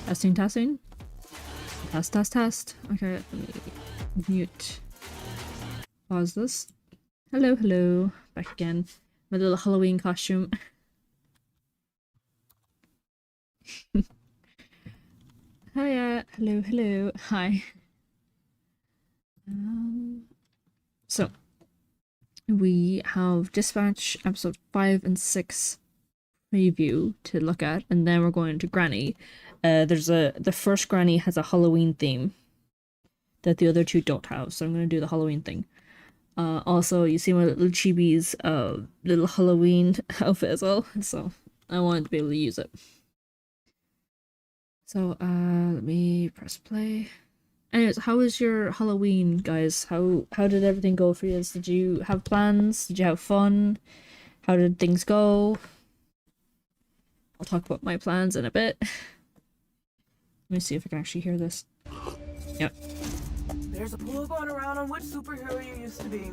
Testing, testing. Test, test, test. Okay, let me mute. Pause this. Hello, hello. Back again. My little Halloween costume. Hiya. Hello, hello. Hi. So, we have Dispatch episode 5 and 6 preview to look at, and then we're going to Granny. The first Granny has a Halloween theme that the other two don't have, so I'm going to do the Halloween thing. Also, you see my little chibi's little Halloween outfit as well, so I wanted to be able to use it. So, let me press play. Anyways, how was your Halloween, guys? How did everything go for you? Did you have plans? Did you have fun? How did things go? I'll talk about my plans in a bit. Let me see if I can actually hear this. Yep. There's a poll going around on which superhero you used to be.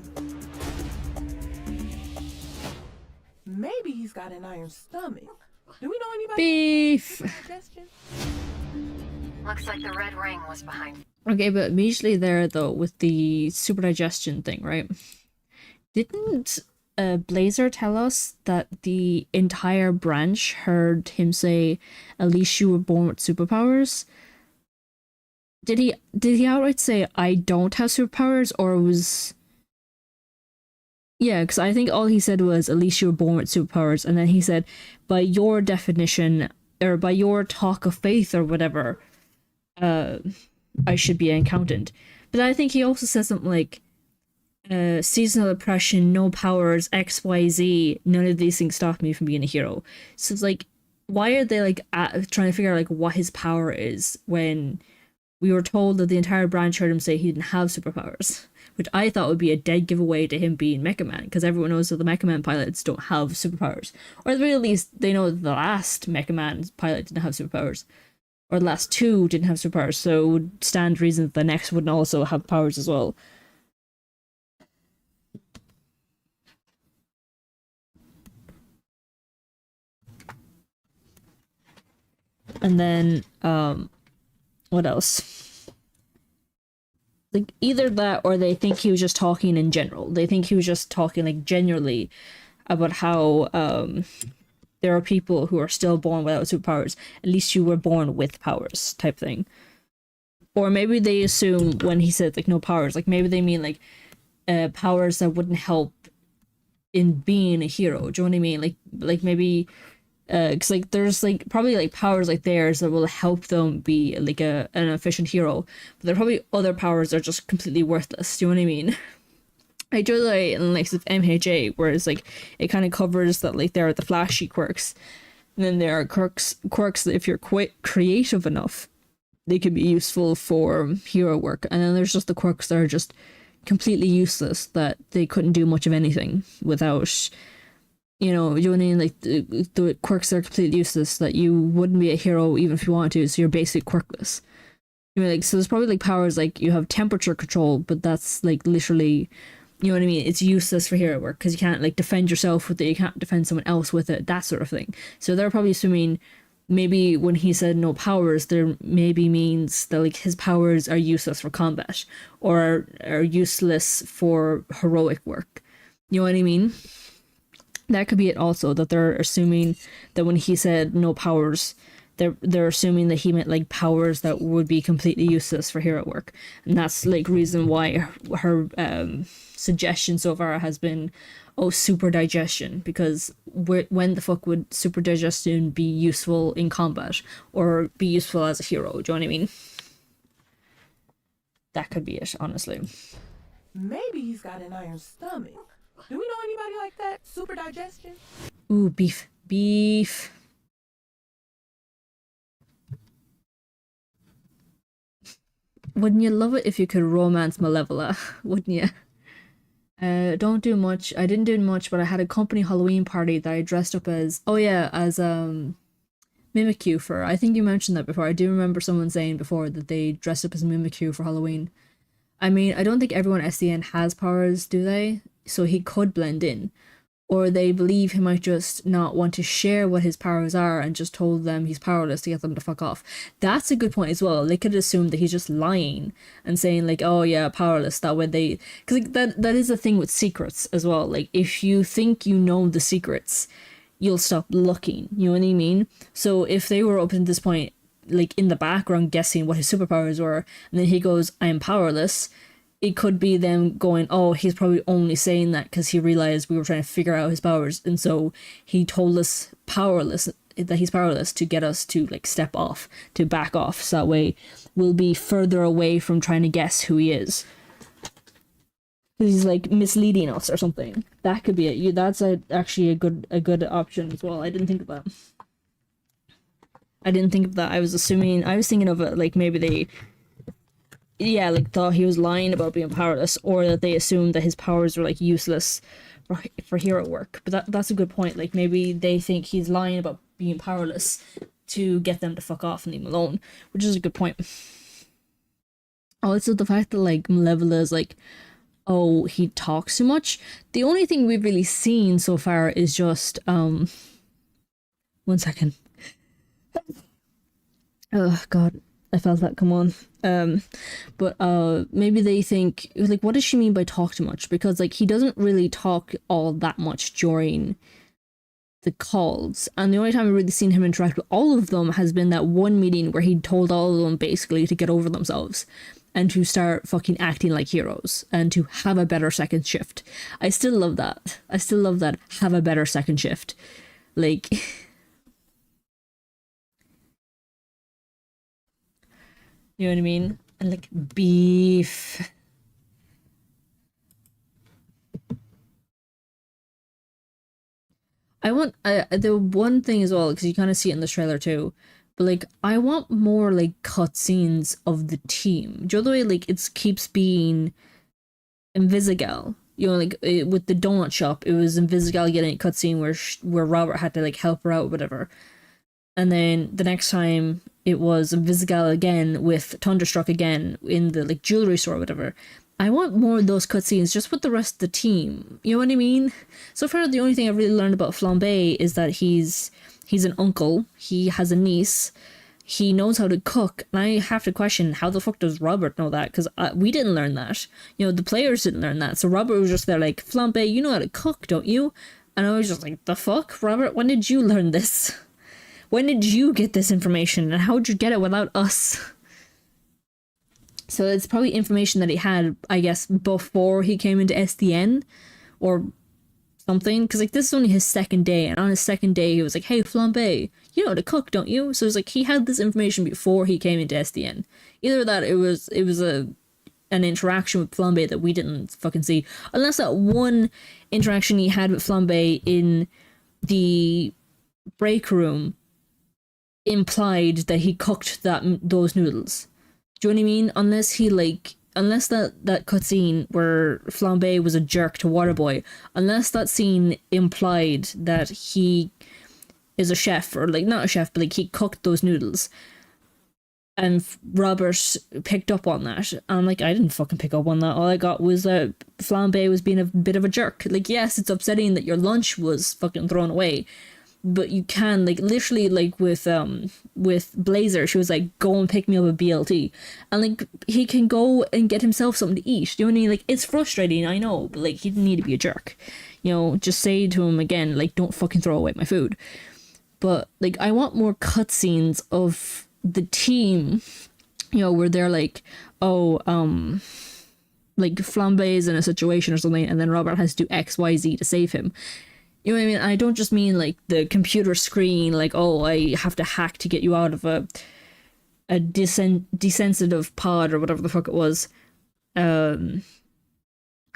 Maybe he's got an iron stomach. Do we know anybody? Beef! Looks like the red ring was behind. Okay, but immediately there, though, with the super digestion thing, right? Didn't Blazer tell us that the entire branch heard him say, "At least you were born with superpowers"? Did he outright say, "I don't have superpowers," or was... Yeah, because I think all he said was, "At least you were born with superpowers," and then he said, "By your definition, or by your talk of faith, or whatever, I should be an accountant." But I think he also said something like, seasonal depression, no powers, XYZ, none of these things stop me from being a hero. So it's like, why are they like trying to figure out like what his power is when we were told that the entire branch heard him say he didn't have superpowers, which I thought would be a dead giveaway to him being Mecha Man, because everyone knows that the Mecha Man pilots don't have superpowers, or at the very least they know that the last Mecha Man pilot didn't have superpowers, or the last two didn't have superpowers, so it would stand reason that the next wouldn't also have powers as well. And then, what else? Like, either that or they think he was just talking in general. They think he was just talking, like, generally about how, there are people who are still born without superpowers. At least you were born with powers, type thing. Or maybe they assume when he said, like, no powers, like, maybe they mean, like, powers that wouldn't help in being a hero. Do you know what I mean? Like maybe... because like there's like probably like powers like theirs that will help them be like an efficient hero, but there are probably other powers that are just completely worthless. Do you know what I mean? I do like in like MHA, whereas like it kind of covers that like there are the flashy quirks, and then there are quirks that if you're quite creative enough, they can be useful for hero work, and then there's just the quirks that are just completely useless, that they couldn't do much of anything without. You know what I mean? Like, the quirks are completely useless, that you wouldn't be a hero even if you wanted to, so you're basically quirkless. You know, like, so there's probably, like, powers, like, you have temperature control, but that's, like, literally You know what I mean? It's useless for hero work because you can't like defend yourself with it. You can't defend someone else with it. That sort of thing. So they're probably assuming maybe when he said no powers, there maybe means that like his powers are useless for combat or are useless for heroic work. You know what I mean? That could be it also, that they're assuming that when he said no powers, they're assuming that he meant like powers that would be completely useless for hero work. And that's like reason why her suggestion so far has been, oh, super digestion, because when the fuck would super digestion be useful in combat or be useful as a hero? Do you know what I mean? That could be it, honestly. Maybe he's got an iron stomach. Do we know anybody like that? Super digestion? Ooh, beef. Wouldn't you love it if you could romance Malevola? Wouldn't you? Don't do much. I didn't do much, but I had a company Halloween party that I dressed up as, Mimikyu for. I think you mentioned that before. I do remember someone saying before that they dressed up as Mimikyu for Halloween. I mean, I don't think everyone at SDN has powers, do they? So he could blend in. Or they believe he might just not want to share what his powers are and just told them he's powerless to get them to fuck off. That's a good point as well. They could assume that he's just lying and saying like, oh yeah, powerless. That way they... Because like, that is a thing with secrets as well. Like if you think you know the secrets, you'll stop looking. You know what I mean? So if they were up at this point, like in the background guessing what his superpowers were, and then he goes, I am powerless... It could be them going, oh, he's probably only saying that because he realized we were trying to figure out his powers. And so he told us that he's powerless to get us to like step off, to back off. So that way we'll be further away from trying to guess who he is. Because he's like misleading us or something. That could be it. That's actually a good option as well. I didn't think of that. I was thinking of it like maybe they... like thought he was lying about being powerless, or that they assumed that his powers were like useless for hero work. But that's a good point. Like maybe they think he's lying about being powerless to get them to fuck off and leave him alone, which is a good point. Also, the fact that like Malevola is like, oh, he talks too much. The only thing we've really seen so far is just 1 second. Oh god, I felt that come on. But maybe they think like, what does she mean by talk too much? Because like he doesn't really talk all that much during the calls, and the only time I've really seen him interact with all of them has been that one meeting where he told all of them basically to get over themselves and to start fucking acting like heroes and to have a better second shift. I still love that. Have a better second shift. Like you know what I mean? And like beef. I want the one thing as well, because you kind of see it in the trailer too, but like I want more like cutscenes of the team. Do you know the way like it keeps being Invisigal? You know, like with the donut shop, it was Invisigal getting a cutscene where Robert had to like help her out, or whatever. And then the next time it was Invisigal again with Thunderstruck again in the like jewelry store or whatever. I want more of those cutscenes just with the rest of the team. You know what I mean? So far, the only thing I've really learned about Flambe is that he's an uncle. He has a niece. He knows how to cook. And I have to question, how the fuck does Robert know that? Because we didn't learn that. You know, the players didn't learn that. So Robert was just there like, Flambe, you know how to cook, don't you? And I was just like, the fuck? Robert, when did you learn this? When did you get this information, and how did you get it without us? So it's probably information that he had, I guess, before he came into SDN or something. Because like this is only his second day, and on his second day he was like, hey Flambe, you know how to cook, don't you? So it's like he had this information before he came into SDN. Either that it was an interaction with Flambe that we didn't fucking see. Unless that one interaction he had with Flambe in the break room implied that he cooked those noodles. Do you know what I mean? Unless that cutscene where Flambe was a jerk to Waterboy, unless that scene implied that he is a chef, or like not a chef, but like he cooked those noodles, And Robert picked up on that. And I'm like, I didn't fucking pick up on that. All I got was Flambe was being a bit of a jerk. Like, yes, it's upsetting that your lunch was fucking thrown away, but you can, like, literally, like, with Blazer, she was like, go and pick me up a BLT. And, like, he can go and get himself something to eat. You know what I mean? Like, it's frustrating, I know, but, like, he didn't need to be a jerk. You know, just say to him again, like, don't fucking throw away my food. But, like, I want more cutscenes of the team, you know, where they're like, oh, like, Flambe is in a situation or something, and then Robert has to do XYZ to save him. You know what I mean? I don't just mean, like, the computer screen, like, oh, I have to hack to get you out of a desensitive pod or whatever the fuck it was. I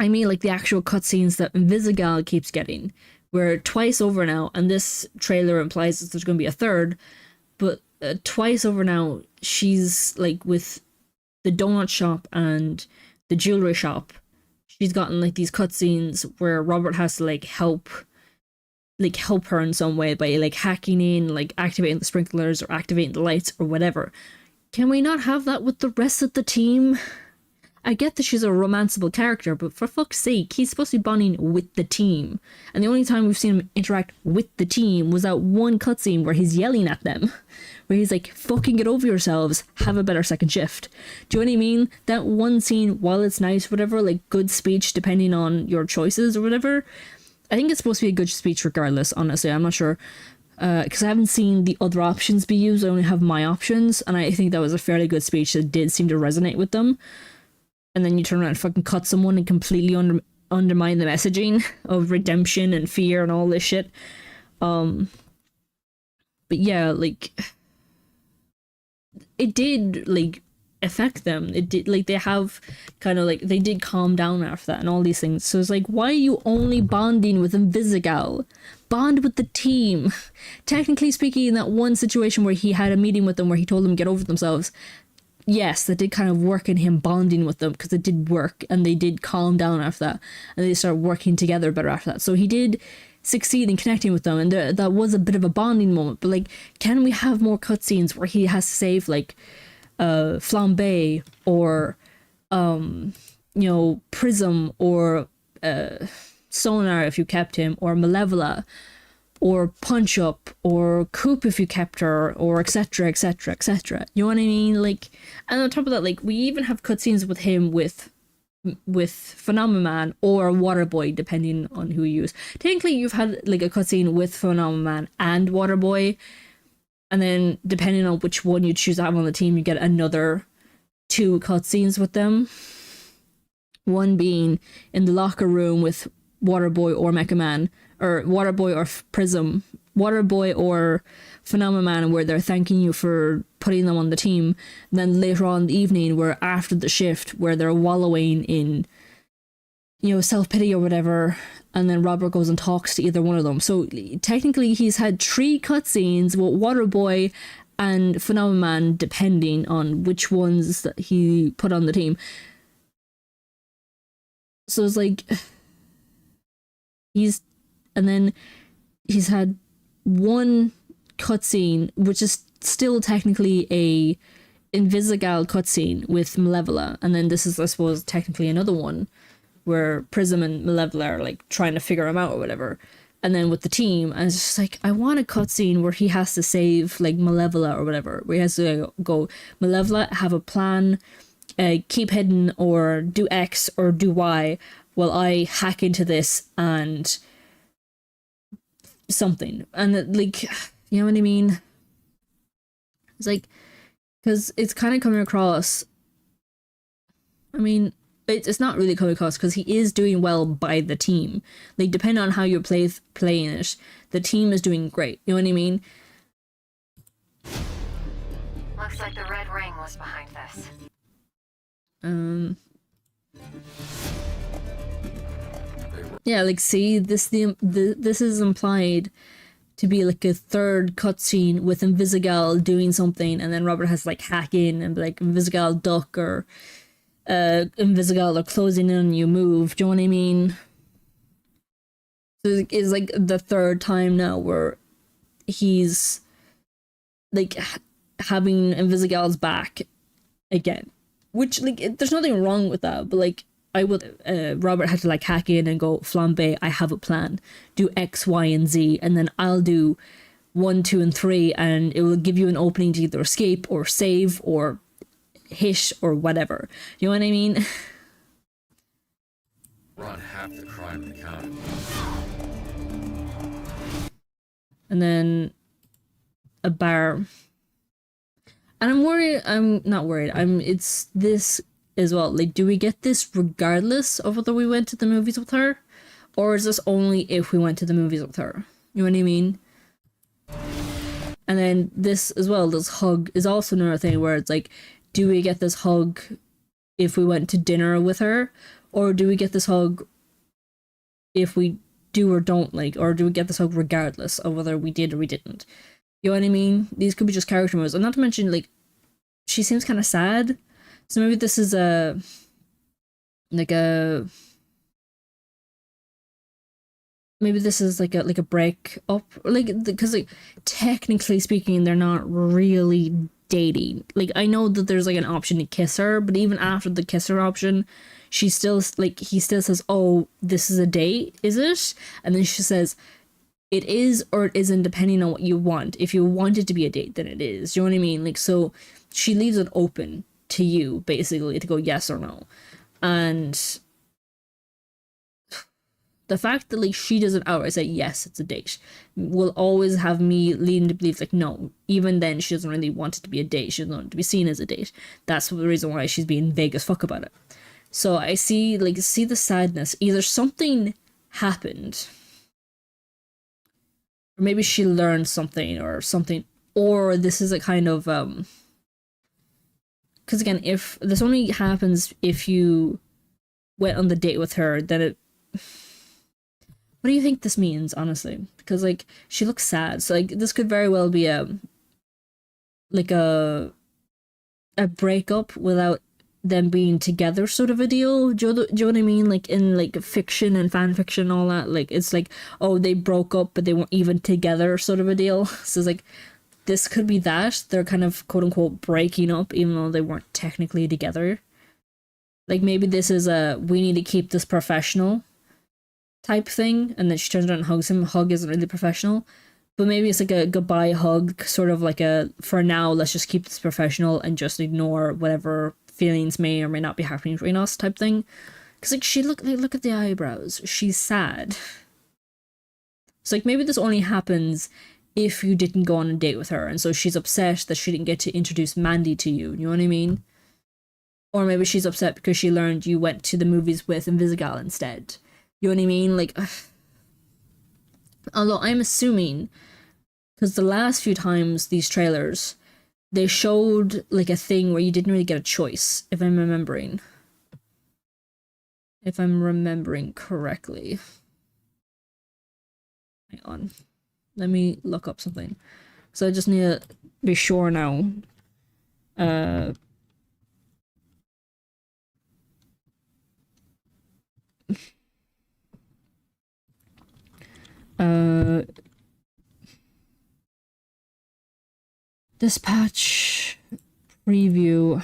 mean, like, the actual cutscenes that Invisigal keeps getting, where twice over now, and this trailer implies that there's going to be a third, but twice over now, she's, like, with the donut shop and the jewelry shop, she's gotten, like, these cutscenes where Robert has to, like, help her in some way by, like, hacking in, like, activating the sprinklers or activating the lights or whatever. Can we not have that with the rest of the team? I get that she's a romanceable character, but for fuck's sake, he's supposed to be bonding with the team. And the only time we've seen him interact with the team was that one cutscene where he's yelling at them. Where he's like, fucking get over yourselves, have a better second shift. Do you know what I mean? That one scene, while it's nice, whatever, like, good speech depending on your choices or whatever, I think it's supposed to be a good speech regardless, honestly. I'm not sure. Because I haven't seen the other options be used. I only have my options. And I think that was a fairly good speech that did seem to resonate with them. And then you turn around and fucking cut someone and completely undermine the messaging of redemption and fear and all this shit. But yeah, like, it did, like, affect them. It did, like, they have kind of, like, they did calm down after that and all these things. So it's like, why are you only bonding with Invisigal? Bond with the team. Technically speaking, in that one situation where he had a meeting with them where he told them to get over themselves, yes, that did kind of work in him bonding with them, because it did work and they did calm down after that and they started working together better after that. So he did succeed in connecting with them, and that was a bit of a bonding moment. But, like, can we have more cutscenes where he has to save, like, Flambe or you know, Prism or Sonar if you kept him, or Malevola, or Punch Up, or Coop if you kept her, or etc, etc, etc. You know what I mean? Like, and on top of that, like, we even have cutscenes with him with Phenomenon or Waterboy, depending on who you use. Technically, you've had, like, a cutscene with Phenomenon and Waterboy, and then depending on which one you choose to have on the team, you get another 2 cutscenes with them. One being in the locker room with Waterboy or Mecha Man, or Waterboy or Prism, Waterboy or Phenomenon, where they're thanking you for putting them on the team. And then later on in the evening, where after the shift, where they're wallowing in, you know, self-pity or whatever, and then Robert goes and talks to either one of them. So technically he's had 3 cutscenes with Waterboy and Phenomenon, depending on which ones that he put on the team. So it's like, and then he's had 1 cutscene, which is still technically a Invisigal cutscene with Malevola, and then this is, I suppose, technically another one where Prism and Malevola are, like, trying to figure him out or whatever. And then with the team, and it's just like, I want a cutscene where he has to save, like, Malevola or whatever, where he has to go, Malevola, have a plan, keep hidden, or do X or do Y, while I hack into this and something. And, like, you know what I mean? It's like, because it's kind of coming across, I mean, it's not really coming across, because he is doing well by the team. Like, depending on how you're playing it, the team is doing great. You know what I mean? Looks like the red ring was behind this. Yeah, like, see, this is implied to be, like, a third cutscene with Invisigal doing something, and then Robert has to, like, hack in and be like, Invisigal duck, or Invisigal are closing in on you, move. Do you know what I mean? So it's like the third time now where he's, like, having Invisigal's back again, which like there's nothing wrong with that, but like I would Robert had to like hack in and go, Flambe, I have a plan, do X, Y, and Z, and then I'll do 1, 2, and 3, and it will give you an opening to either escape or save or hit or whatever. You know what I mean? Run half the crime in the county. And then a bar. And I'm worried, I'm not worried, it's this as well. Like, do we get this regardless of whether we went to the movies with her? Or is this only if we went to the movies with her? You know what I mean? And then this as well, this hug is also another thing where it's like, do we get this hug if we went to dinner with her? Or do we get this hug if we do or don't like, or do we get this hug regardless of whether we did or we didn't? You know what I mean? These could be just character moves. And not to mention, like, she seems kind of sad. So maybe this is maybe this is like a break up, like, because like technically speaking they're not really dating. Like, I know that there's like an option to kiss her, but even after the kiss her option, she still like, he still says, oh, this is a date, is it? And then she says, it is or it isn't, depending on what you want. If you want it to be a date, then it is. You know what I mean? Like, so she leaves it open to you basically to go yes or no. And the fact that like she doesn't outright say yes, it's a date, will always have me leading to believe like, no, even then she doesn't really want it to be a date. She doesn't want it to be seen as a date. That's the reason why she's being vague as fuck about it. So I see the sadness. Either something happened, or maybe she learned something, or this is a kind of because again, if this only happens if you went on the date with her, then it, what do you think this means, honestly? Because like, she looks sad, so like this could very well be a breakup without them being together sort of a deal. Do you know what I mean? Like in like fiction and fan fiction and all that, like it's like, oh, they broke up but they weren't even together sort of a deal. So it's like, this could be that they're kind of quote unquote breaking up even though they weren't technically together. Like maybe this is a, we need to keep this professional type thing, and then she turns around and hugs him. Hug isn't really professional, but maybe it's like a goodbye hug, sort of like a, for now let's just keep this professional and just ignore whatever feelings may or may not be happening between us type thing. Because like, she look at the eyebrows, she's sad. So like, maybe this only happens if you didn't go on a date with her, and so she's upset that she didn't get to introduce Mandy to you. You know what I mean? Or maybe she's upset because she learned you went to the movies with Invisigal instead. You know what I mean? Like, although I'm assuming, because the last few times these trailers, they showed like a thing where you didn't really get a choice, if I'm remembering correctly. Hang on, let me look up something. So I just need to be sure now. Dispatch preview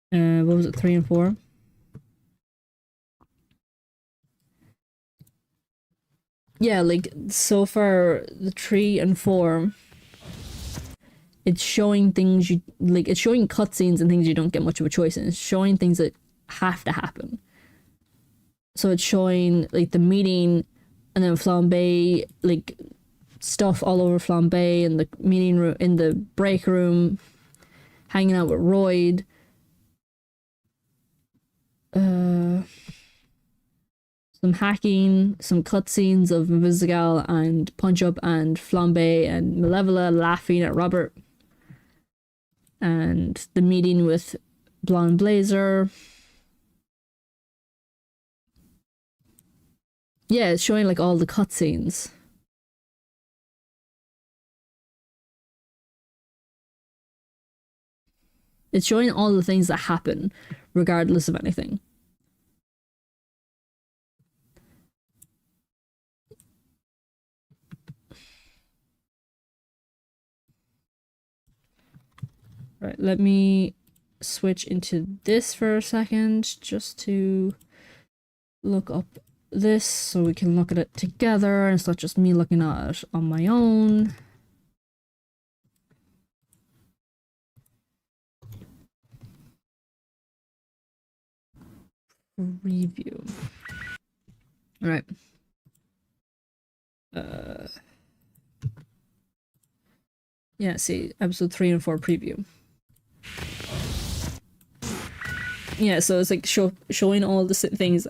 what was it, 3 and 4? Yeah, like so far the 3 and 4, it's showing things you like, it's showing cutscenes and things you don't get much of a choice in. It's showing things that have to happen. So it's showing like the meeting, and then Flambe, like stuff all over Flambe, in the meeting room, in the break room, hanging out with Royd. Some hacking, some cutscenes of Invisigal and Punch Up and Flambe and Malevola laughing at Robert. And the meeting with Blonde Blazer. Yeah, it's showing like all the cutscenes. It's showing all the things that happen, regardless of anything. Right, let me switch into this for a second just to look up this so we can look at it together and it's not just me looking at it on my own. Review. All right. Yeah, see, episode 3 and 4 preview. Yeah, so it's like showing all the things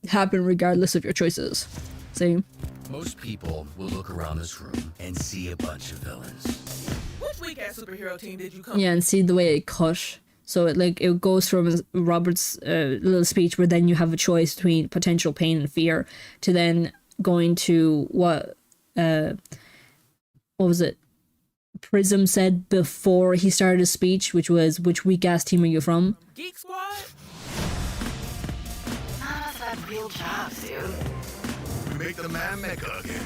happen regardless of your choices. See? Most people will look around this room and see a bunch of villains. Which weak-ass superhero team did you come? Yeah, and see the way it cut. So it goes from Robert's little speech where then you have a choice between potential pain and fear to then going to what was it? Prism said before he started his speech, which was, which weak-ass team are you from? Geek Squad? None of us have real jobs, dude. We make the man mecha again.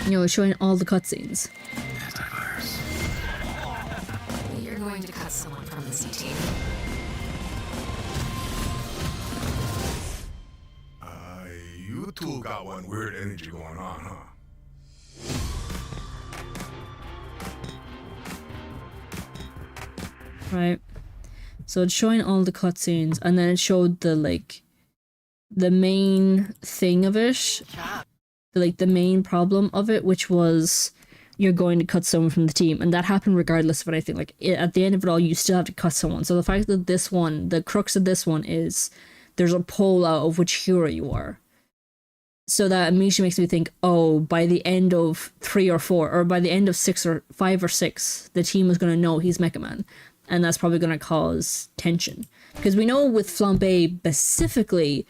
You know, showing all the cutscenes. Antivirus. You're going to cut someone from the C team. You two got one weird energy going on, huh? Right. So it's showing all the cutscenes, and then it showed the the main thing of it, the main problem of it, which was you're going to cut someone from the team, and that happened regardless of anything. Like at the end of it all, you still have to cut someone. So the fact that this one, the crux of this one is there's a poll out of which hero you are. So that immediately makes me think, oh, by the end of 3 or 4, or by the end of 6 or 5 or 6, the team is going to know he's Mecha Man. And that's probably going to cause tension. Because we know with Flambe specifically,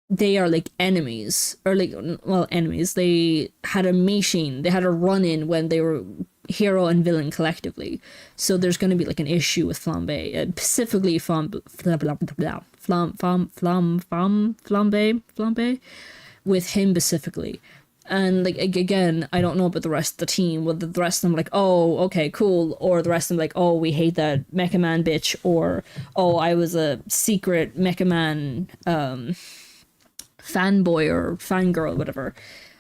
they are like enemies. Or like, well, enemies. They had a meeting, they had a run-in when they were hero and villain collectively. So there's going to be like an issue with Flambe. Specifically Flambe. With him specifically. And like again, I don't know about the rest of the team, whether the rest of them are like, oh, okay, cool, or the rest of them like, oh, we hate that Mecha Man bitch, or oh, I was a secret Mecha Man fanboy or fangirl, whatever.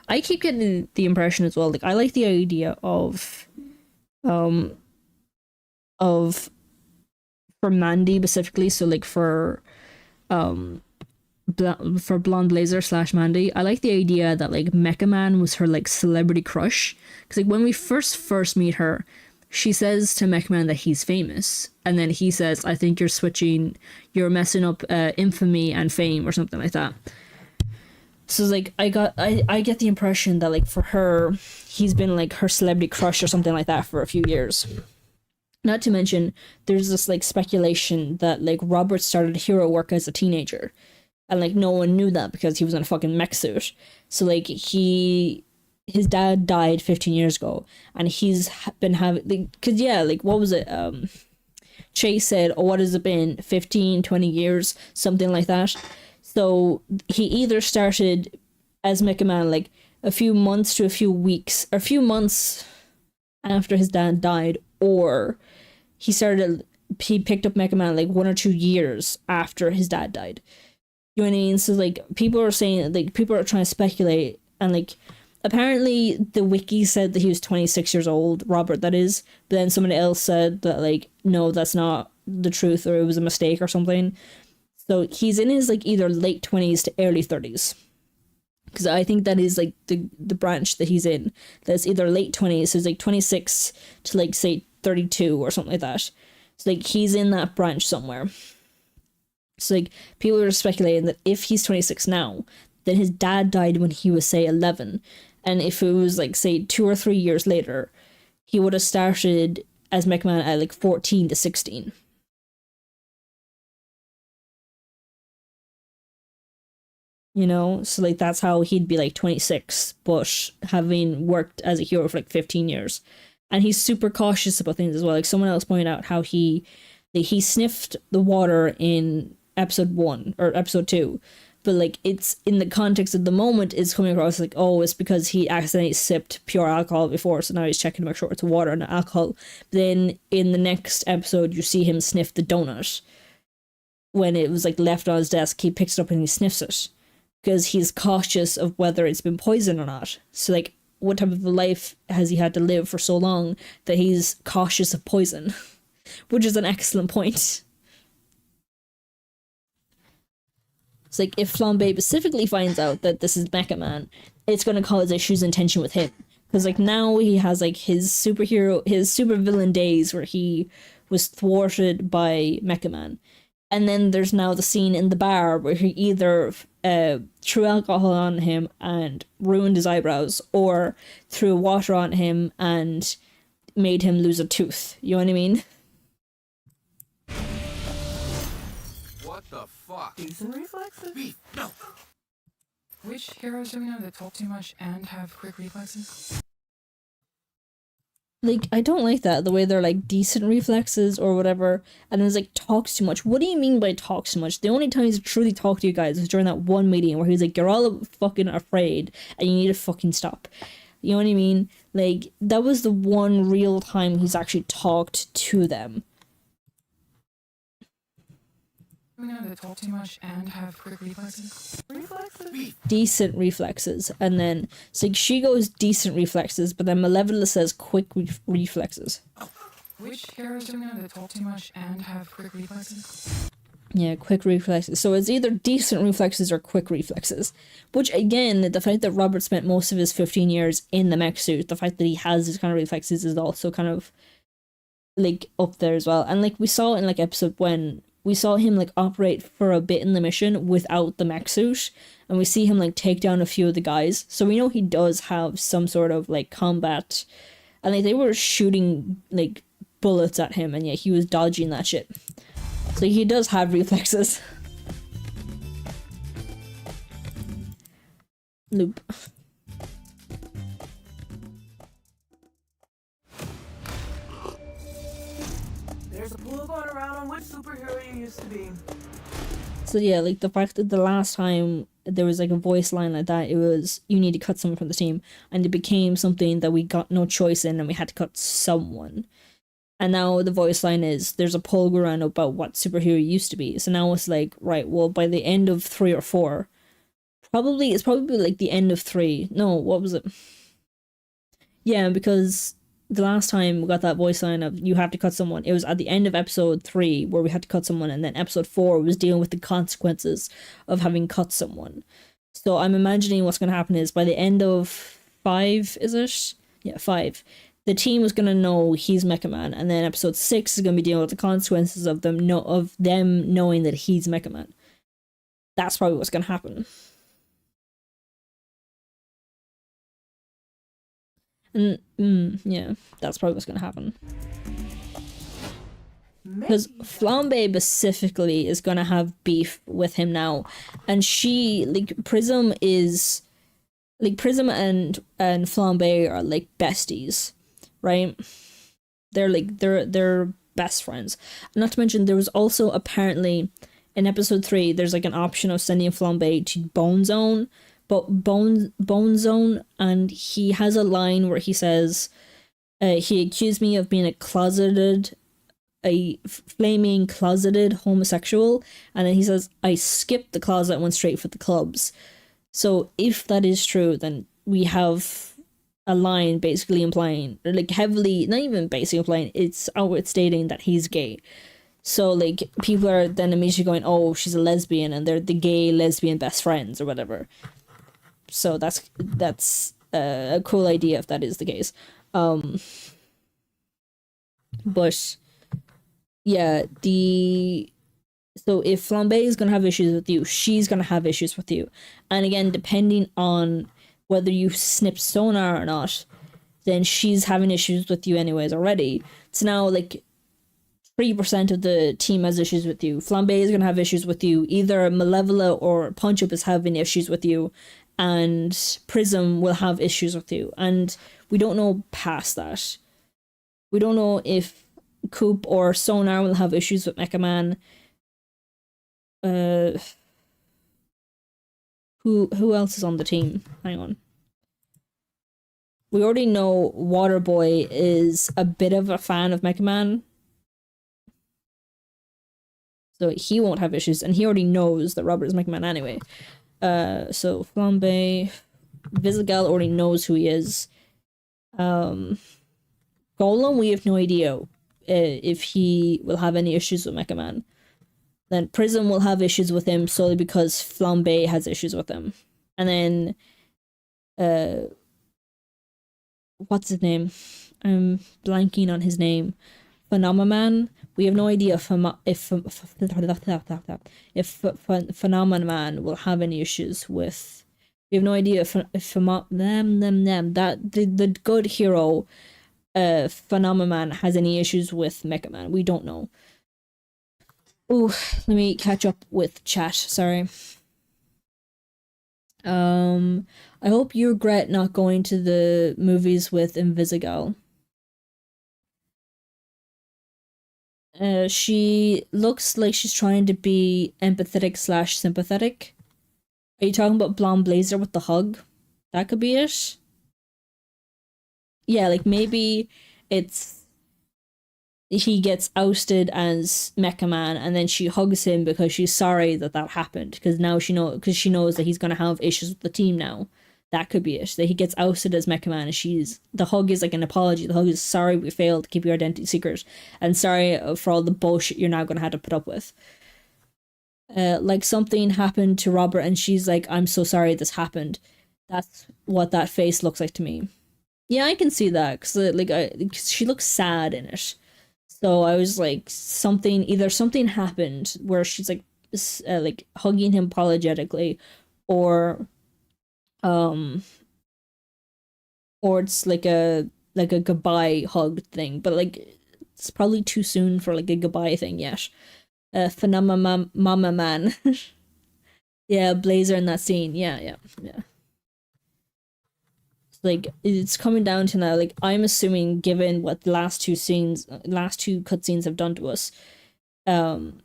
I keep getting the impression as well, like I like the idea of for Mandy specifically, so like for Blonde Blazer / Mandy, I like the idea that like Mecha Man was her like celebrity crush, because like when we first meet her, she says to Mecha Man that he's famous, and then he says, I think you're messing up infamy and fame or something like that. So like I get the impression that like for her, he's been like her celebrity crush or something like that for a few years. Not to mention there's this like speculation that like Robert started hero work as a teenager. And, like, no one knew that because he was in a fucking mech suit. So, like, his dad died 15 years ago. And he's been having, like, because, yeah, like, what was it? Chase said, oh, what has it been? 15, 20 years? Something like that. So, he either started as Mecha Man, like, a few months to a few weeks, or a few months after his dad died, or he picked up Mecha Man, like, 1 or 2 years after his dad died. You know what I mean? So, like, people are saying, like, people are trying to speculate, and, like, apparently the wiki said that he was 26 years old, Robert, that is, but then somebody else said that, like, no, that's not the truth, or it was a mistake or something. So, he's in his, like, either late 20s to early 30s. Because I think that is, like, the branch that he's in. That's either late 20s, so it's, like, 26 to, like, say, 32 or something like that. So, like, he's in that branch somewhere. So, like, people are speculating that if he's 26 now, then his dad died when he was, say, 11. And if it was, like, say, 2 or 3 years later, he would have started as Mecha Man at, like, 14 to 16. You know? So, like, that's how he'd be, like, 26, but having worked as a hero for, like, 15 years. And he's super cautious about things as well. Like, someone else pointed out how he sniffed the water in episode 1 or episode 2 but like it's in the context of the moment is coming across like, oh, it's because he accidentally sipped pure alcohol before, so now he's checking to make sure it's water and not alcohol. Then in the next episode you see him sniff the donut when it was like left on his desk. He picks it up and he sniffs it because he's cautious of whether it's been poisoned or not. So like, what type of a life has he had to live for so long that he's cautious of poison? Which is an excellent point. It's like, if Flambe specifically finds out that this is Mecha Man, it's going to cause issues and tension with him. Because, like, now he has, like, his supervillain days where he was thwarted by Mecha Man. And then there's now the scene in the bar where he either threw alcohol on him and ruined his eyebrows, or threw water on him and made him lose a tooth. You know what I mean? What the fuck? Decent reflexes. Beef, no. Which heroes do we know that talk too much and have quick reflexes? Like, I don't like that, the way they're like decent reflexes or whatever, and it's like talks too much. What do you mean by talks too much? The only time he's truly talked to you guys is during that one meeting where he's like, you're all fucking afraid and you need to fucking stop. You know what I mean? Like, that was the one real time he's actually talked to them. We know that talk too much and have quick reflexes. Reflexes. Decent reflexes, and then so like, she goes decent reflexes, but then Malevola says quick reflexes. Which heroes do we know that talk too much and have quick reflexes? Yeah, quick reflexes. So it's either decent reflexes or quick reflexes. Which, again, the fact that Robert spent most of his 15 years in the mech suit, the fact that he has these kind of reflexes is also kind of like up there as well. And like we saw in like episode when we saw him like operate for a bit in the mission without the mech suit, and we see him like take down a few of the guys, so we know he does have some sort of like combat, and like they were shooting like bullets at him and yet he was dodging that shit, so he does have reflexes. Loop. There's a pool going around on which superhero you used to be. So yeah, like the fact that the last time there was like a voice line like that, it was, you need to cut someone from the team, and it became something that we got no choice in and we had to cut someone. And now the voice line is, there's a poll going around about what superhero you used to be. So now it's like, right, well, by the end of 3 or 4, it's probably like the end of 3. No, what was it? Yeah, because the last time we got that voice line of you have to cut someone, it was at the end of episode 3 where we had to cut someone, and then episode 4 was dealing with the consequences of having cut someone. So I'm imagining what's going to happen is by the end of 5, is it? Yeah, 5. The team is going to know he's Mecha Man, and then episode 6 is going to be dealing with the consequences of them knowing that he's Mecha Man. That's probably what's going to happen. And yeah, that's probably what's gonna happen. Because Flambe specifically is gonna have beef with him now, and she Prism and Flambe are like besties, right? They're best friends. Not to mention, there was also apparently in episode 3 there's like an option of sending Flambe to Bone Zone. But Bone Zone, and he has a line where he says, he accused me of being a flaming closeted homosexual, and then he says, I skipped the closet and went straight for the clubs. So if that is true, then we have a line basically implying, or like heavily, not even basically implying, it's outward stating that he's gay. So like people are then immediately going, oh, she's a lesbian, and they're the gay lesbian best friends or whatever. So that's a cool idea if that is the case. But yeah, so if Flambe is gonna have issues with you, she's gonna have issues with you. And again, depending on whether you snip sonar or not, then she's having issues with you anyways already. So now like 3% of the team has issues with you. Flambe is gonna have issues with you. Either Malevola or Punch Up is having issues with you, and Prism will have issues with you, and we don't know past that. We don't know if Coop or Sonar will have issues with Mecha Man. Who else is on the team? Hang on. We already know Waterboy is a bit of a fan of Mecha Man. So he won't have issues, and he already knows that Robert is Mecha Man anyway. So Flambe, Visigal already knows who he is. Golem, we have no idea if he will have any issues with Mecha Man. Then Prism will have issues with him solely because Flambe has issues with him. And then, what's his name? I'm blanking on his name. Phenomenon. We have no idea if Phenomenon will have any issues with. We have no idea if that the good hero, Phenomenon, has any issues with Mecha Man. We don't know. Ooh, let me catch up with chat. Sorry. I hope you regret not going to the movies with Invisigal. She looks like she's trying to be empathetic / sympathetic. Are you talking about Blonde Blazer with the hug? That could be it. Yeah, like maybe it's he gets ousted as Mecha Man, and then she hugs him because she's sorry that happened. Because now she knows that he's gonna have issues with the team now. That could be it. That he gets ousted as Mecha Man, and the hug is like an apology. The hug is sorry we failed to keep your identity secret, and sorry for all the bullshit you're now gonna have to put up with. Like something happened to Robert, and she's like, "I'm so sorry this happened." That's what that face looks like to me. Yeah, I can see that because she looks sad in it. So I was like, either something happened where she's like hugging him apologetically, or it's like a goodbye hug thing, but like it's probably too soon for like a goodbye thing yet. Mama Man. Yeah, Blazer in that scene. Yeah. Like it's coming down to now, like I'm assuming, given what the last two cutscenes have done to us, I'm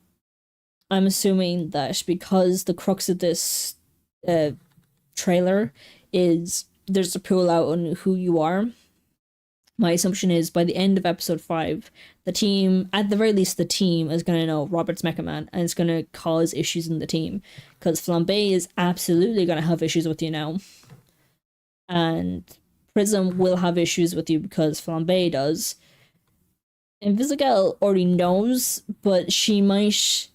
assuming that because the crux of this trailer is there's a pull out on who you are. My assumption is by the end of episode 5, the team, at the very least, the team is going to know Robert's Mecha Man, and it's going to cause issues in the team because Flambe is absolutely going to have issues with you now. And Prism will have issues with you because Flambe does. Invisigal already knows, but she might,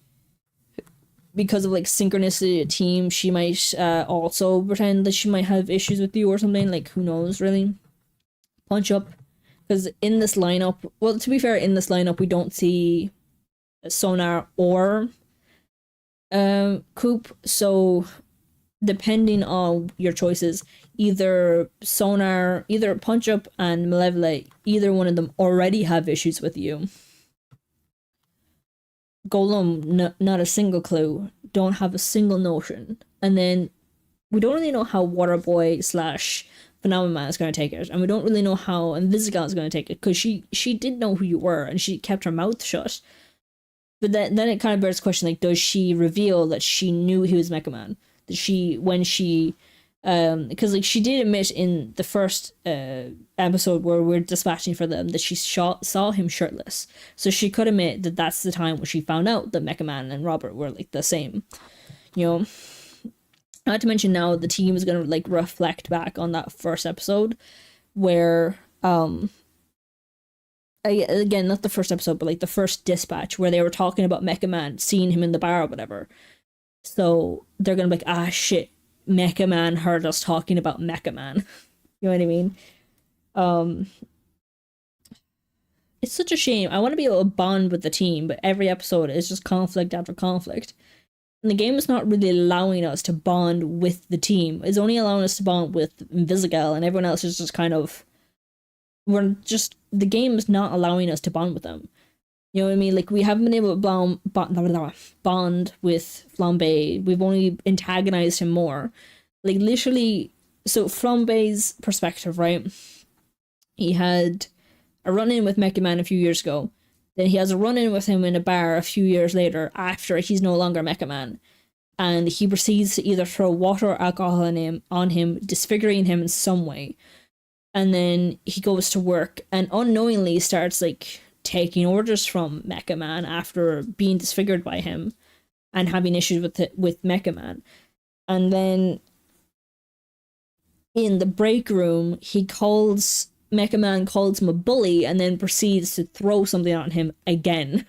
because of like synchronicity of team, she might also pretend that she might have issues with you or something. Like, who knows, really? Punch Up. Because in this lineup, well, to be fair, in this lineup, we don't see Sonar or Coop. So, depending on your choices, either Punch Up and Malevolate, either one of them already have issues with you. Golem, not a single clue, don't have a single notion. And then we don't really know how Waterboy / Phenomenon is going to take it, and we don't really know how Invisigal is going to take it, because she did know who you were, and she kept her mouth shut. But then it kind of bears the question, like, does she reveal that she knew he was Mecha Man? Because like she did admit in the first episode where we're dispatching for them that she saw him shirtless, so she could admit that that's the time when she found out that Mecha Man and Robert were like the same, you know. Not to mention now the team is gonna like reflect back on that first episode where again, not the first episode, but like the first dispatch where they were talking about Mecha Man, seeing him in the bar or whatever. So they're gonna be like, ah shit, Mecha Man heard us talking about Mecha Man. You know what I mean? It's such a shame. I want to be able to bond with the team, but every episode is just conflict after conflict. And the game is not really allowing us to bond with the team. It's only allowing us to bond with Invisigal, and everyone else is just kind of... the game is not allowing us to bond with them. You know what I mean? Like, we haven't been able to bond with Flambe. We've only antagonized him more. Like, literally... So, Flambe's perspective, right? He had a run-in with Mecha Man a few years ago. Then he has a run-in with him in a bar a few years later after he's no longer Mecha Man. and he proceeds to either throw water or alcohol on him, disfiguring him in some way. And then he goes to work and unknowingly starts like taking orders from Mecha Man after being disfigured by him and having issues with Mecha Man. And then in the break room, Mecha Man calls him a bully and then proceeds to throw something on him again.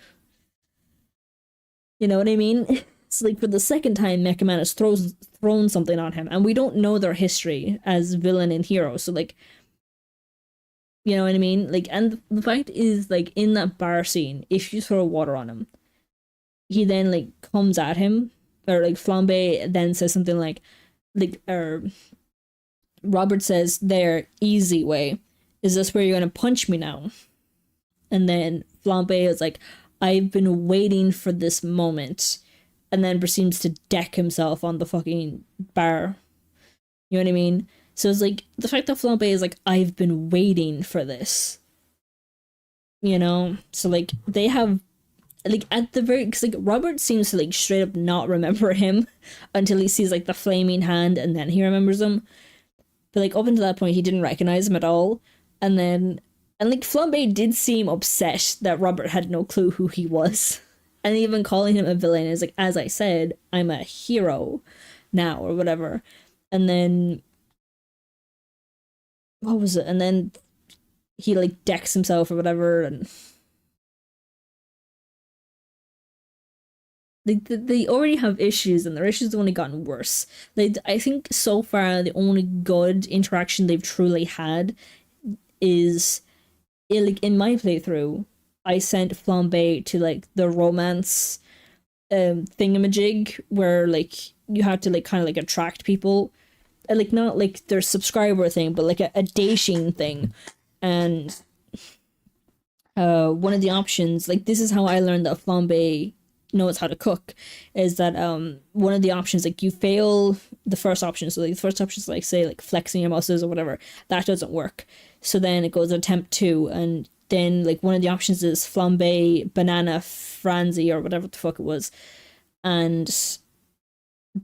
You know what I mean? It's like for the second time Mecha Man has thrown something on him, and we don't know their history as villain and hero, so like, you know what I mean? Like, and the fact is, like, in that bar scene, if you throw water on him, he then, like, comes at him, or, like, Flambe then says something like, Robert says, there, easy way. Is this where you're gonna punch me now? And then Flambe is like, I've been waiting for this moment. And then proceeds to deck himself on the fucking bar. You know what I mean? So it's like, the fact that Flambe is like, I've been waiting for this. You know? So like, they have, like, at the very, because like, Robert seems to like straight up not remember him until he sees like the flaming hand, and then he remembers him. But like, up until that point, he didn't recognize him at all. And like, Flambe did seem upset that Robert had no clue who he was. And even calling him a villain is like, as I said, I'm a hero now, or whatever. And then, what was it? And then he like decks himself or whatever, and they already have issues, and their issues have only gotten worse. Like, I think so far the only good interaction they've truly had is, like, in my playthrough, I sent Flambe to like the romance thingamajig where like you have to like kind of like attract people, like not like their subscriber thing, but like a dating thing. And one of the options, like, this is how I learned that Flambe knows how to cook, is that one of the options, like, you fail the first option. So like the first option is like, say, like flexing your muscles or whatever, that doesn't work. So then it goes to attempt 2, and then like one of the options is Flambe Banana Franzi or whatever the fuck it was. And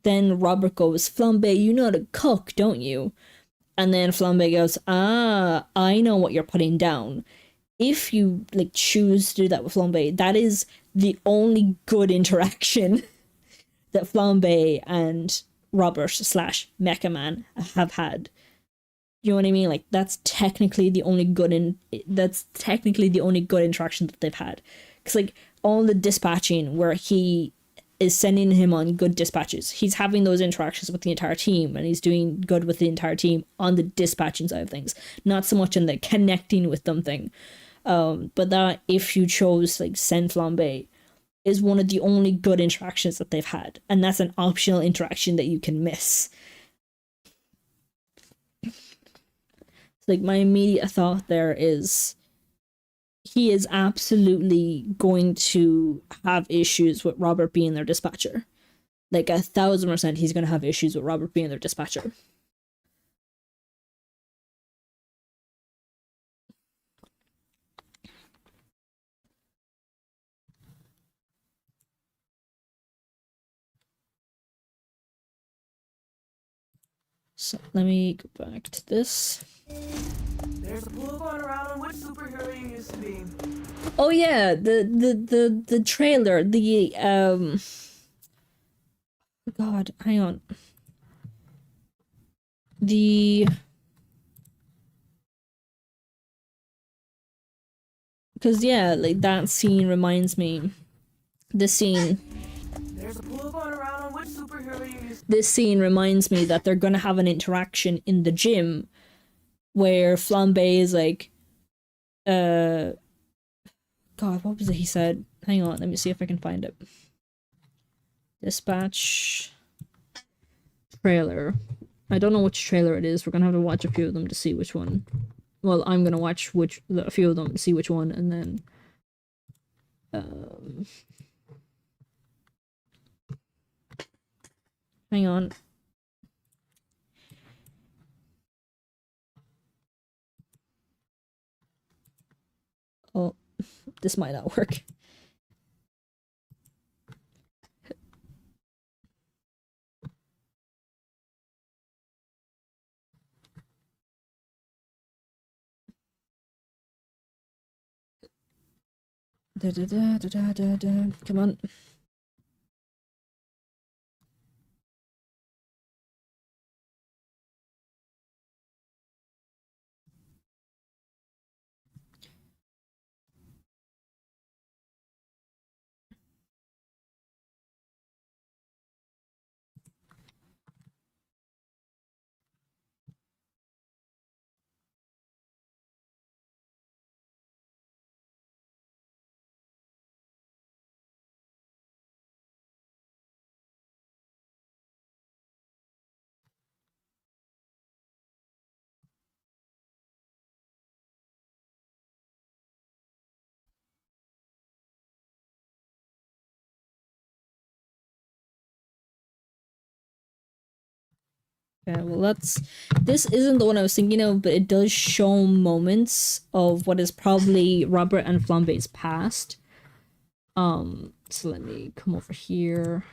then Robert goes, Flambe, you know how to cook, don't you? And then Flambe goes, I know what you're putting down. If you like choose to do that with Flambe, that is the only good interaction that Flambe and Robert / Mecha Man have had. You know what I mean? Like, that's technically the only good interaction that they've had. Because like all the dispatching where he is sending him on good dispatches, he's having those interactions with the entire team, and he's doing good with the entire team on the dispatching side of things, not so much in the connecting with them thing. But that, if you chose like send Flambe, is one of the only good interactions that they've had, and that's an optional interaction that you can miss. Like, my immediate thought there is he is absolutely going to have issues with Robert being their dispatcher. Like, 1000% he's going to have issues with Robert being their dispatcher. So let me go back to this. There's a pool going around on which superhero you used to be. Oh yeah, the trailer, God, hang on. Because yeah, like, that scene reminds me, this scene reminds me that they're gonna have an interaction in the gym where Flambe is like, God, what was it he said? Hang on, let me see if I can find it. Dispatch trailer. I don't know which trailer it is. We're gonna have to watch a few of them to see which one. Well, I'm gonna watch a few of them to see which one, and then hang on. Oh, this might not work. Come on. Okay, well this isn't the one I was thinking of, but it does show moments of what is probably Robert and Flambe's past. So let me come over here.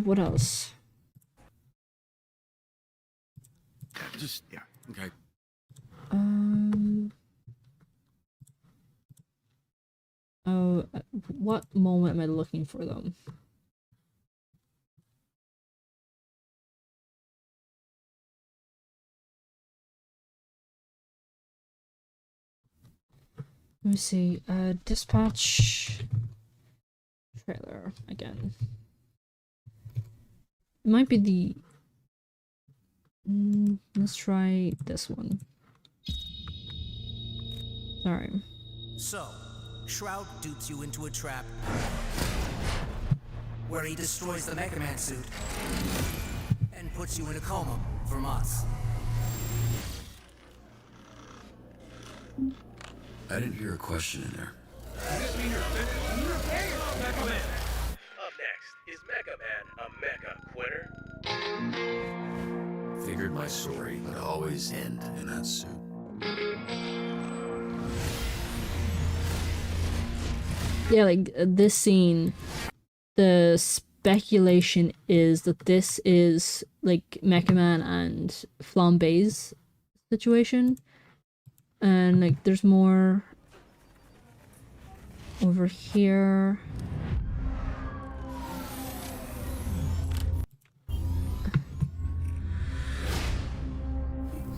What else? Just, yeah, okay. Oh, what moment am I looking for them? Let me see. Dispatch trailer again. It might be the. Let's try this one. Sorry. So, Shroud dupes you into a trap where he destroys the Mega Man suit and puts you in a coma from us. I didn't hear a question in there. Up next, is Mecha Man a mecha quitter? Figured my story would always end in that suit. Yeah, like this scene, the speculation is that this is like Mecha Man and Flambe's situation. And like there's more over here.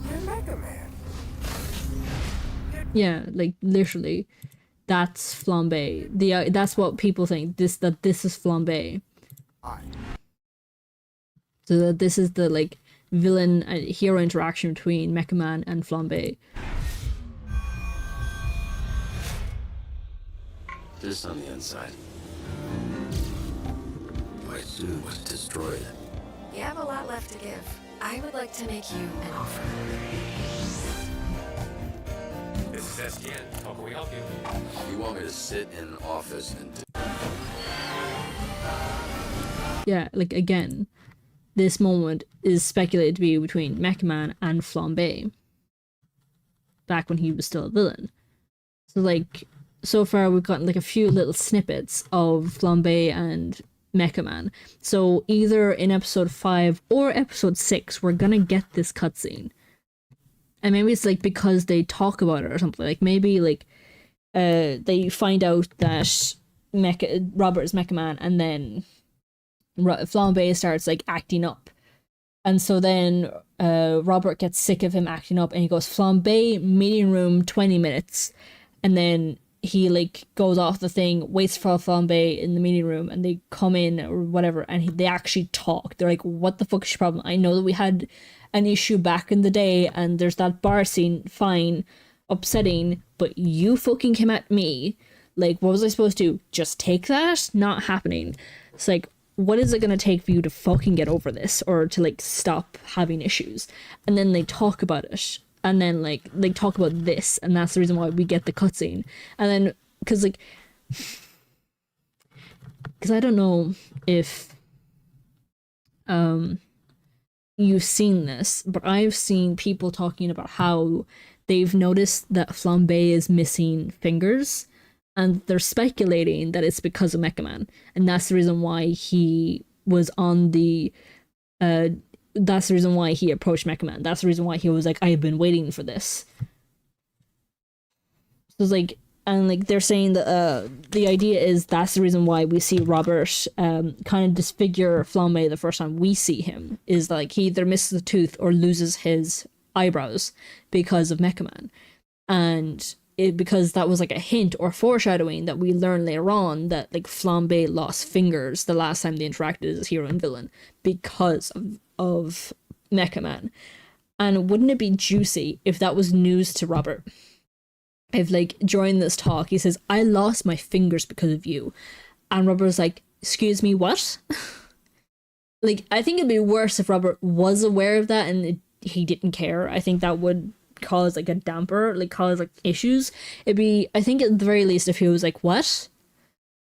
You're Mega Man. Yeah, like literally, that's Flambe. That's what people think. This is Flambe. So that this is the like villain and hero interaction between Mecha Man and Flambe. Just on the inside. My suit was destroyed. You have a lot left to give. I would like to make you an offer. This is Estienne. How can we help you? You want me to sit in an office and Yeah, like again, this moment is speculated to be between Mecha Man and Flambe. Back when he was still a villain. So like, so far we've gotten like a few little snippets of Flambe and Mecha Man. So either in episode 5 or episode 6, we're gonna get this cutscene. And maybe it's like because they talk about it or something. Like maybe like they find out that Robert is Mecha Man, and then Flambe starts like acting up. And so then Robert gets sick of him acting up and he goes, Flambe, meeting room, 20 minutes. And then he like goes off the thing, waits for Flambe in the meeting room, and they come in or whatever, and they actually talk. They're like, what the fuck is your problem? I know that we had an issue back in the day and there's that bar scene, fine, upsetting, but you fucking came at me. Like, what was I supposed to just take that? Not happening. It's like, what is it gonna take for you to fucking get over this, or to like stop having issues? And then they talk about it, and then like they talk about this, and that's the reason why we get the cutscene. And then because like because I don't know if you've seen this, but I've seen people talking about how they've noticed that Flambe is missing fingers, and they're speculating that it's because of Mecha Man, and that's the reason why he was on the that's the reason why he approached Mecha Man. That's the reason why he was like, I've been waiting for this. So it's like, and like they're saying that the idea is that's the reason why we see Robert kind of disfigure Flambe the first time we see him, is like he either misses a tooth or loses his eyebrows because of Mecha Man. And because that was like a hint or foreshadowing that we learn later on that like Flambe lost fingers the last time they interacted as hero and villain because of Mecha Man. And wouldn't it be juicy if that was news to Robert? If like during this talk he says, I lost my fingers because of you, and Robert was like, excuse me, what? Like, I think it'd be worse if Robert was aware of that and he didn't care. I think that would cause like a damper, like cause like issues. It'd be, I think at the very least, if he was like, what?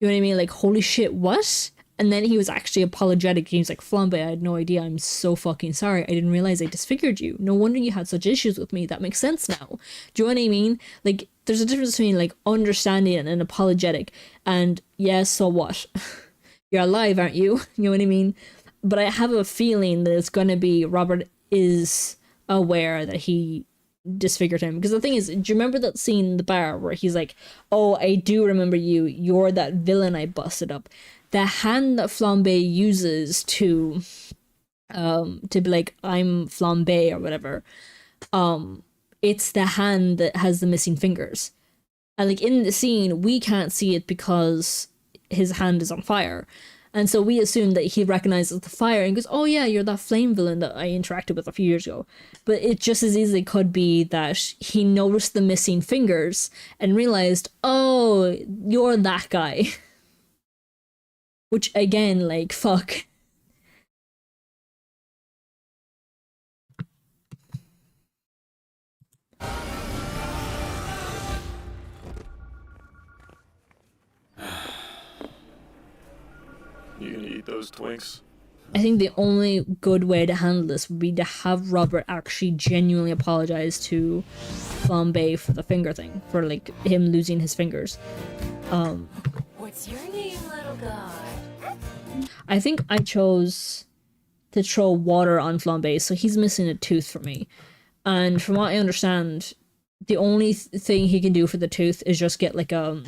You know what I mean? Like, holy shit, what? And then he was actually apologetic. He was like, Flambe, I had no idea. I'm so fucking sorry. I didn't realize I disfigured you. No wonder you had such issues with me. That makes sense now. Do you know what I mean? Like, there's a difference between like understanding and apologetic. And yes, so what? You're alive, aren't you? You know what I mean? But I have a feeling that it's going to be Robert is aware that he disfigured him. Because the thing is, do you remember that scene in the bar where he's like, oh, I do remember you. You're that villain I busted up. The hand that Flambe uses to be like, I'm Flambe or whatever, it's the hand that has the missing fingers. And like in the scene, we can't see it because his hand is on fire. And so we assume that he recognizes the fire and goes, oh yeah, you're that flame villain that I interacted with a few years ago. But it just as easily could be that he noticed the missing fingers and realized, oh, you're that guy. Which again, like, fuck. You gonna eat those Twinks? I think the only good way to handle this would be to have Robert actually genuinely apologize to Flambe for the finger thing, for like him losing his fingers. What's your name, little god? I think I chose to throw water on Flambe, so he's missing a tooth for me. And from what I understand, the only thing he can do for the tooth is just get like I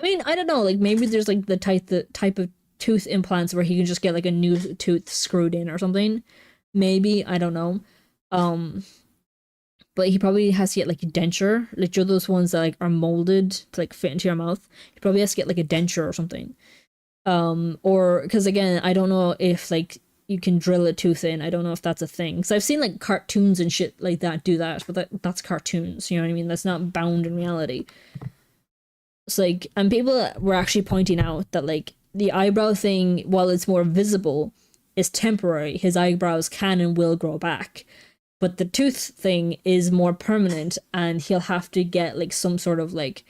mean, I don't know, like maybe there's like the type of tooth implants where he can just get like a new tooth screwed in or something. Maybe, I don't know. But he probably has to get like a denture, like those ones that like are molded to like fit into your mouth. He probably has to get like a denture or something. Or because again, I don't know if like you can drill a tooth in. I don't know if that's a thing. Because I've seen like cartoons and shit like that do that, but that's cartoons. You know what I mean? That's not bound in reality. It's like, and people were actually pointing out that like the eyebrow thing, while it's more visible, is temporary. His eyebrows can and will grow back. But the tooth thing is more permanent, and he'll have to get like some sort of like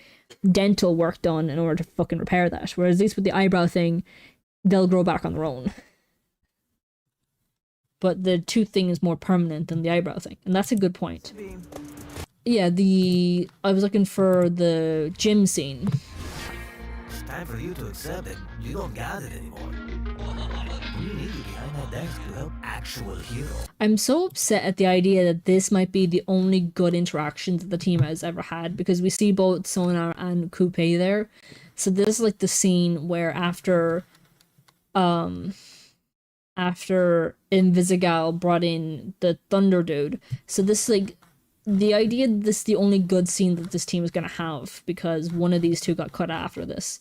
dental work done in order to fucking repair that. Whereas at least with the eyebrow thing, they'll grow back on their own. But the tooth thing is more permanent than the eyebrow thing. And that's a good point. Yeah, I was looking for the gym scene. It's time for you to accept that you don't got it anymore. You need to be behind that desk to help actual hero. I'm so upset at the idea that this might be the only good interaction that the team has ever had, because we see both Sonar and Coupe there. So this is like the scene where after Invisigal brought in the Thunder Dude. So this is like the idea that this is the only good scene that this team is going to have, because one of these two got cut after this.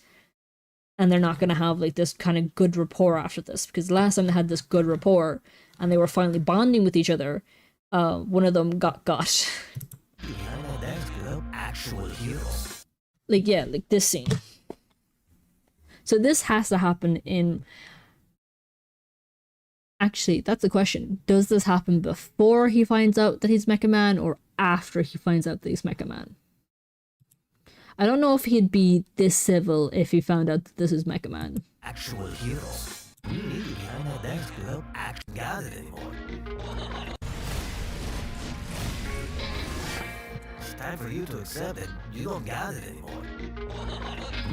And they're not going to have like this kind of good rapport after this, because last time they had this good rapport and they were finally bonding with each other, one of them got. Actual heroes. Like, yeah, like this scene. So this has to happen in... Actually, that's the question. Does this happen before he finds out that he's Mecha Man or after he finds out that he's Mecha Man? I don't know if he'd be this civil if he found out that this is Mecha Man. Actual heroes. You need to be behind that desk to help got it anymore. It's time for you to accept that you don't got it anymore. You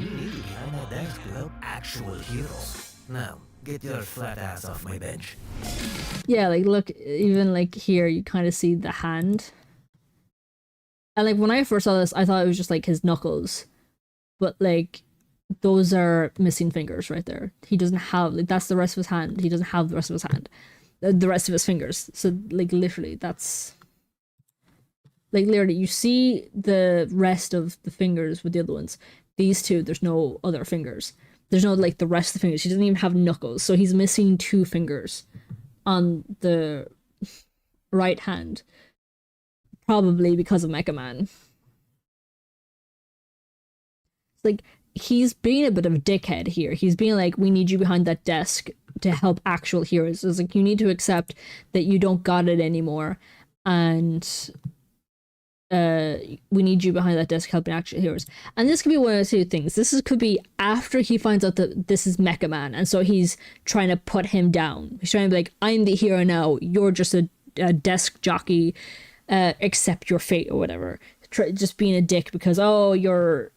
need to be behind that desk to help actual heroes. Now, get your flat ass off my bench. Yeah, like look, even like here you kind of see the hand. And like when I first saw this, I thought it was just like his knuckles. But like those are missing fingers right there. He doesn't have, like, that's the rest of his hand. He doesn't have the rest of his hand. The rest of his fingers. So like literally that's like literally you see the rest of the fingers with the other ones. These two, there's no other fingers. There's no like the rest of the fingers. He doesn't even have knuckles. So he's missing 2 fingers on the right hand. Probably because of Mecha Man. Like, he's being a bit of a dickhead here. He's being like, we need you behind that desk to help actual heroes. It's like, you need to accept that you don't got it anymore. And we need you behind that desk helping actual heroes. And this could be one of 2 things. Could be after he finds out that this is Mecha Man. And so he's trying to put him down. He's trying to be like, I'm the hero now. You're just a desk jockey. Accept your fate or whatever. Just being a dick because, oh, you're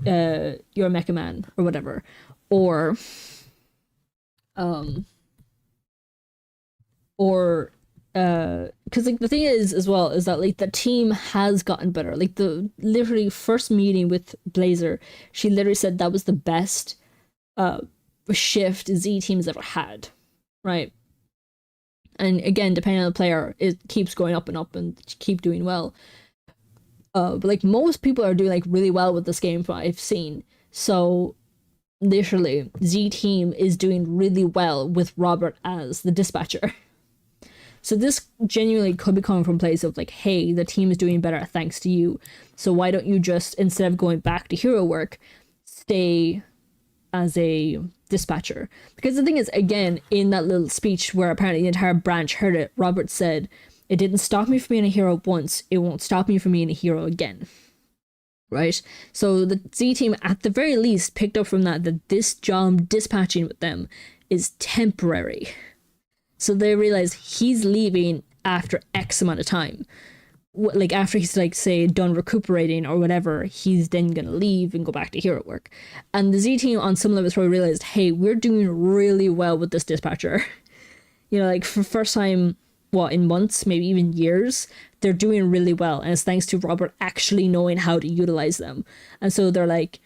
a Mecha Man or whatever. Or because like the thing is as well is that like the team has gotten better. Like the literally first meeting with Blazer, she literally said that was the best shift Z team's ever had, right? And again, depending on the player, it keeps going up and keep doing well. But like most people are doing like really well with this game from what I've seen. So literally, Z team is doing really well with Robert as the dispatcher. So this genuinely could be coming from a place of like, hey, the team is doing better thanks to you. So why don't you just, instead of going back to hero work, stay as a dispatcher? Because the thing is, again, in that little speech where apparently the entire branch heard it, Robert said, it didn't stop me from being a hero once, it won't stop me from being a hero again. Right? So the Z team, at the very least, picked up from that this job dispatching with them is temporary. So they realize he's leaving after X amount of time. Like after he's like, say, done recuperating or whatever, he's then gonna leave and go back to hero work. And the Z team on some levels probably realized, hey, we're doing really well with this dispatcher. You know, like for first time, in months, maybe even years, they're doing really well. And it's thanks to Robert actually knowing how to utilize them. And so they're like,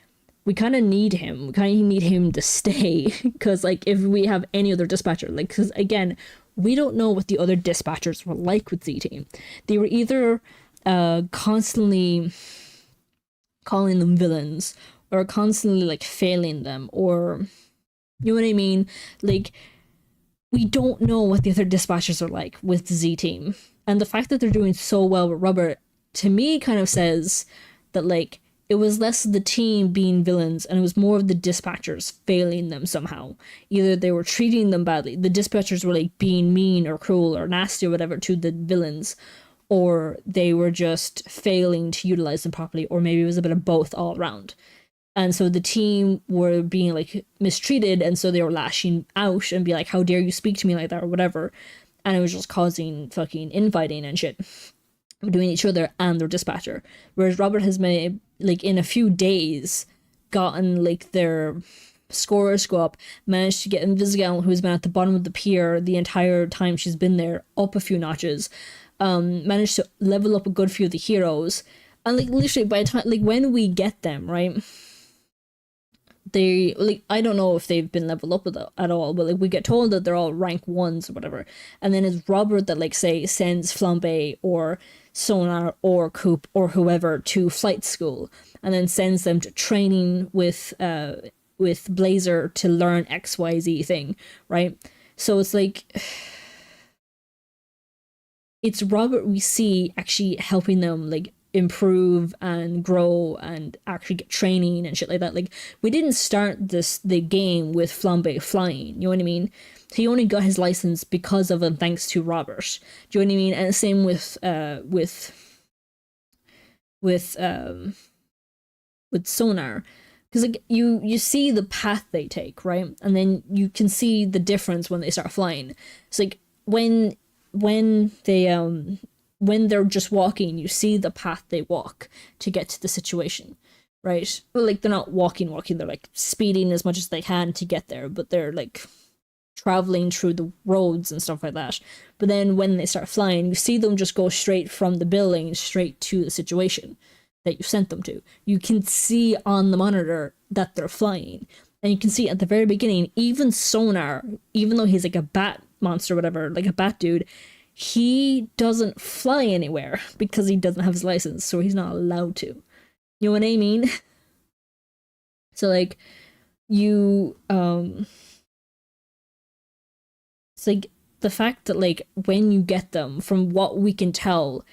we kind of need him. We kind of need him to stay. Because like if we have any other dispatcher, like, because again, we don't know what the other dispatchers were like with Z-Team. They were either constantly calling them villains or constantly like failing them, or you know what I mean? Like, we don't know what the other dispatchers are like with Z-Team. And the fact that they're doing so well with Robert, to me, kind of says that like it was less of the team being villains and it was more of the dispatchers failing them somehow. Either they were treating them badly, the dispatchers were like being mean or cruel or nasty or whatever to the villains, or they were just failing to utilize them properly, or maybe it was a bit of both all around. And so the team were being like mistreated, and so they were lashing out and be like, how dare you speak to me like that or whatever. And it was just causing fucking infighting and shit between each other and their dispatcher. Whereas Robert has made, like, in a few days, gotten like their scores go up, managed to get Invisigal, who's been at the bottom of the pier the entire time she's been there, up a few notches, managed to level up a good few of the heroes. And like literally by the time, like when we get them, right, they, like, I don't know if they've been leveled up at all, but like we get told that they're all rank 1s or whatever, and then it's Robert that, like, say sends Flambe or Sonar or Coop or whoever to flight school, and then sends them to training with Blazer to learn XYZ thing, right? So it's like, it's Robert we see actually helping them like improve and grow and actually get training and shit like that. Like, we didn't start the game with Flambe flying, you know what I mean? He only got his license because of and thanks to Robert, do you know what I mean? And the same with with sonar, because like you see the path they take, right, and then you can see the difference when they start flying. It's like when they're just walking, you see the path they walk to get to the situation, right? Well, like they're not walking, they're like speeding as much as they can to get there, but they're like traveling through the roads and stuff like that. But then when they start flying, you see them just go straight from the building straight to the situation that you sent them to. You can see on the monitor that they're flying, and you can see at the very beginning, even sonar, even though he's like a bat monster, whatever, like a bat dude, he doesn't fly anywhere because he doesn't have his license, so he's not allowed to. You know what I mean? So like you it's like the fact that like when you get them, from what we can tell,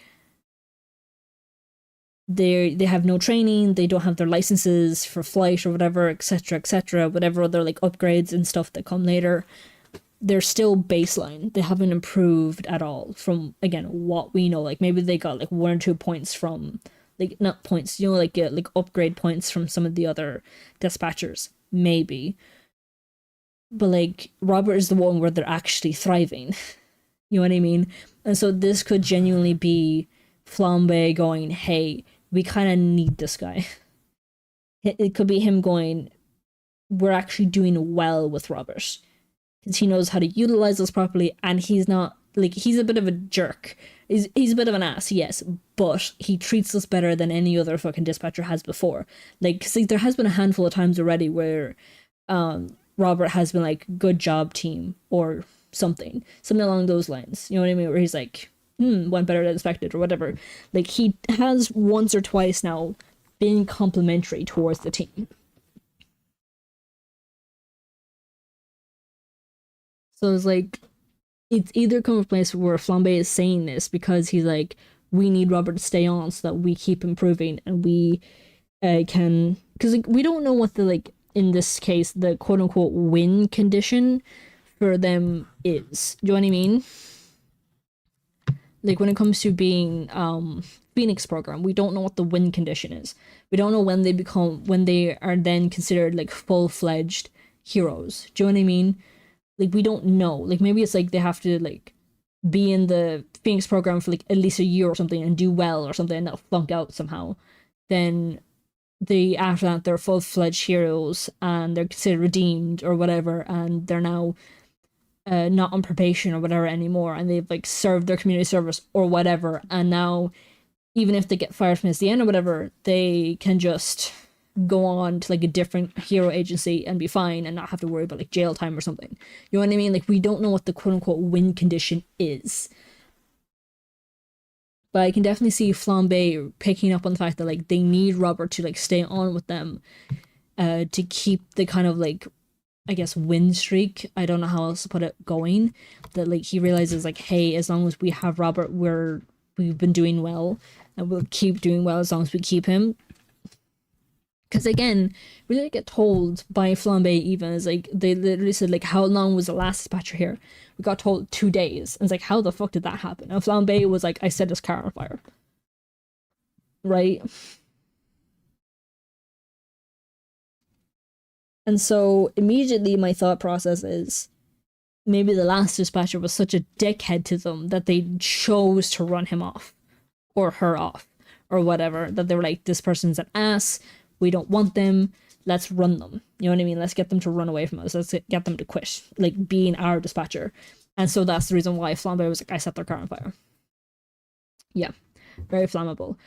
they have no training, they don't have their licenses for flight or whatever, etc., whatever other like upgrades and stuff that come later. They're still baseline. They haven't improved at all from, again, what we know. Like maybe they got like 1 or 2 points from, like, not points, you know, like upgrade points from some of the other dispatchers, maybe. But like Robert is the one where they're actually thriving. You know what I mean? And so this could genuinely be Flambe going, hey, we kind of need this guy. It could be him going, we're actually doing well with Robert, because he knows how to utilize us properly, and he's not, like, he's a bit of a jerk. He's a bit of an ass, yes, but he treats us better than any other fucking dispatcher has before. Like, cause like, there has been a handful of times already where Robert has been like, good job, team, or something along those lines. You know what I mean? Where he's like, went better than expected, or whatever. Like, he has once or twice now been complimentary towards the team. So it's like, it's either come from a place where Flambe is saying this because he's like, we need Robert to stay on so that we keep improving, and we can, because like, we don't know what the, like, in this case, the quote-unquote win condition for them is. Do you know what I mean? Like, when it comes to being Phoenix program, we don't know what the win condition is. We don't know when they are then considered like full-fledged heroes. Do you know what I mean? Like, we don't know. Like, maybe it's like they have to like be in the Phoenix program for like at least a year or something and do well or something, and they'll flunk out somehow. Then they, after that, they're full-fledged heroes and they're considered redeemed or whatever, and they're now not on probation or whatever anymore, and they've like served their community service or whatever, and now even if they get fired from SDN or whatever, they can just go on to like a different hero agency and be fine and not have to worry about like jail time or something. You know what I mean? Like, we don't know what the quote-unquote win condition is. But I can definitely see Flambe picking up on the fact that like they need Robert to like stay on with them to keep the kind of like, I guess, win streak, I don't know how else to put it, going. That like he realizes like, hey, as long as we have Robert, we've been doing well, and we'll keep doing well as long as we keep him. Because again, we didn't get told by Flambe even, is like, they literally said like, how long was the last dispatcher here? We got told 2 days. And it's like, how the fuck did that happen? And Flambe was like, I set his car on fire. Right? And so immediately my thought process is, maybe the last dispatcher was such a dickhead to them that they chose to run him off, or her off, or whatever, that they were like, this person's an ass, we don't want them, let's run them. You know what I mean? Let's get them to run away from us. Let's get them to quit, like, being our dispatcher. And so that's the reason why Flambe was like, I set their car on fire. Yeah, very flammable.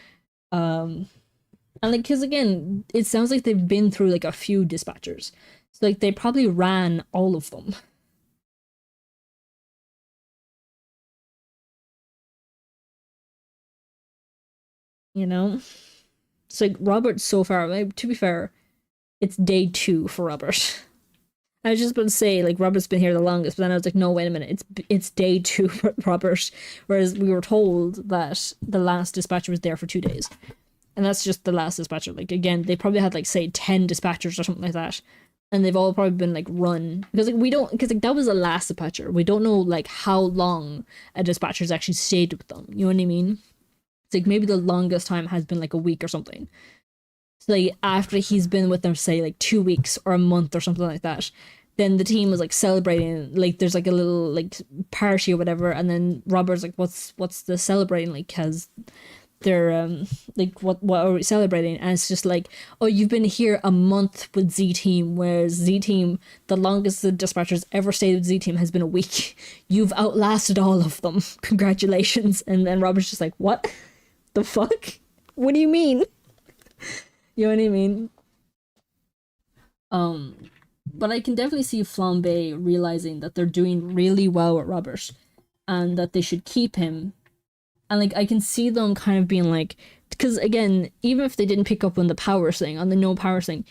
And like, because again, it sounds like they've been through like a few dispatchers. So like, they probably ran all of them. You know? So like, Robert so far, like, to be fair, it's day 2 for Robert. I was just about to say, like, Robert's been here the longest, but then I was like, no, wait a minute, it's day 2 for Robert, whereas we were told that the last dispatcher was there for 2 days. And that's just the last dispatcher. Like, again, they probably had, like, say, 10 dispatchers or something like that, and they've all probably been, like, run, because, like, because, like, that was the last dispatcher. We don't know, like, how long a dispatcher's actually stayed with them, you know what I mean? It's like, maybe the longest time has been, like, a week or something. So like after he's been with them, say like 2 weeks or a month or something like that, then the team is like celebrating, like there's like a little like party or whatever, and then Robert's like, what's the celebrating, like, cause they're like what are we celebrating? And it's just like, oh, you've been here a month with Z Team, whereas Z Team, the longest the dispatchers ever stayed with Z Team has been a week. You've outlasted all of them. Congratulations. And then Robert's just like, what the fuck? What do you mean? You know what I mean? But I can definitely see Flambe realizing that they're doing really well with Robert and that they should keep him. And like I can see them kind of being like, because again, even if they didn't pick up on the powers thing, on the no powers thing,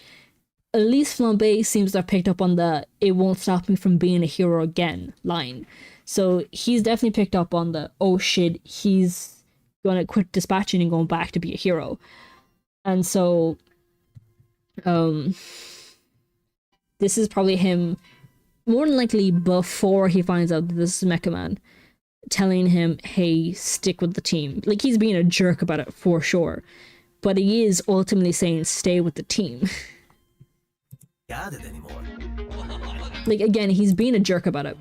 at least Flambe seems to have picked up on the "it won't stop me from being a hero again" line. So he's definitely picked up on the, oh shit, he's gonna quit dispatching and going back to be a hero. And so this is probably him, more than likely before he finds out that this is Mecha Man, telling him, hey, stick with the team. Like, he's being a jerk about it for sure, but he is ultimately saying stay with the team. Got it anymore. Like, again, he's being a jerk about it.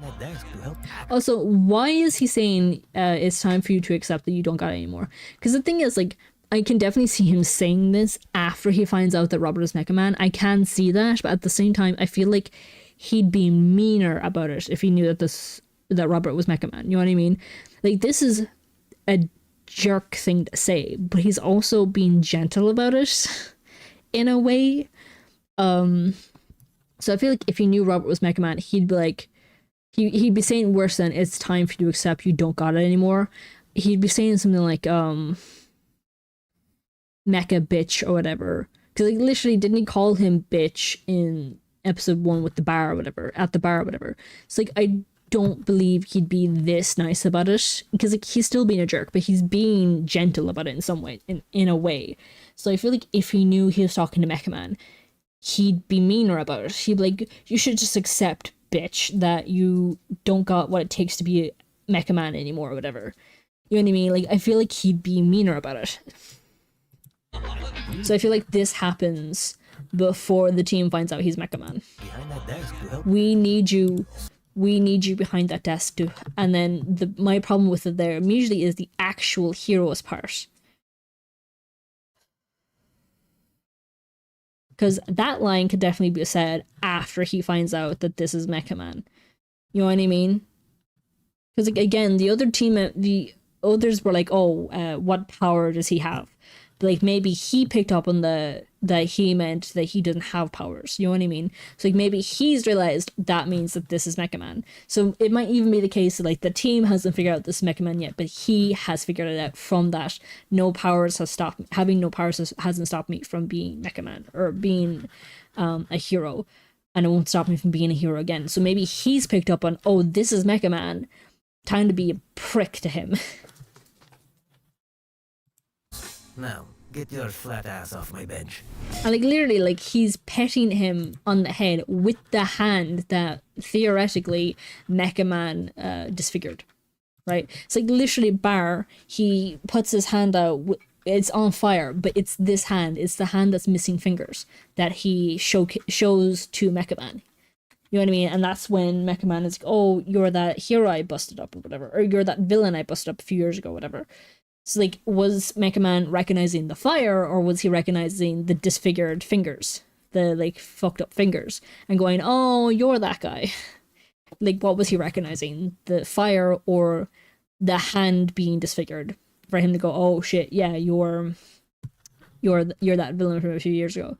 Also, why is he saying it's time for you to accept that you don't got it anymore? Because the thing is, like, I can definitely see him saying this after he finds out that Robert is Mecha Man. I can see that, but at the same time, I feel like he'd be meaner about it if he knew that Robert was Mecha Man. You know what I mean? Like, this is a jerk thing to say, but he's also being gentle about it in a way. So I feel like if he knew Robert was Mecha Man, he'd be like, he'd be saying worse than it's time for you to accept you don't got it anymore. He'd be saying something like Mecha bitch or whatever, because like literally, didn't he call him bitch in episode 1 with the bar or whatever, at the bar or whatever? It's like, I don't believe he'd be this nice about it, because like he's still being a jerk, but he's being gentle about it in some way, in a way. So I feel like if he knew he was talking to Mecha Man, he'd be meaner about it. He'd be like, you should just accept, bitch, that you don't got what it takes to be a Mecha Man anymore or whatever. You know what I mean? Like, I feel like he'd be meaner about it. So I feel like this happens before the team finds out he's Mecha Man. We need you behind that desk too. And then my problem with it there immediately is the actual heroes part. Because that line could definitely be said after he finds out that this is Mecha Man. You know what I mean? Because like, again, the others were like, oh, what power does he have? But like, maybe he picked up on that he meant that he doesn't have powers. You know what I mean? So like, maybe he's realized that means that this is Mecha Man. So it might even be the case that like the team hasn't figured out this Mecha Man yet, but he has figured it out from that. Having no powers hasn't stopped me from being Mecha Man or being a hero, and it won't stop me from being a hero again. So maybe he's picked up on, oh, this is Mecha Man. Time to be a prick to him. Now, get your flat ass off my bench. And like literally, like he's petting him on the head with the hand that theoretically Mecha Man disfigured, right? It's like literally bar. He puts his hand out. It's on fire, but it's this hand. It's the hand that's missing fingers that he shows to Mecha Man. You know what I mean? And that's when Mecha Man is like, oh, you're that hero I busted up or whatever, or you're that villain I busted up a few years ago, whatever. So, like, was Mecha Man recognizing the fire, or was he recognizing the disfigured fingers? The, like, fucked up fingers? And going, oh, you're that guy. Like, what was he recognizing? The fire or the hand being disfigured? For him to go, oh, shit, yeah, you're that villain from a few years ago.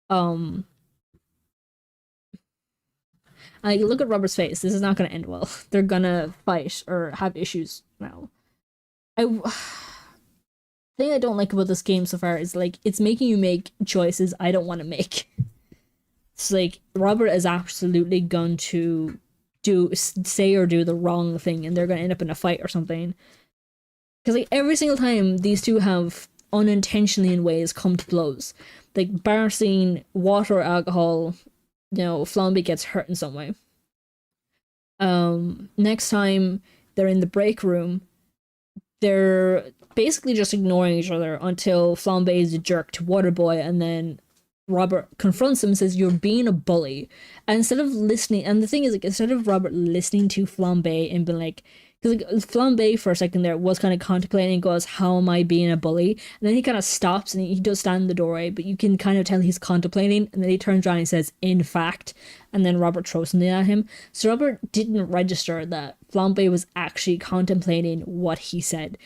I look at Robert's face. This is not going to end well. They're going to fight or have issues now. The thing I don't like about this game so far is like it's making you make choices I don't want to make. It's like Robert is absolutely going to say or do the wrong thing, and they're going to end up in a fight or something. Because like every single time these two have unintentionally in ways come to blows, like bar scene, water or alcohol, you know, Flambe gets hurt in some way. Next time they're in the break room, they're basically just ignoring each other until Flambe is a jerk to Waterboy, and then Robert confronts him and says, "You're being a bully." And instead of listening, and the thing is, like, instead of Robert listening to Flambe and being like, because like, Flambe for a second there was kind of contemplating and goes, "How am I being a bully?" And then he kind of stops and he does stand in the doorway, but you can kind of tell he's contemplating, and then he turns around and he says, "In fact," and then Robert throws something at him. So Robert didn't register that Flambe was actually contemplating what he said.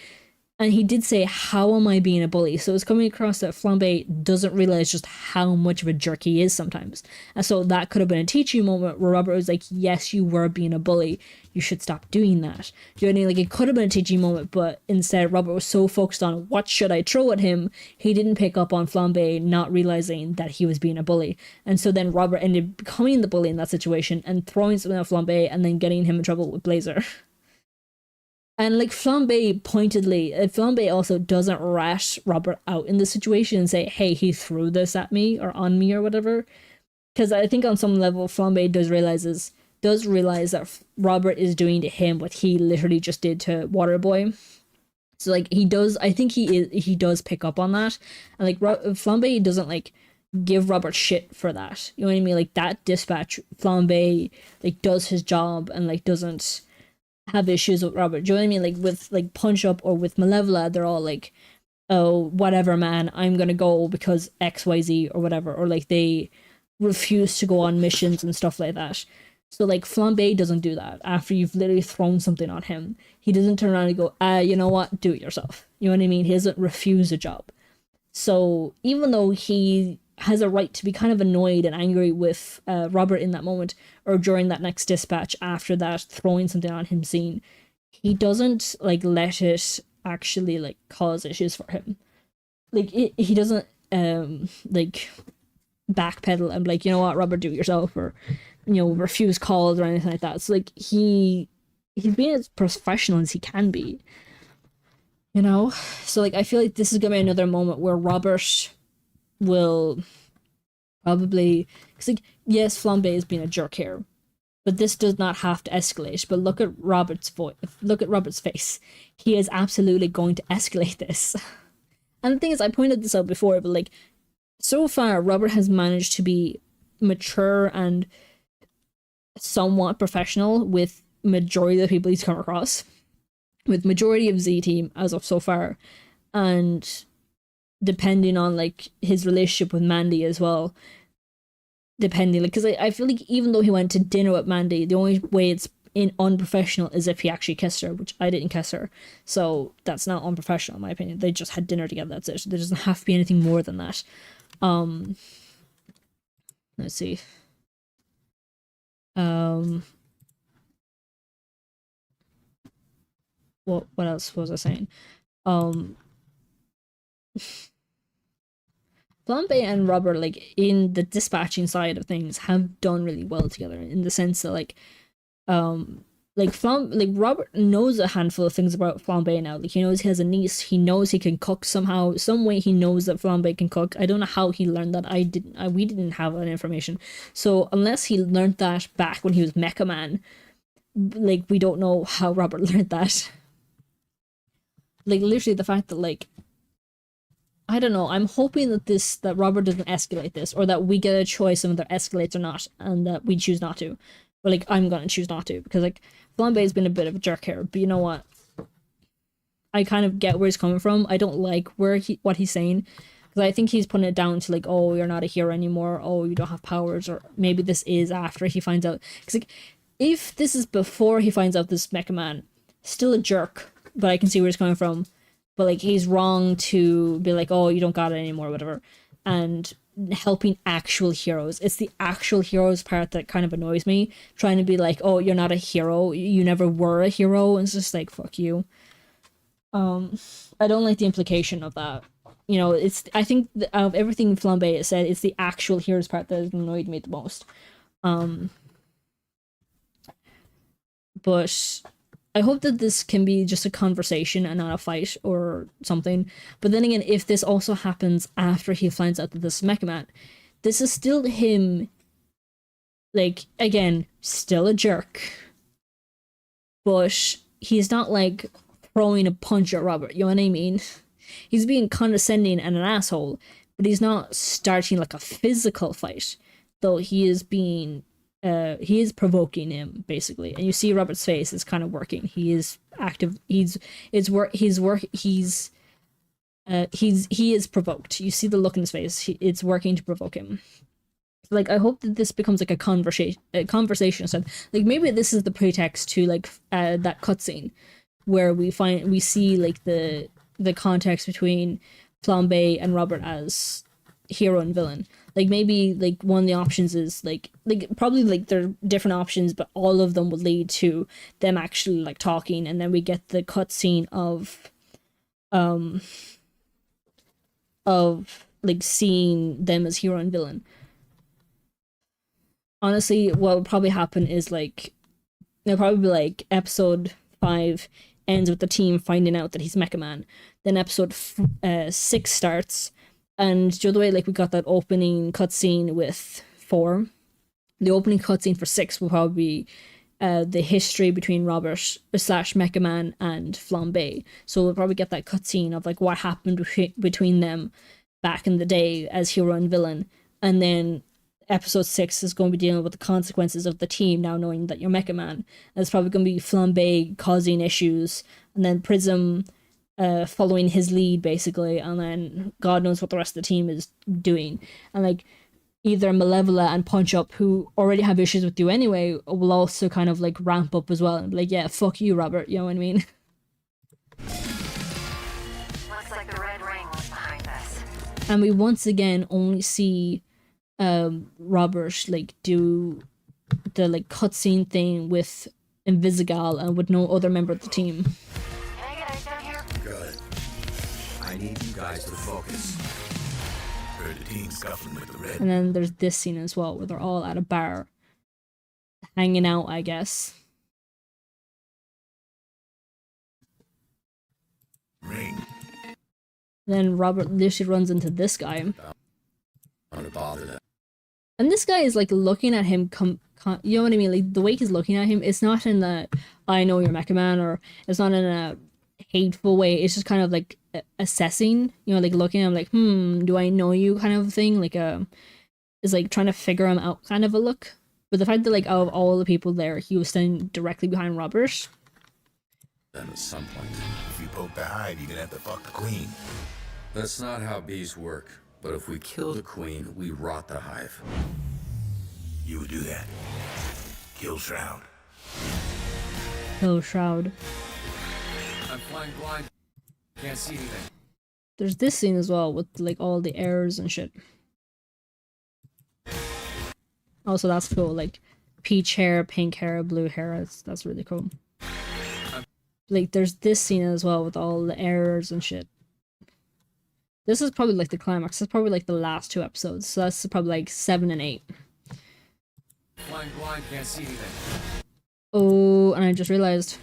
And he did say, "How am I being a bully?" So it's coming across that Flambe doesn't realize just how much of a jerk he is sometimes. And so that could have been a teaching moment where Robert was like, "Yes, you were being a bully. You should stop doing that." Do you know what I mean? Like, it could have been a teaching moment, but instead Robert was so focused on what should I throw at him, he didn't pick up on Flambe not realizing that he was being a bully. And so then Robert ended up becoming the bully in that situation and throwing something at Flambe and then getting him in trouble with Blazer. And like Flambe pointedly, Flambe also doesn't rat Robert out in the situation and say, "Hey, he threw this at me or on me or whatever." Because I think on some level, Flambe does realize that Robert is doing to him what he literally just did to Waterboy. So like he does pick up on that, and like Flambe doesn't like give Robert shit for that. You know what I mean? Like that dispatch, Flambe like does his job and like doesn't have issues with Robert. Do you know what I mean? Like with like Punch Up or with Malevola, they're all like, "Oh, whatever, man, I'm gonna go because XYZ or whatever," or like they refuse to go on missions and stuff like that. So like Flambe doesn't do that. After you've literally thrown something on him, he doesn't turn around and go, "You know what, do it yourself." You know what I mean? He doesn't refuse a job. So even though he has a right to be kind of annoyed and angry with Robert in that moment, or during that next dispatch after that throwing something on him scene, he doesn't like let it actually like cause issues for him. Like he doesn't like backpedal and be like, "You know what, Robert, do it yourself," or, you know, refuse calls or anything like that. So like he's being as professional as he can be, you know. So like I feel like this is gonna be another moment where Robert will probably, because like, yes, Flambe is being a jerk here, but this does not have to escalate. But look at Robert's face. He is absolutely going to escalate this. And the thing is, I pointed this out before, but like so far Robert has managed to be mature and somewhat professional with majority of the people he's come across, with majority of Z Team as of so far, and depending on like his relationship with Mandy as well, depending, like, because I feel like even though he went to dinner with Mandy, the only way it's unprofessional is if he actually kissed her, which I didn't kiss her, so that's not unprofessional in my opinion. They just had dinner together, that's it. There doesn't have to be anything more than that. Let's see. What else was I saying? Flambe and Robert, like in the dispatching side of things, have done really well together in the sense that like Robert knows a handful of things about Flambe now. Like he knows he has a niece, he knows he can cook somehow, some way he knows that Flambe can cook. I don't know how he learned that. We didn't have that information. So unless he learned that back when he was Mecha Man, like we don't know how Robert learned that. Like literally the fact that like, I don't know, I'm hoping that Robert doesn't escalate this, or that we get a choice of whether it escalates or not, and that we choose not to. But like, I'm gonna choose not to, because like, Flambe's been a bit of a jerk here, but you know what? I kind of get where he's coming from. I don't like what he's saying, because I think he's putting it down to like, "Oh, you're not a hero anymore, oh, you don't have powers," or maybe this is after he finds out. Because like, if this is before he finds out this Mecha Man, still a jerk, but I can see where he's coming from. But like, he's wrong to be like, "Oh, you don't got it anymore," whatever, and helping actual heroes. It's the actual heroes part that kind of annoys me. Trying to be like, "Oh, you're not a hero, you never were a hero," and it's just like, fuck you. I don't like the implication of that. You know, I think out of everything Flambe has said, it's the actual heroes part that has annoyed me the most. But I hope that this can be just a conversation and not a fight or something. But then again, if this also happens after he finds out that this is Mecha Man, this is still him, like, again, still a jerk. But he's not, like, throwing a punch at Robert, you know what I mean? He's being condescending and an asshole, but he's not starting like a physical fight, though he is provoking him basically. And you see Robert's face is kind of working. He is active. He is provoked. You see the look in his face. It's working to provoke him. Like, I hope that this becomes like a conversation. So like maybe this is the pretext to like that cutscene where we see like the context between Flambe and Robert as hero and villain. Like maybe like one of the options is like probably like there are different options, but all of them would lead to them actually like talking, and then we get the cutscene of like seeing them as hero and villain. Honestly, what would probably happen is like it'll probably be like episode 5 ends with the team finding out that he's Mecha Man. Then episode 6 starts, and the other way, like we got that opening cutscene with 4. The opening cutscene for 6 will probably be the history between Robert / Mecha Man and Flambe. So we'll probably get that cutscene of like what happened between them back in the day as hero and villain, and then episode 6 is going to be dealing with the consequences of the team now knowing that you're Mecha Man. And it's probably going to be Flambe causing issues, and then Prism following his lead basically, and then God knows what the rest of the team is doing. And like either Malevola and Punch Up, who already have issues with you anyway, will also kind of like ramp up as well and be like, yeah, fuck you, Robert, you know what I mean? Looks like the Red Ring was behind us. And we once again only see Robert like do the like cutscene thing with Invisigal and with no other member of the team. Can I get eyes down here? Good. I need you guys to focus. Heard the team scuffling with the red. And then there's this scene as well where they're all at a bar hanging out, I guess. Ring. Then Robert literally runs into this guy. Don't bother that. And this guy is like looking at him, you know what I mean? Like the way he's looking at him, it's not in a I know you're Mecha Man, or it's not in a hateful way. It's just kind of like assessing, you know, like looking at him like, do I know you kind of thing. Like is like trying to figure him out kind of a look. But the fact that like out of all the people there, he was standing directly behind Robert. Then at some point. If you poke the hive, you're gonna have to fuck the queen. That's not how bees work. But if we kill the queen, we rot the hive. You would do that. Kill Shroud. Kill Shroud. I'm flying blind. Can't see anything. There's this scene as well with like all the errors and shit. Also, that's cool. Like peach hair, pink hair, blue hair. That's really cool. Like there's this scene as well with all the errors and shit. This is probably like the climax. This is probably like the last 2 episodes. So that's probably like 7 and 8. Flying blind, can't see anything. Oh, and I just realized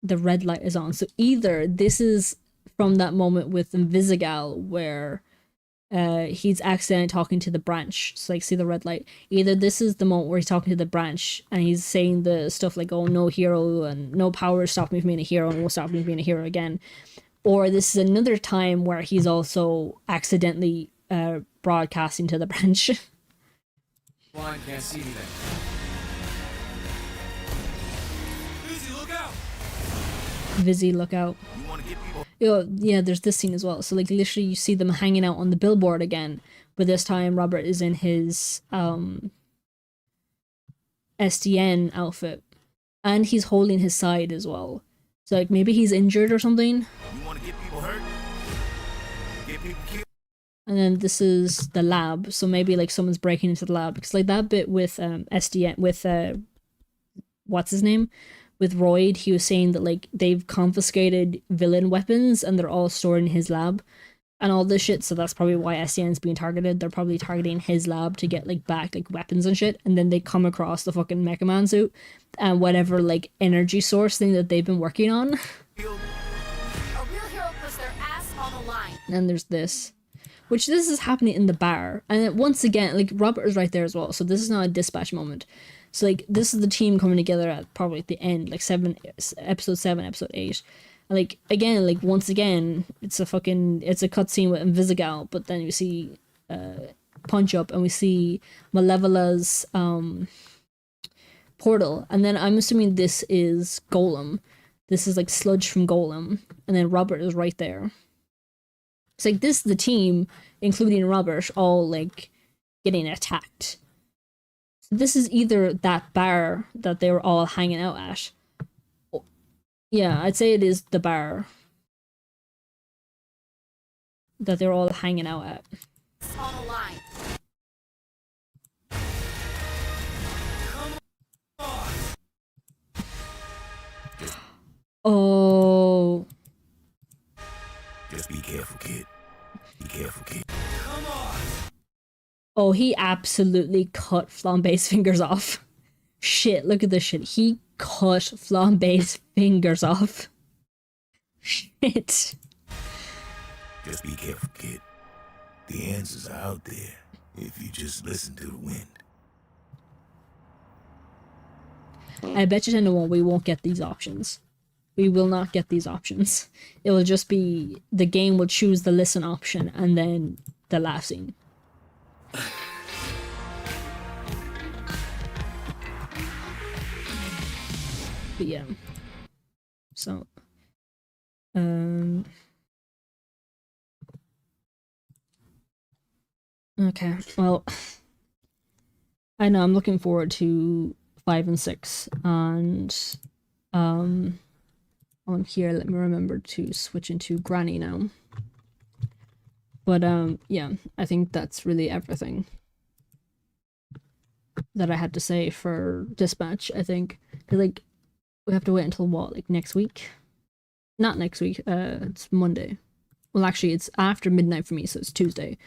the red light is on. So either this is from that moment with Invisigal where he's accidentally talking to the branch. So like see the red light. Either this is the moment where he's talking to the branch and he's saying the stuff like, oh, no hero and no power stopped me from being a hero and won't stop me from being a hero again. Or this is another time where he's also accidentally broadcasting to the branch. Blind, can't see anything. Easy, look out! Vizzy, look out. You wanna get people? Yeah, there's this scene as well. So like literally you see them hanging out on the billboard again, but this time Robert is in his SDN outfit, and he's holding his side as well. So like maybe he's injured or something. You wanna get people hurt? Get people killed? And then this is the lab, so maybe like someone's breaking into the lab, because like that bit with SDN with what's his name? With Royd, he was saying that like they've confiscated villain weapons and they're all stored in his lab and all this shit. So that's probably why SDN's being targeted. They're probably targeting his lab to get like back like weapons and shit. And then they come across the fucking Mecha Man suit and whatever like energy source thing that they've been working on. A real hero puts their ass on the line. And there's this, which this is happening in the bar. And then once again, like Robert is right there as well. So this is not a dispatch moment. So like this is the team coming together at probably at the end, like episode 7, episode 8. And like again, like once again, it's a cutscene with Invisigal, but then you see Punch Up and we see Malevola's portal, and then I'm assuming this is Golem. This is like Sludge from Golem, and then Robert is right there. It's like this is the team, including Robert, all like getting attacked. So this is either that bar that they were all hanging out at. Yeah, I'd say it is the bar that they're all hanging out at. On the line. Oh. Just be careful, kid. Be careful, kid. Oh, he absolutely cut Flambe's fingers off. Shit, look at this shit. He cut Flambe's fingers off. Shit. Just be careful, kid. The answers are out there if you just listen to the wind. I bet you 10-1 we won't get these options. We will not get these options. It will just be the game will choose the listen option and then the laugh scene. But yeah. So okay, well, I know I'm looking forward to 5 and 6, and while I'm here, let me remember to switch into Granny now. But yeah, I think that's really everything that I had to say for Dispatch, I think. Because like we have to wait until what, like next week? Not next week, it's Monday. Well, actually it's after midnight for me, so it's Tuesday.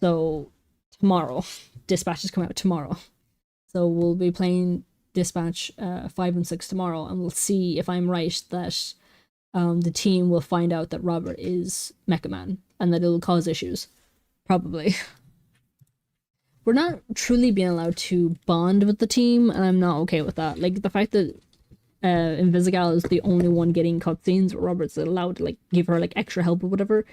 So tomorrow, Dispatch is coming out tomorrow. So we'll be playing Dispatch 5 and 6 tomorrow, and we'll see if I'm right that the team will find out that Robert is Mecha Man and that it'll cause issues. Probably. We're not truly being allowed to bond with the team, and I'm not okay with that. Like the fact that Invisigal is the only one getting cutscenes where Robert's allowed to like give her like extra help or whatever,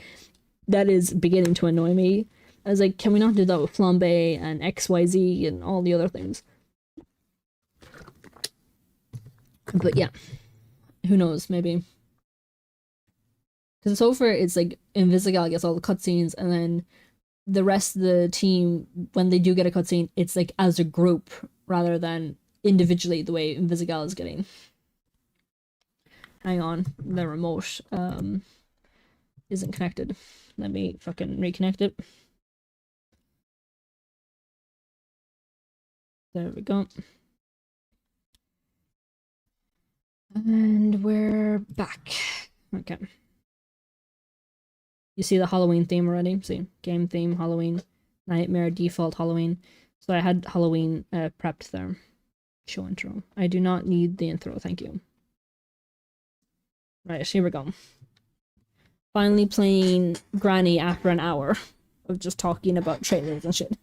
that is beginning to annoy me. I was like, can we not do that with Flambe and XYZ and all the other things? But yeah, who knows, maybe. Because so far it's like Invisigal gets all the cutscenes, and then the rest of the team, when they do get a cutscene, it's like as a group rather than individually the way Invisigal is getting. Hang on, the remote isn't connected. Let me fucking reconnect it. There we go. And we're back. Okay. You see the Halloween theme already? See, game theme, Halloween, nightmare, default Halloween. So I had Halloween prepped there. Show intro. I do not need the intro, thank you. Right, here we go. Finally playing Granny after an hour of just talking about trailers and shit.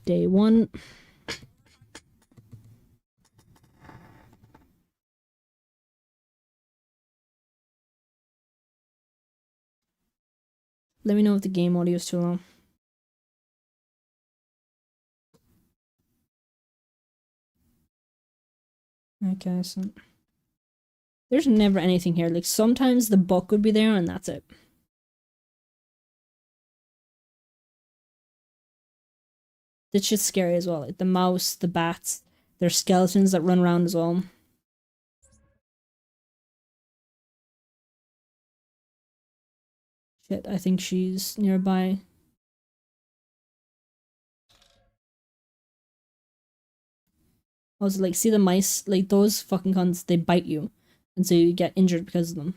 Day 1. Let me know if the game audio is too low. Okay, so there's never anything here. Like sometimes the book would be there and that's it. This shit's scary as well. Like the mouse, the bats, there's skeletons that run around as well. Shit, I think she's nearby. Also, like, see the mice? Like, those fucking cunts, they bite you. And so you get injured because of them.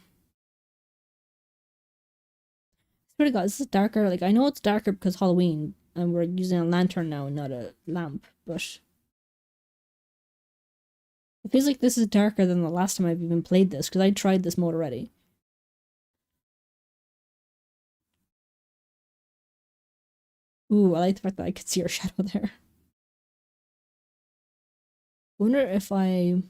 I swear to God, this is darker. Like, I know it's darker because Halloween, and we're using a lantern now and not a lamp, but it feels like this is darker than the last time I've even played this, because I tried this mode already. Ooh, I like the fact that I could see her shadow there. wonder if I'm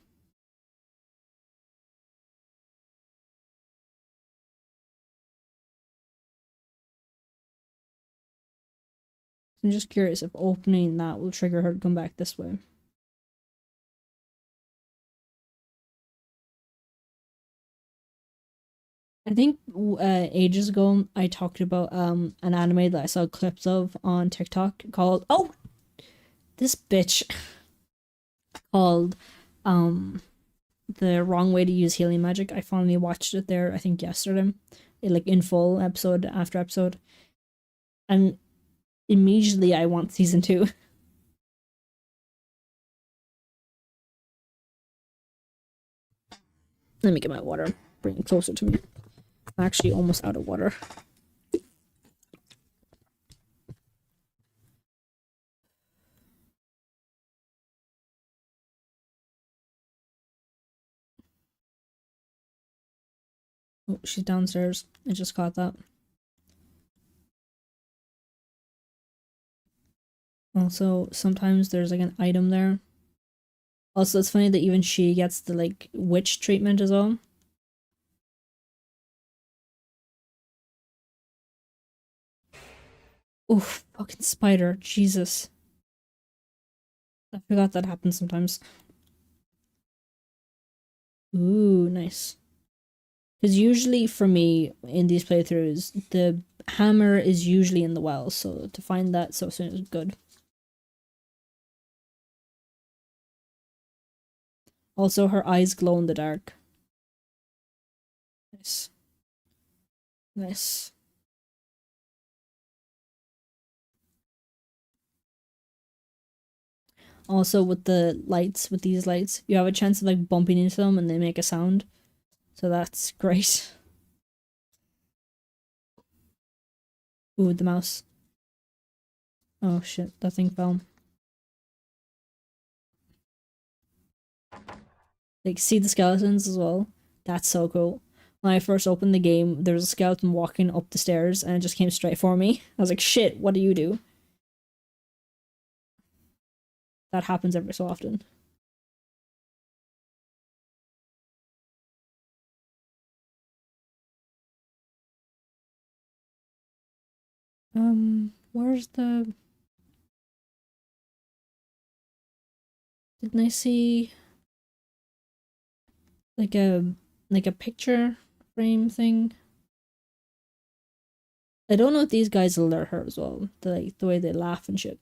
just curious if opening that will trigger her to come back this way. I think ages ago I talked about an anime that I saw clips of on TikTok called this bitch called The Wrong Way to Use Healing Magic. I finally watched it there, I think yesterday, like in full, episode after episode, and immediately I want season 2. Let me get my water, bring it closer to me. I'm actually almost out of water. Oh, she's downstairs. I just caught that. Also, sometimes there's like an item there. Also, it's funny that even she gets the like witch treatment as well. Oof, fucking spider. Jesus. I forgot that happens sometimes. Ooh, nice. Because usually for me, in these playthroughs, the hammer is usually in the well, so to find that so soon is good. Also, her eyes glow in the dark. Nice. Nice. Also, with the lights, with these lights, you have a chance of like bumping into them and they make a sound. So that's great. Ooh, the mouse. Oh shit, that thing fell. Like, see the skeletons as well? That's so cool. When I first opened the game, there was a skeleton walking up the stairs and it just came straight for me. I was like, shit, what do you do? That happens every so often. Where's the... Didn't I see like a picture frame thing? I don't know if these guys alert her as well. The way they laugh and shit.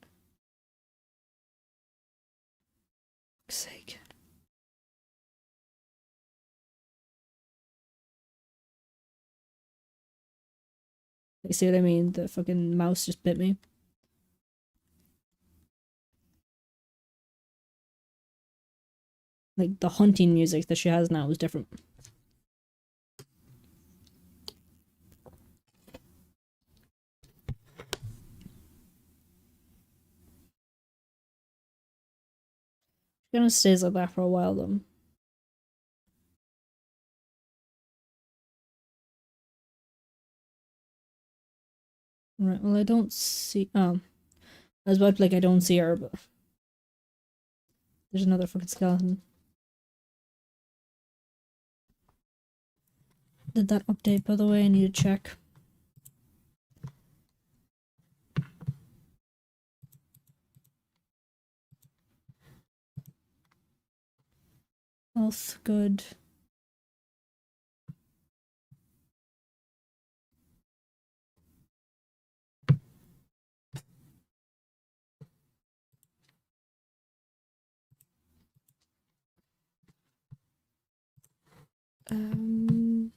For fuck's sake. You see what I mean? The fucking mouse just bit me. Like, the hunting music that she has now is different. She's gonna stay like that for a while though. Right, well I don't see I was about to like I don't see her, but there's another fucking skeleton. Did that update, by the way? I need to check. Health, good. Um...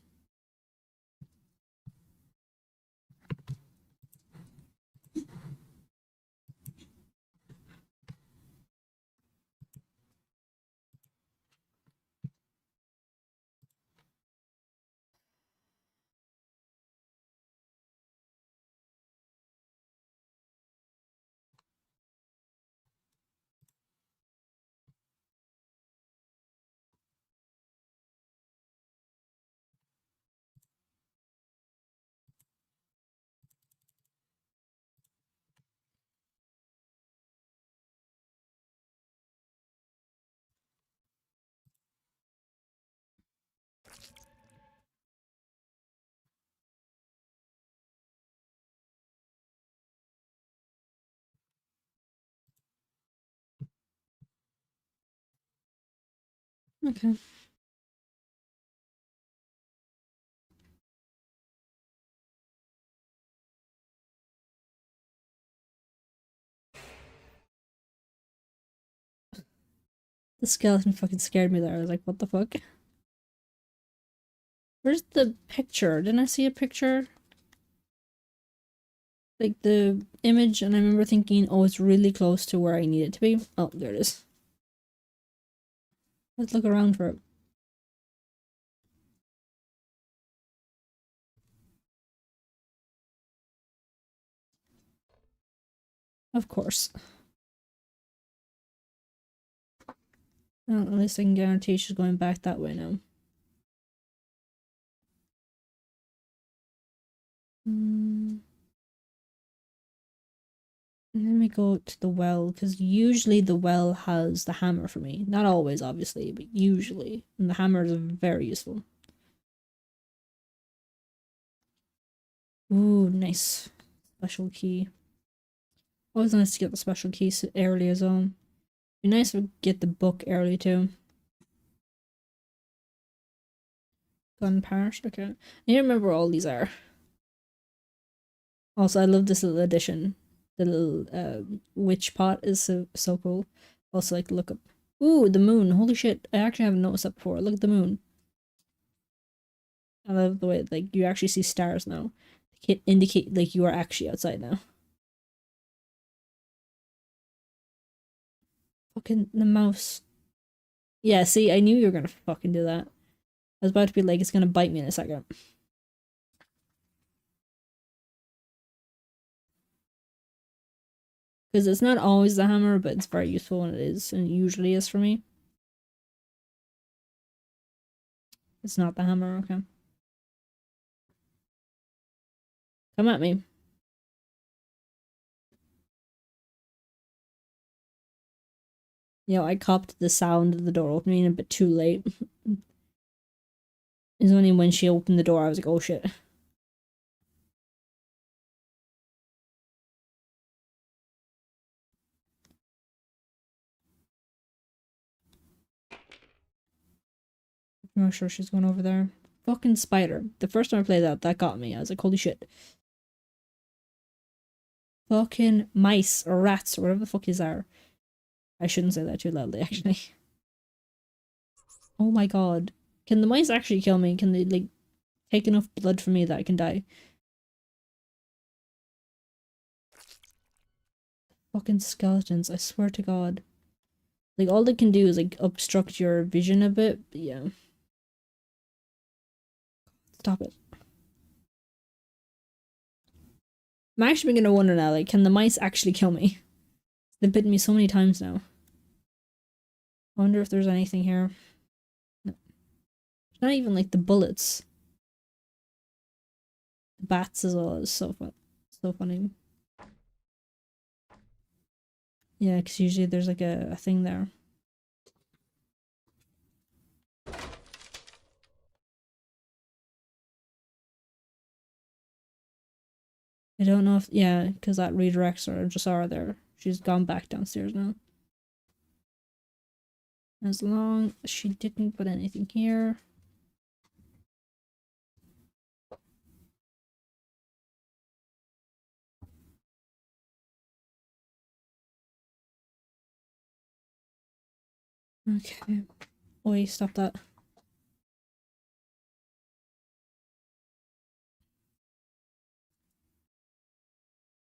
Okay. The skeleton fucking scared me there. I was like, what the fuck? Where's the picture? Didn't I see a picture? Like the image, and I remember thinking, oh, it's really close to where I need it to be. Oh, there it is. Let's look around for it. Of course. Well, at least I can guarantee she's going back that way now. Let me go to the well, because usually the well has the hammer for me. Not always, obviously, but usually. And the hammer is very useful. Ooh, nice. Special key. Always nice to get the special keys early as well. Be nice if we get the book early too. Gun part, okay. I need to remember where all these are. Also, I love this little addition. The little witch pot is so cool. Also, like, look up. Ooh, the moon. Holy shit. I actually haven't noticed that before. Look at the moon. I love the way, like, you actually see stars now. It indicate, like, you are actually outside now. Fucking the mouse. Yeah, see, I knew you were gonna fucking do that. I was about to be like, it's gonna bite me in a second. Because it's not always the hammer, but it's very useful when it is, and it usually is for me. It's not the hammer, okay. Come at me. You know, I copped the sound of the door opening a bit too late. It's only when she opened the door I was like, oh shit. I'm not sure she's going over there. Fucking spider. The first time I played that got me. I was like, holy shit. Fucking mice or rats or whatever the fuck these are. I shouldn't say that too loudly, actually. Oh my god. Can the mice actually kill me? Can they, like, take enough blood from me that I can die? Fucking skeletons, I swear to god. Like, all they can do is, like, obstruct your vision a bit, but yeah. Stop it. I'm actually beginning to wonder now, like, can the mice actually kill me? They've bitten me so many times now. I wonder if there's anything here. No. It's not even, like, the bullets. The bats as well is so fun. So funny. Yeah, because usually there's, like, a thing there. I don't know if, yeah, because that redirects her. I just saw her there. She's gone back downstairs now. As long as she didn't put anything here. Okay. Wait, stop that.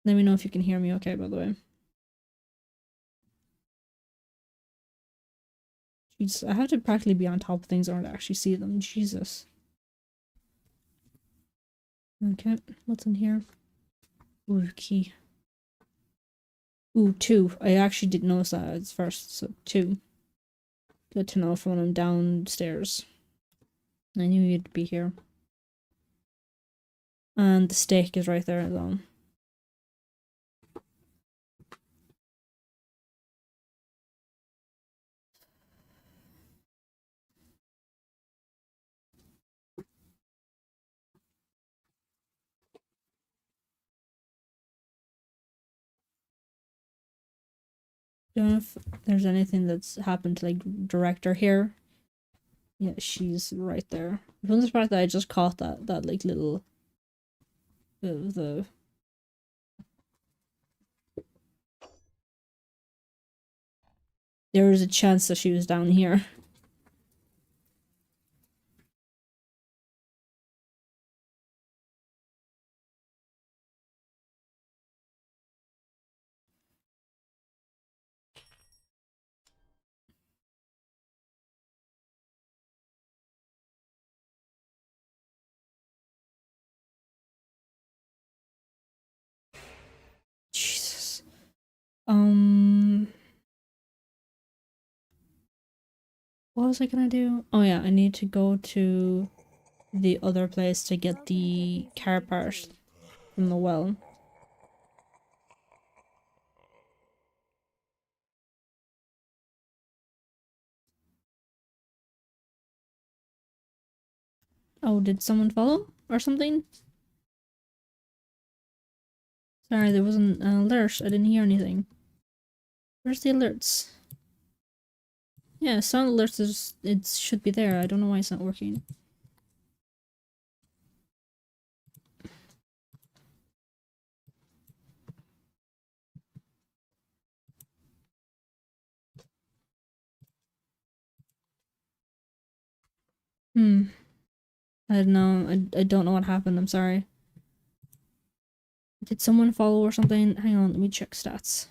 Let me know if you can hear me okay, by the way. Jeez, I have to practically be on top of things in order to actually see them. Jesus. Okay, what's in here? Ooh, key. Ooh, 2. I actually didn't notice that at first, so 2. Good to know for when I'm downstairs. I knew you'd be here. And the stake is right there as well. Don't know if there's anything that's happened to, like, director here. Yeah, she's right there. From the fact that I just caught that like little bit of the there was a chance that she was down here. Jesus. What was I gonna do? Oh yeah, I need to go to the other place to get the car part from the well. Oh, did someone follow or something? Sorry, there wasn't an alert. I didn't hear anything. Where's the alerts? Yeah, sound alerts is it should be there. I don't know why it's not working. I don't know. I don't know what happened. I'm sorry. Did someone follow or something? Hang on, let me check stats.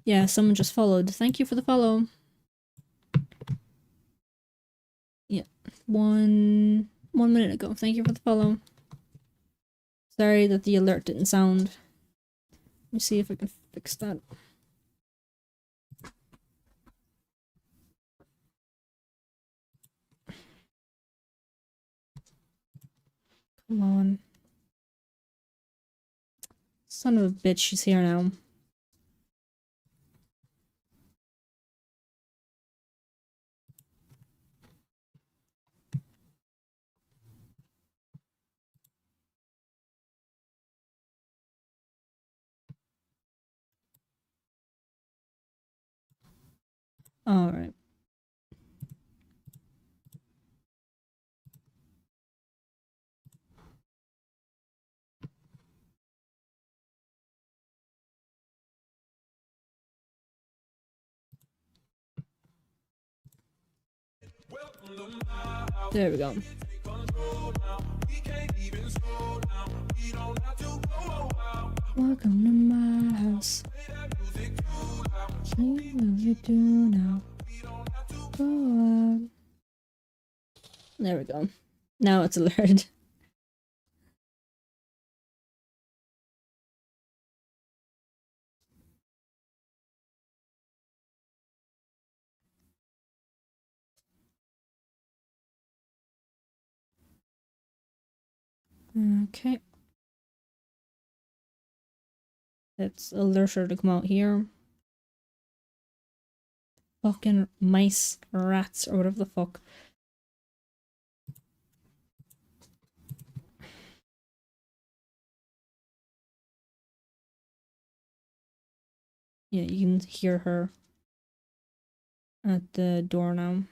Yeah, someone just followed. Thank you for the follow. Yeah, one minute ago. Thank you for the follow. Sorry that the alert didn't sound. Let me see if I can fix that. Come on. Son of a bitch, she's here now. Alright. There we go. Welcome to my house. What will you do now? Go on. There we go. Now it's alert. Okay. Let's alert her to come out here. Fucking mice, rats, or whatever the fuck. Yeah, you can hear her at the door now.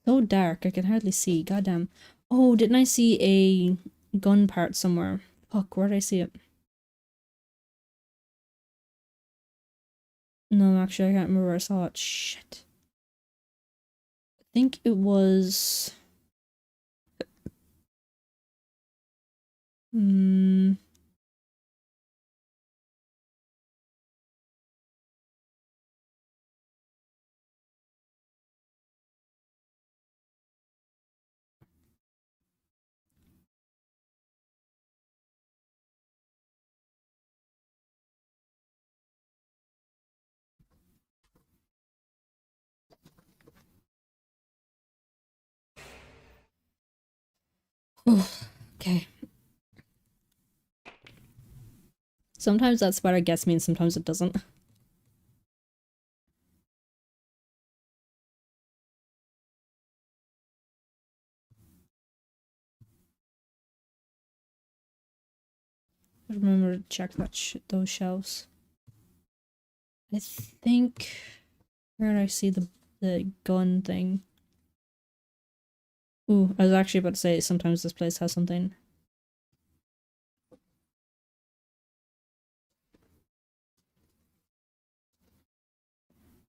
So dark, I can hardly see. Goddamn. Oh, didn't I see a gun part somewhere? Fuck, where did I see it? No, actually, I can't remember where I saw it. Shit. I think it was... Okay. Sometimes that spider gets me and sometimes it doesn't. Remember to check that those shelves. I think where did I see the gun thing? Ooh, I was actually about to say sometimes this place has something.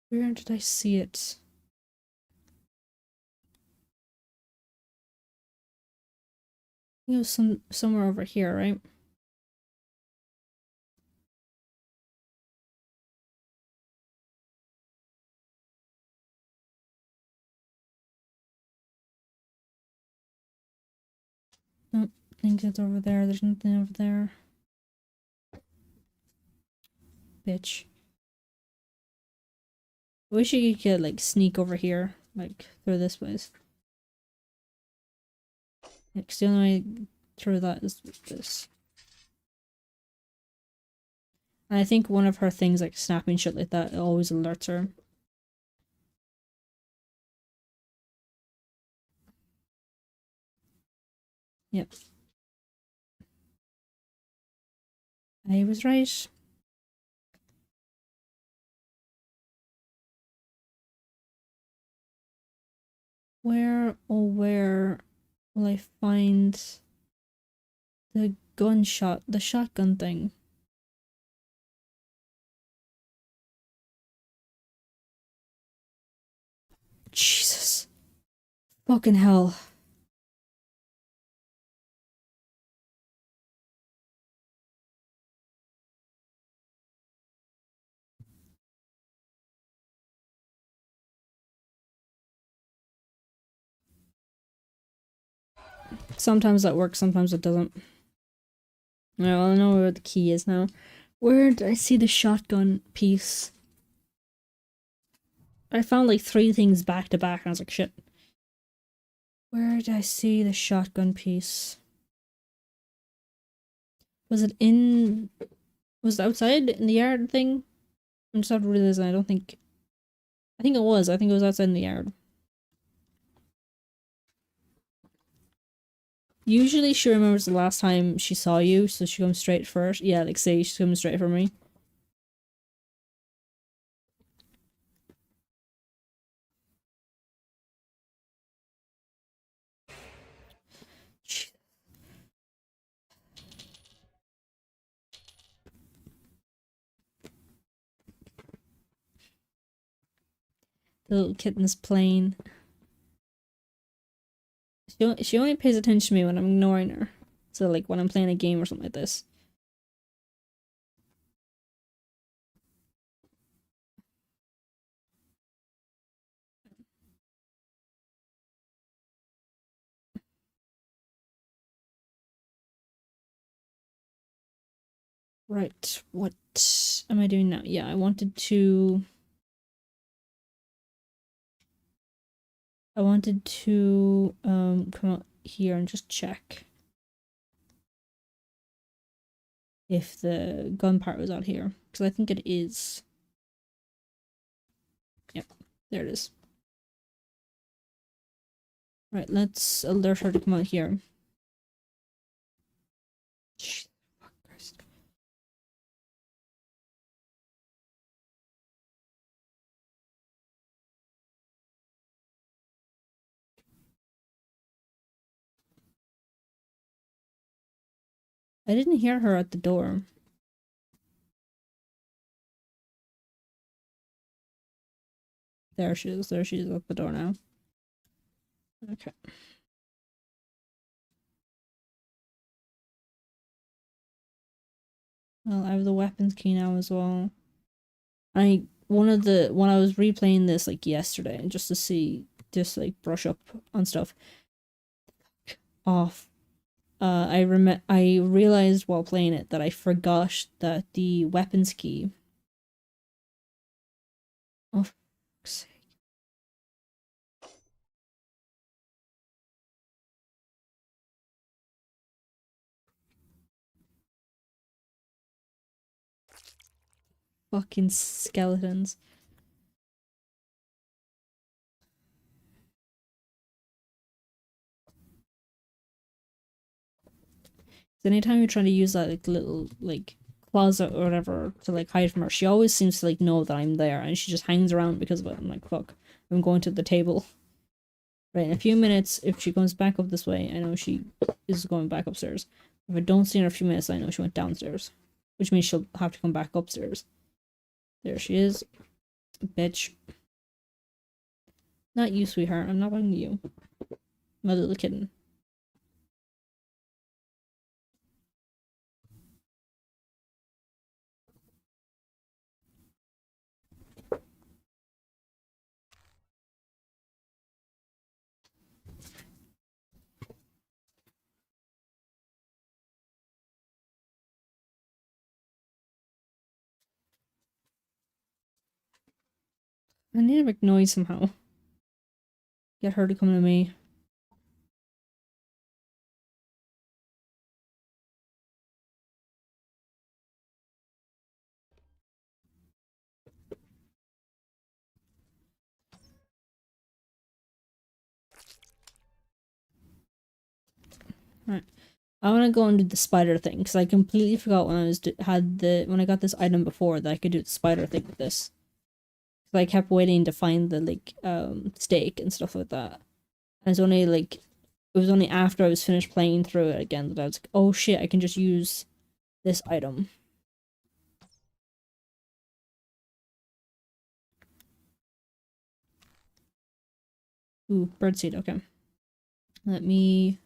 Where did I see it? It was somewhere over here, right? Nope, I think it's over there. There's nothing over there. Bitch. I wish you could like sneak over here, like through this place. Because the only way through that is with this. And I think one of her things, like snapping shit like that, it always alerts her. Yep. I was right. Where, oh where will I find the the shotgun thing? Jesus. Fucking hell. Sometimes that works, sometimes it doesn't. Well, I know where the key is now. Where did I see the shotgun piece? I found like 3 things back to back and I was like, shit. Where did I see the shotgun piece? Was it outside in the yard thing? I'm just not realizing I think it was. I think it was outside in the yard. Usually she remembers the last time she saw you, so she comes straight for it. Yeah, like say she's coming straight for me. The little kitten's playing. She only pays attention to me when I'm ignoring her. So like when I'm playing a game or something like this. Right, what am I doing now? Yeah, I wanted to come out here and just check if the gun part was out here, because I think it is. Yep, there it is. Right, let's alert her to come out here. Fuck Christ. I didn't hear her at the door. There she is at the door now. Okay. Well, I have the weapons key now as well. When I was replaying this like yesterday, just to see, just like brush up on stuff. Off. I realized while playing it that I forgot that the weapons key. Oh, for fuck's sake. Fucking skeletons. Anytime you try to use that like little like closet or whatever to like hide from her, she always seems to like know that I'm there, and she just hangs around because of it. I'm like, fuck, I'm going to the table. Right, in a few minutes, if she comes back up this way, I know she is going back upstairs. If I don't see her in a few minutes, I know she went downstairs, which means she'll have to come back upstairs. There she is. Bitch. Not you, sweetheart. I'm not talking to you. My little kitten. I need to make noise somehow. Get her to come to me. Right. I want to go and do the spider thing because I completely forgot when when I got this item before that I could do the spider thing with this. So I kept waiting to find the like stake and stuff like that. And it's only like it was only after I was finished playing through it again that I was like, oh shit, I can just use this item. Ooh, birdseed, okay. Let me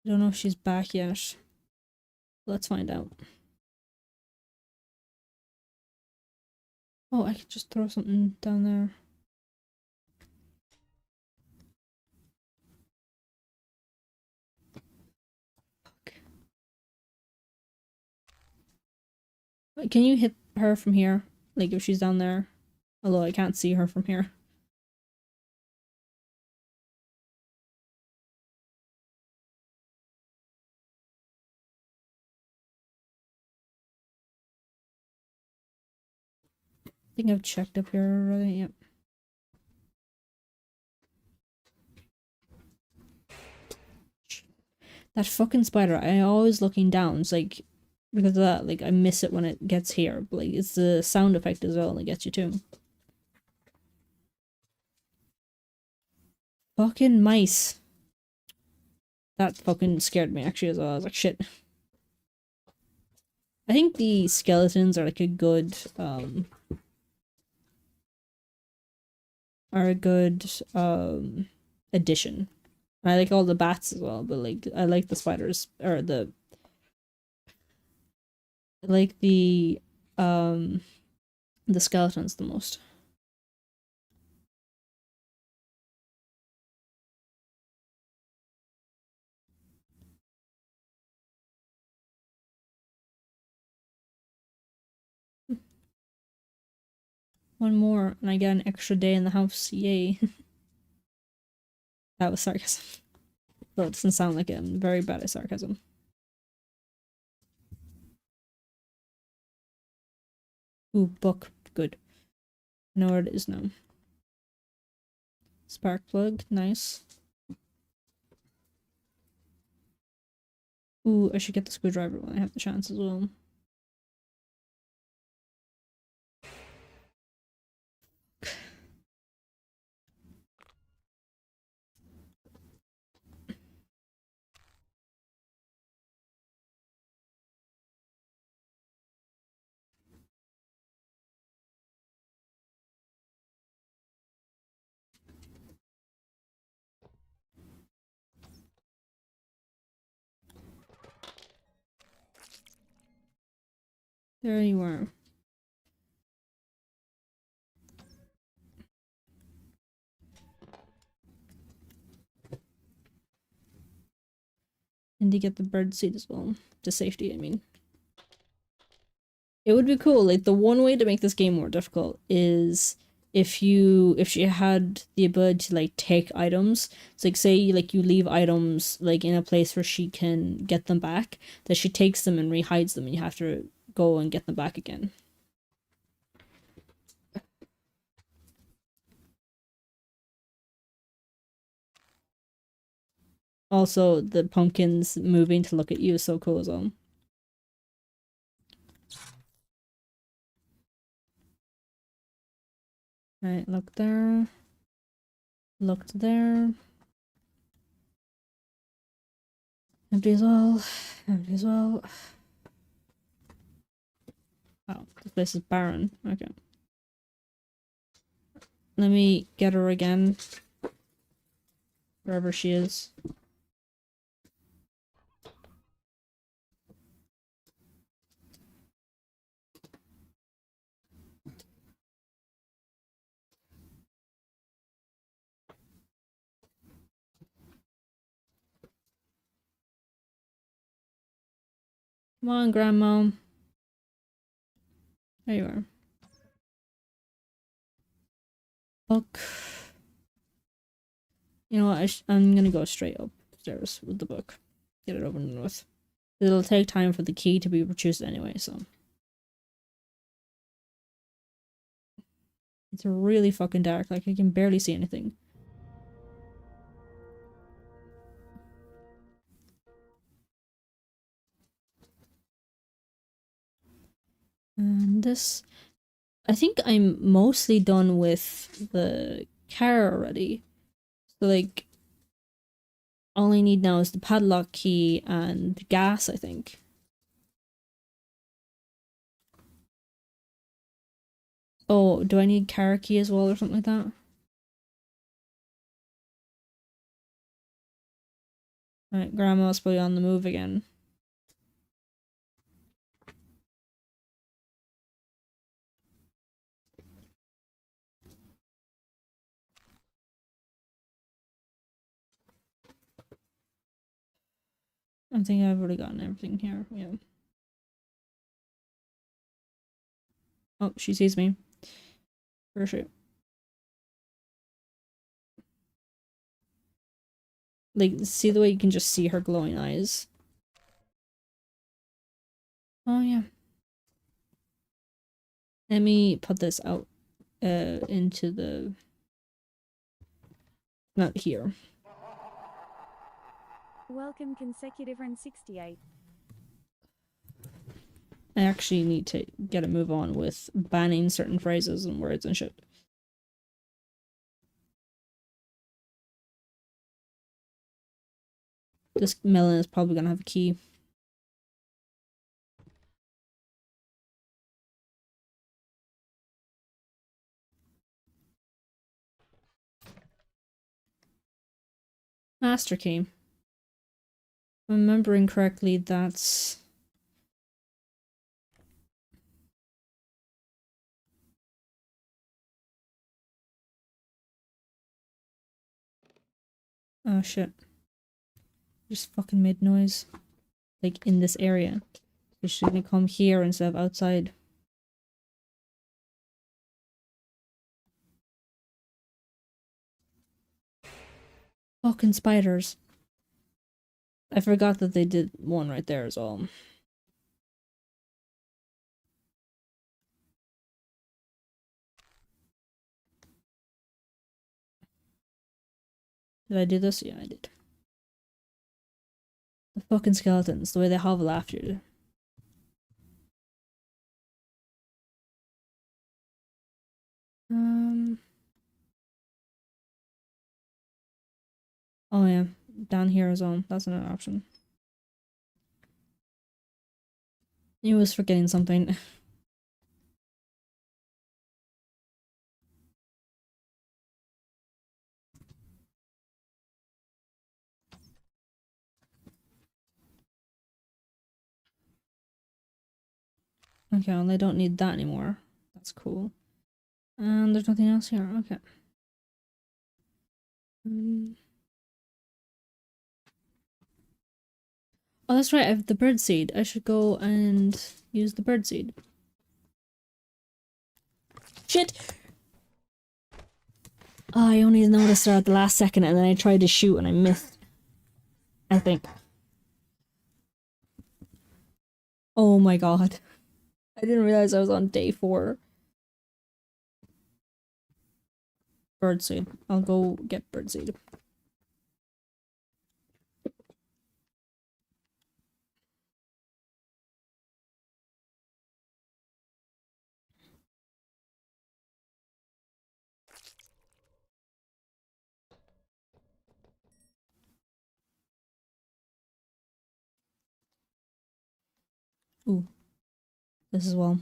I don't know if she's back yet. Let's find out. Oh, I could just throw something down there. Fuck. Wait, can you hit her from here? Like if she's down there? Although I can't see her from here. I think I've checked up here already, yep. That fucking spider, I always looking down. It's like, because of that, like, I miss it when it gets here. But, like, it's the sound effect as well that gets you too. Fucking mice. That fucking scared me actually as well. I was like, shit. I think the skeletons are like a good, addition. I like all the bats as well, but like I like the spiders or I like the skeletons the most. One more and I get an extra day in the house. Yay. That was sarcasm. Well, it doesn't sound like it. I'm very bad at sarcasm. Ooh, book. Good. I know where it is now. Spark plug. Nice. Ooh, I should get the screwdriver when I have the chance as well. There you are. And to get the bird seed as well. To safety, I mean. It would be cool. Like, the one way to make this game more difficult is if she had the ability to like take items, so like say like you leave items like in a place where she can get them back, that she takes them and rehides them and you have to go and get them back again. Also, the pumpkins moving to look at you is so cool as well. Right, look there. Looked there. Empty as well. Empty as well. Oh, this place is barren. Okay. Let me get her again. Wherever she is. Come on, Grandma. There you are. Book. You know what? I'm gonna go straight upstairs with the book. Get it over and done with. It'll take time for the key to be produced anyway, so. It's really fucking dark. Like, I can barely see anything. And this, I think I'm mostly done with the car already. So like, all I need now is the padlock key and gas, I think. Oh, do I need car key as well or something like that? Alright, Grandma's probably on the move again. I think I've already gotten everything here, yeah. Oh, she sees me. For sure. Like, see the way you can just see her glowing eyes? Oh, yeah. Let me put this out, into the... Not here. Welcome consecutive run 68. I actually need to get a move on with banning certain phrases and words and shit. This melon is probably gonna have a key. Master key. If I'm remembering correctly, that's... Oh shit. Just fucking made noise. Like, in this area. So she's gonna come here instead of outside. Fucking spiders. I forgot that they did one right there as well. Did I do this? Yeah, I did. The fucking skeletons, the way they hovel after you. Oh yeah, down here as well. That's another option. I was forgetting something. Okay, well, I don't need that anymore. That's cool. And there's nothing else here. Okay. Oh, that's right. I have the birdseed. I should go and use the birdseed. Shit! I only noticed her at the last second and then I tried to shoot and I missed. I think. Oh my god. I didn't realize I was on day 4. Birdseed. I'll go get birdseed. Ooh. This as well.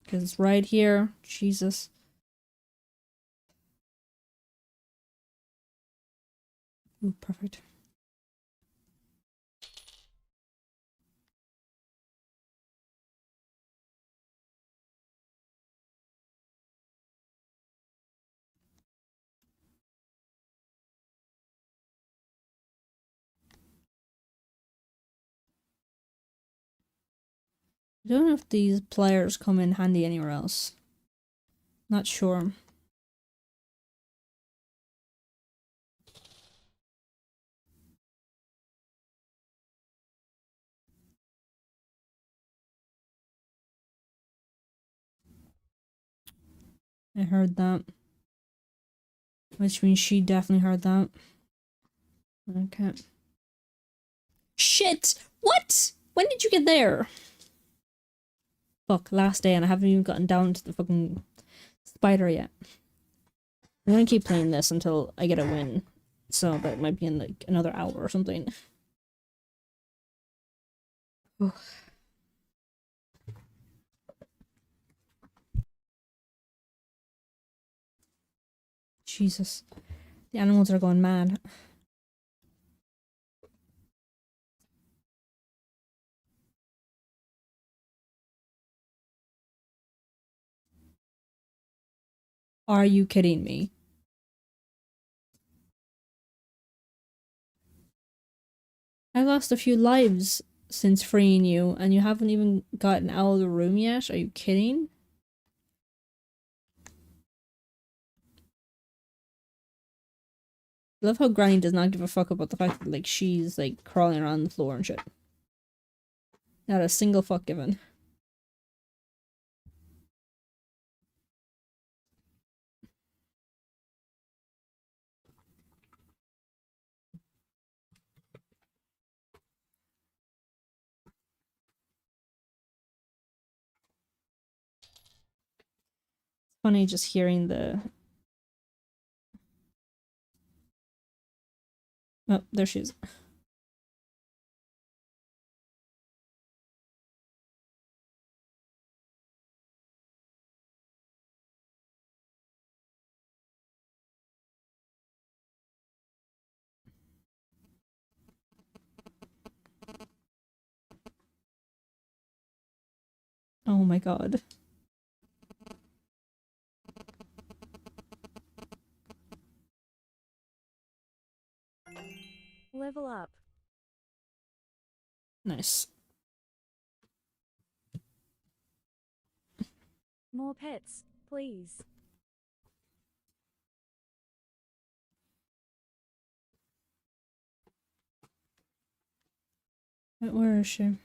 Because it's right here. Jesus. Ooh, perfect. I don't know if these pliers come in handy anywhere else. Not sure. I heard that. Which means she definitely heard that. Okay. Shit! What? When did you get there? Fuck, last day and I haven't even gotten down to the fucking spider yet. I'm gonna keep playing this until I get a win. So that might be in like another hour or something. Oh. Jesus. The animals are going mad. Are you kidding me? I lost a few lives since freeing you, and you haven't even gotten out of the room yet? Are you kidding? I love how Granny does not give a fuck about the fact that, like, she's, like, crawling around the floor and shit. Not a single fuck given. It's funny just hearing the... Oh, there she is. Oh my god. Level up. Nice. More pets, please. Where is she?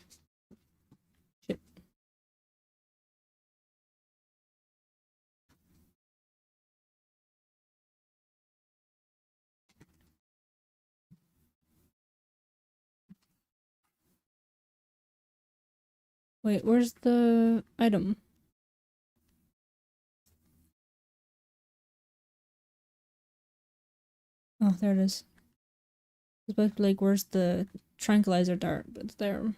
Shit. Wait, where's the item? Oh, there it is. It's about like, where's the tranquilizer dart? But it's there.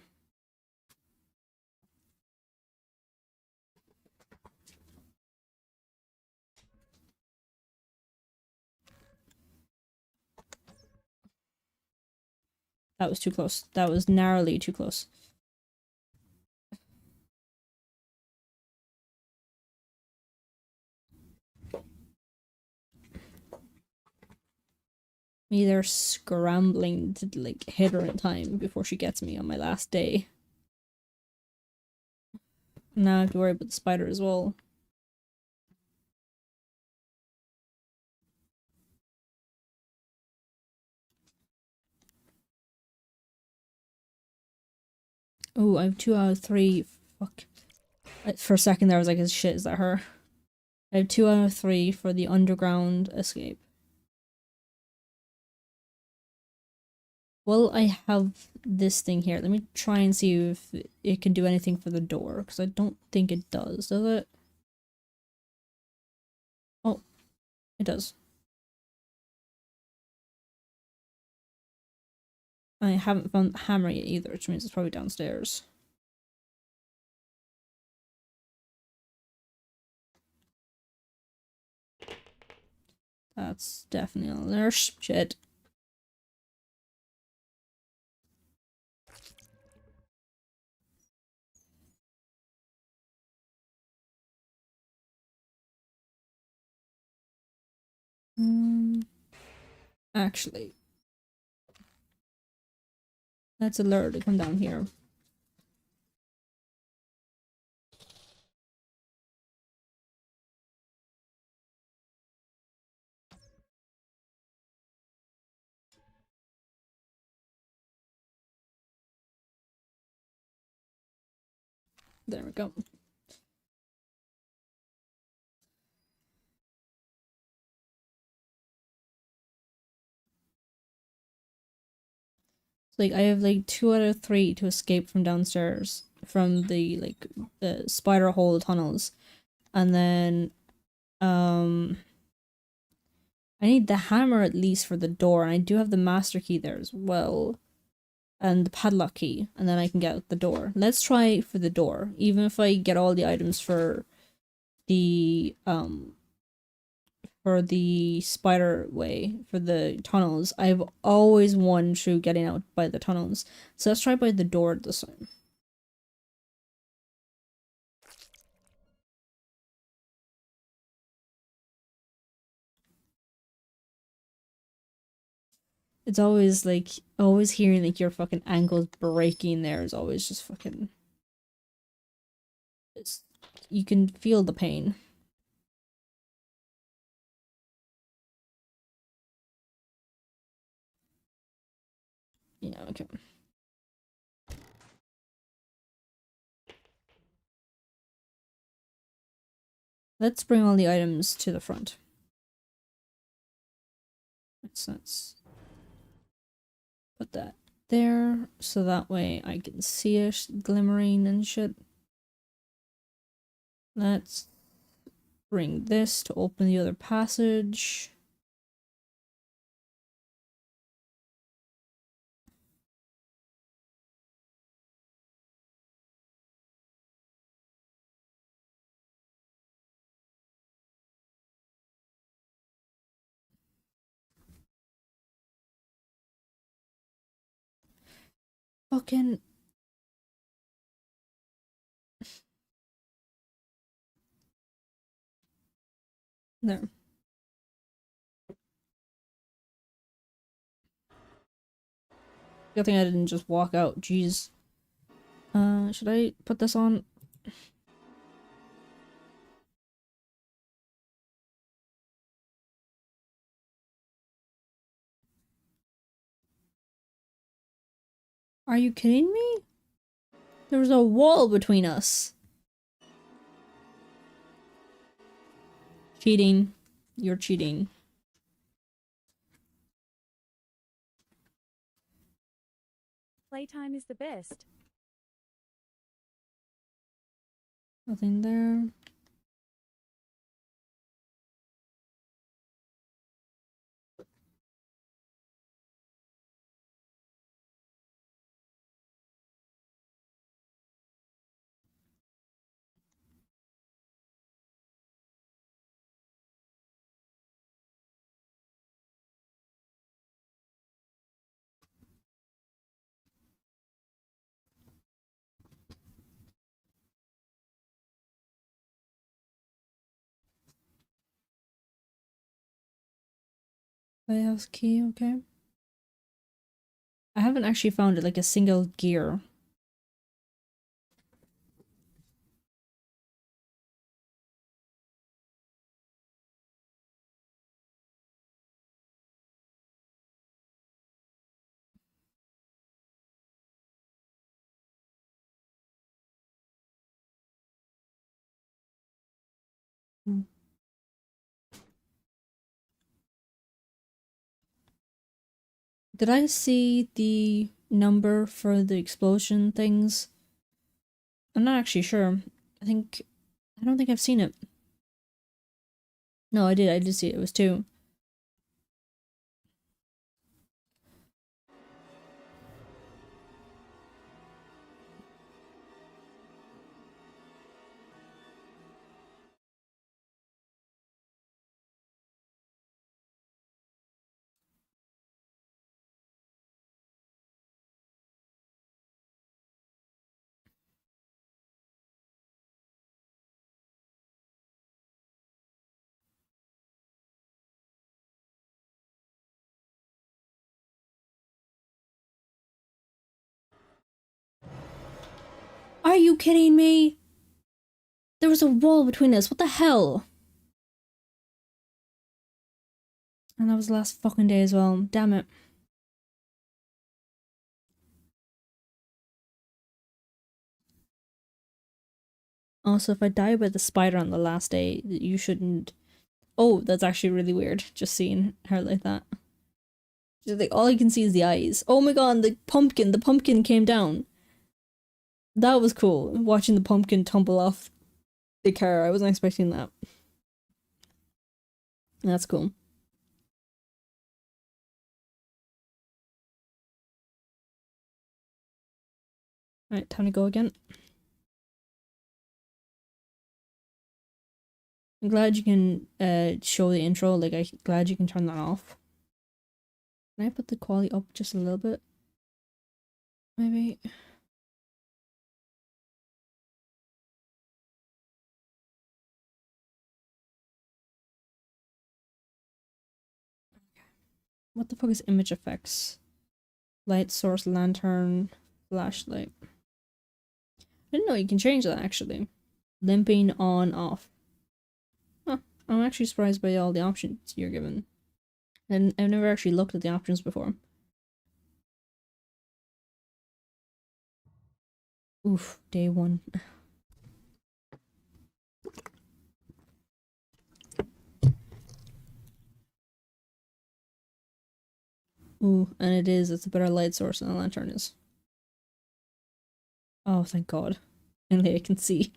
That was too close. That was narrowly too close. Me there scrambling to like hit her in time before she gets me on my last day. Now I have to worry about the spider as well. Oh, I have 2 out of 3. Fuck. For a second there I was like, shit, is that her? I have 2 out of 3 for the underground escape. Well, I have this thing here. Let me try and see if it can do anything for the door, because I don't think it does it? Oh, it does. I haven't found the hammer yet either, which means it's probably downstairs. That's definitely a nurse. Shit. Actually, let's alert to come down here. There we go. Like, I have like 2 out of 3 to escape from downstairs from the like the spider hole tunnels, and then I need the hammer at least for the door, and I do have the master key there as well, and the padlock key, and then I can get out the door. Let's try for the door, even if I get all the items for the spider way, for the tunnels. I've always won through getting out by the tunnels. So let's try by the door this time. It's always like, always hearing like your fucking ankles breaking there is always just fucking... you can feel the pain. Yeah, okay. Let's bring all the items to the front. Let's put that there, so that way I can see it glimmering and shit. Let's bring this to open the other passage. Fucking... there. Good thing I didn't just walk out, jeez. Should I put this on? Are you kidding me? There was a wall between us. Cheating. You're cheating. Playtime is the best. Nothing there. Playhouse key, okay. I haven't actually found it, like a single gear. Did I see the number for the explosion things? I'm not actually sure. I don't think I've seen it. No, I did see it. It was 2. Are you kidding me? There was a wall between us. What the hell? And that was the last fucking day as well. Damn it. Also, if I die by the spider on the last day, you shouldn't... Oh, that's actually really weird, just seeing her like that. Just like, all I can see is the eyes. Oh my god, the pumpkin came down. That was cool, watching the pumpkin tumble off the car. I wasn't expecting that. That's cool. Alright, time to go again. I'm glad you can show the intro, like I'm glad you can turn that off. Can I put the quality up just a little bit? Maybe. What the fuck is image effects? Light source, lantern, flashlight. I didn't know you can change that actually. Limping on, off. Huh. I'm actually surprised by all the options you're given. And I've never actually looked at the options before. Oof, day 1. Ooh, and it's a better light source than the lantern is. Oh, thank god. Finally I can see.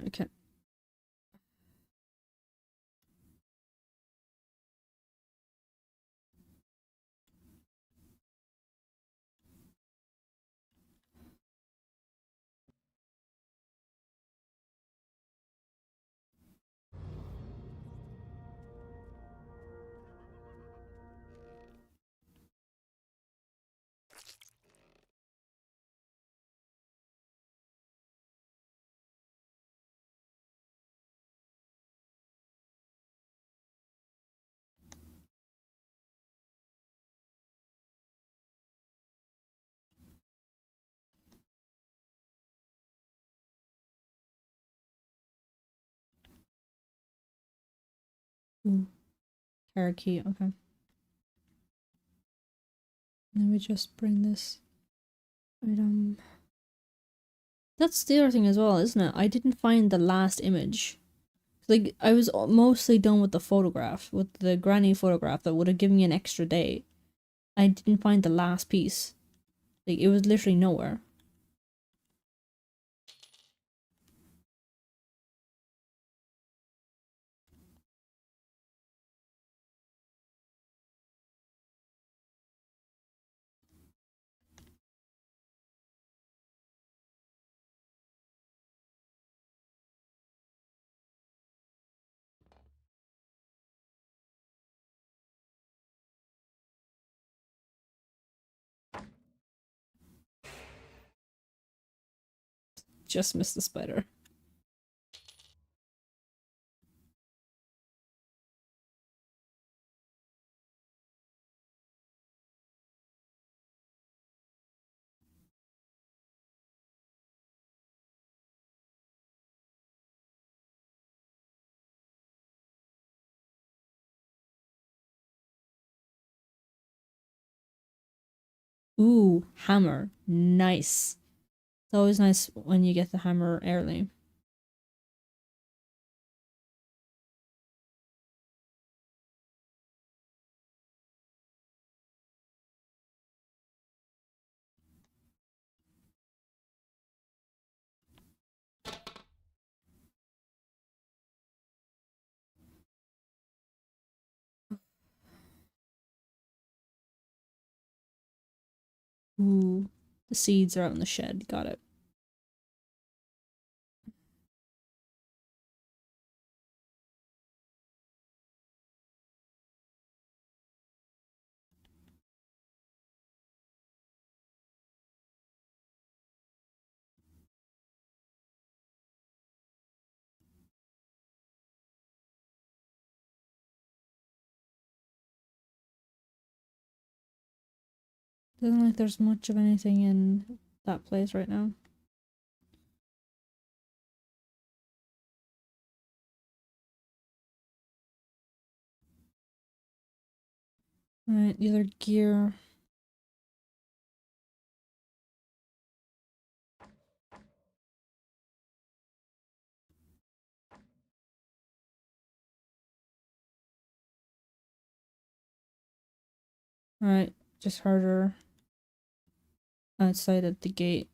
Okay. Ooh. Car key, okay. Let me just bring this item. That's the other thing as well, isn't it? I didn't find the last image. Like, I was mostly done with the photograph, with the granny photograph that would have given me an extra day. I didn't find the last piece. Like, it was literally nowhere. Just missed the spider. Ooh, hammer. Nice. It's always nice when you get the hammer early. Ooh, the seeds are out in the shed. Got it. Doesn't look like there's much of anything in that place right now. Alright, the other gear. Alright, just harder outside at the gate.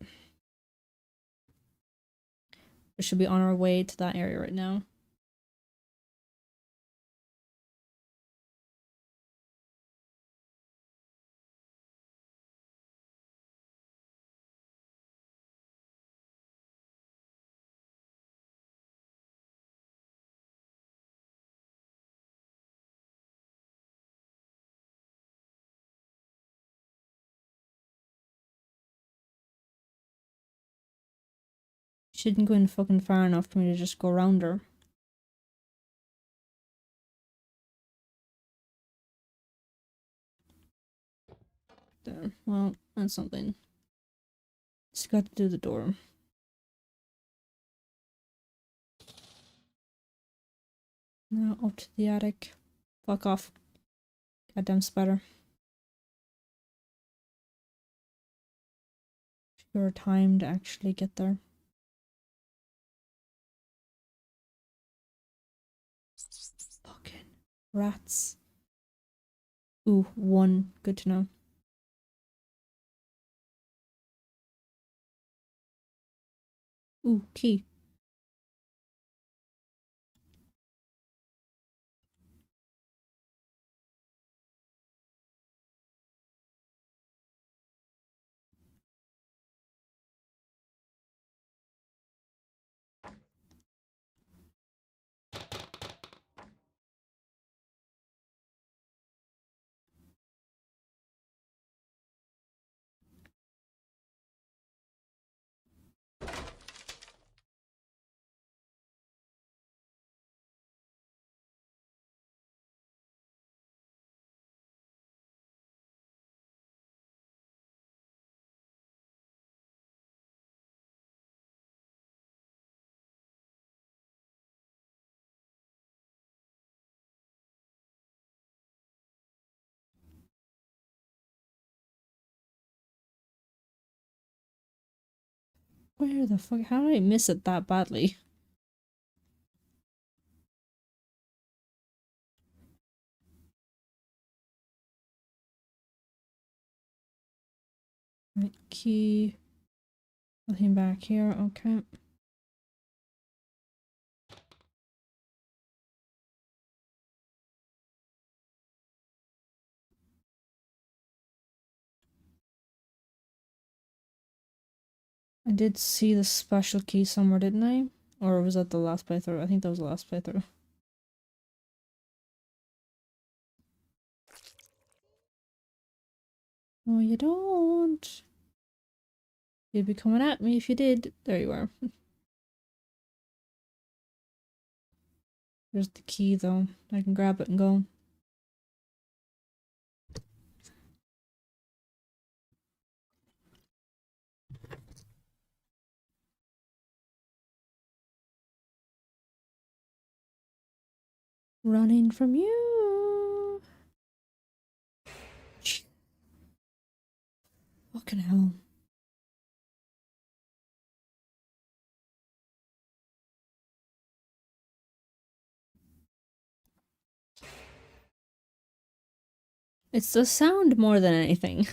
We should be on our way to that area right now. She didn't go in fucking far enough for me to just go around her. There. Well, that's something. Just got to do the door. Now up to the attic. Fuck off. Goddamn spider. Your time to actually get there. Fucking rats. Ooh, one. Good to know. Ooh, key. Where the fuck? How did I miss it that badly? Right, key. Nothing back here. Okay. I did see the special key somewhere, didn't I? Or was that the last playthrough? I think that was the last playthrough. Oh, you don't. You'd be coming at me if you did. There you are. There's the key, though. I can grab it and go. Running from you. Fucking hell. It's the sound more than anything.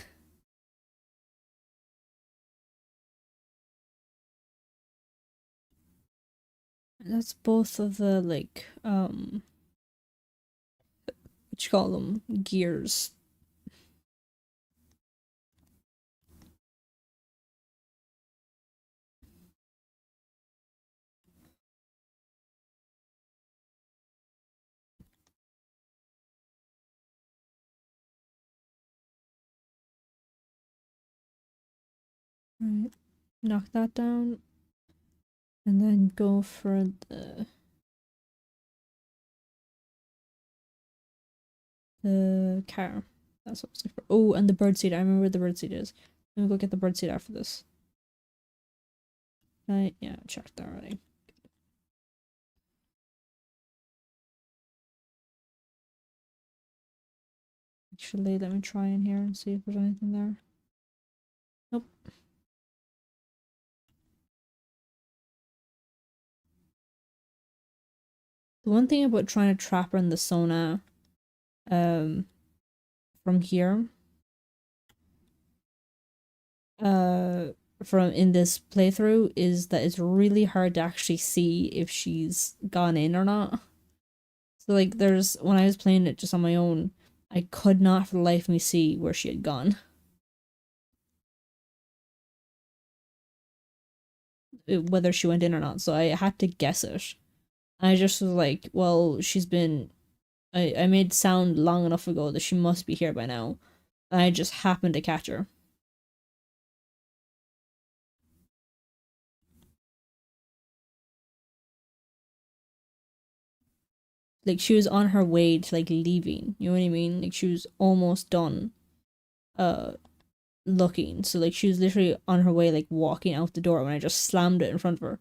That's both of the, like, what you call them? Gears. Right. Knock that down. And then go for the car. That's what I was looking for. Oh, and the birdseed. I remember where the birdseed is. Let me go get the birdseed after this. Right, yeah, I checked that already. Actually, let me try in here and see if there's anything there. Nope. The one thing about trying to trap her in the sauna from here from in this playthrough is that it's really hard to actually see if she's gone in or not. So like there's when I was playing it just on my own, I could not for the life of me see where she had gone. Whether she went in or not, so I had to guess it. I just was like, well, she's been I made sound long enough ago that she must be here by now. And I just happened to catch her. Like she was on her way to like leaving, you know what I mean? Like she was almost done looking. So like she was literally on her way like walking out the door when I just slammed it in front of her.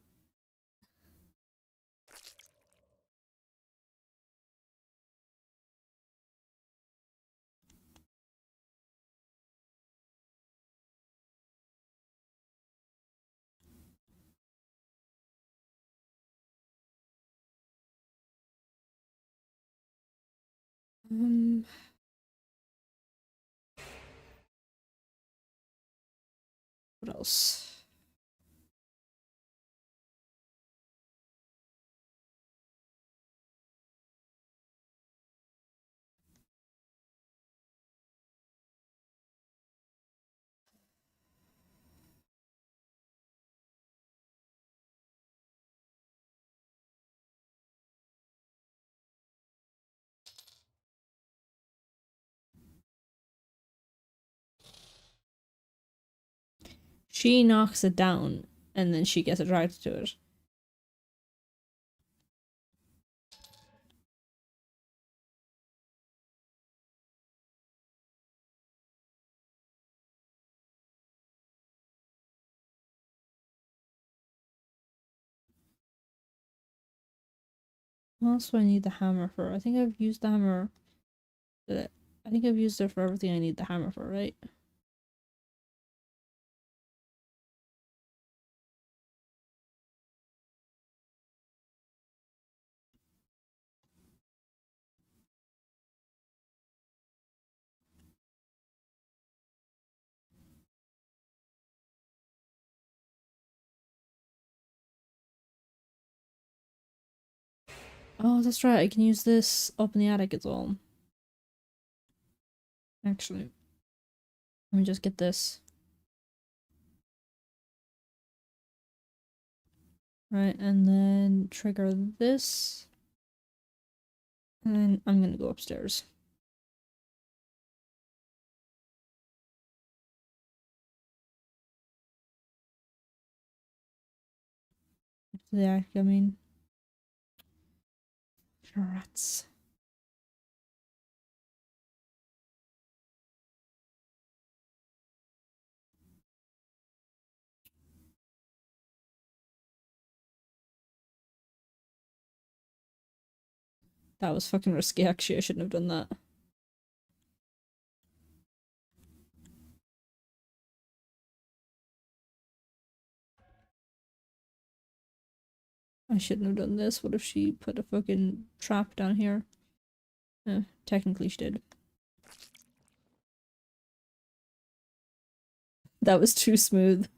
What else? She knocks it down and then she gets attracted to it. What else do I need the hammer for? I think I've used the hammer. I think I've used it for everything I need the hammer for, right? Oh, that's right. I can use this up in the attic as well. Actually, let me just get this. Right, and then trigger this. And then I'm gonna go upstairs. To the attic, I mean. Rats. That was fucking risky, actually. I shouldn't have done that. I shouldn't have done this. What if she put a fucking trap down here? Technically she did. That was too smooth.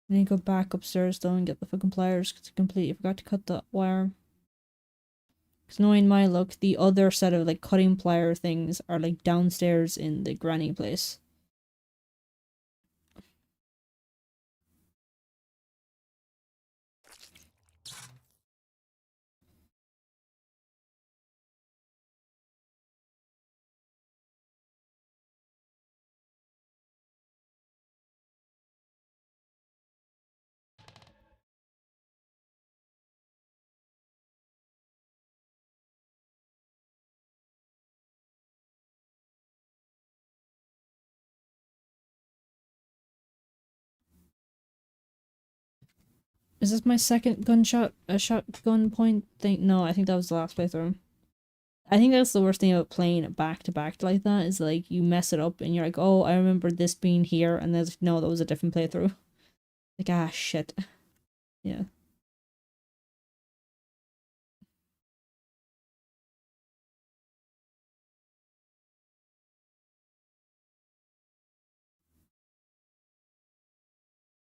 I need to go back upstairs though and get the fucking pliers because I completely forgot to cut the wire. Because knowing my luck, the other set of like cutting plier things are like downstairs in the granny place. Is this my second shotgun point thing? No, I think that was the last playthrough. I think that's the worst thing about playing it back to back like that, is like you mess it up and you're like, oh, I remember this being here, and there's like, no, that was a different playthrough. Like, ah, shit. Yeah.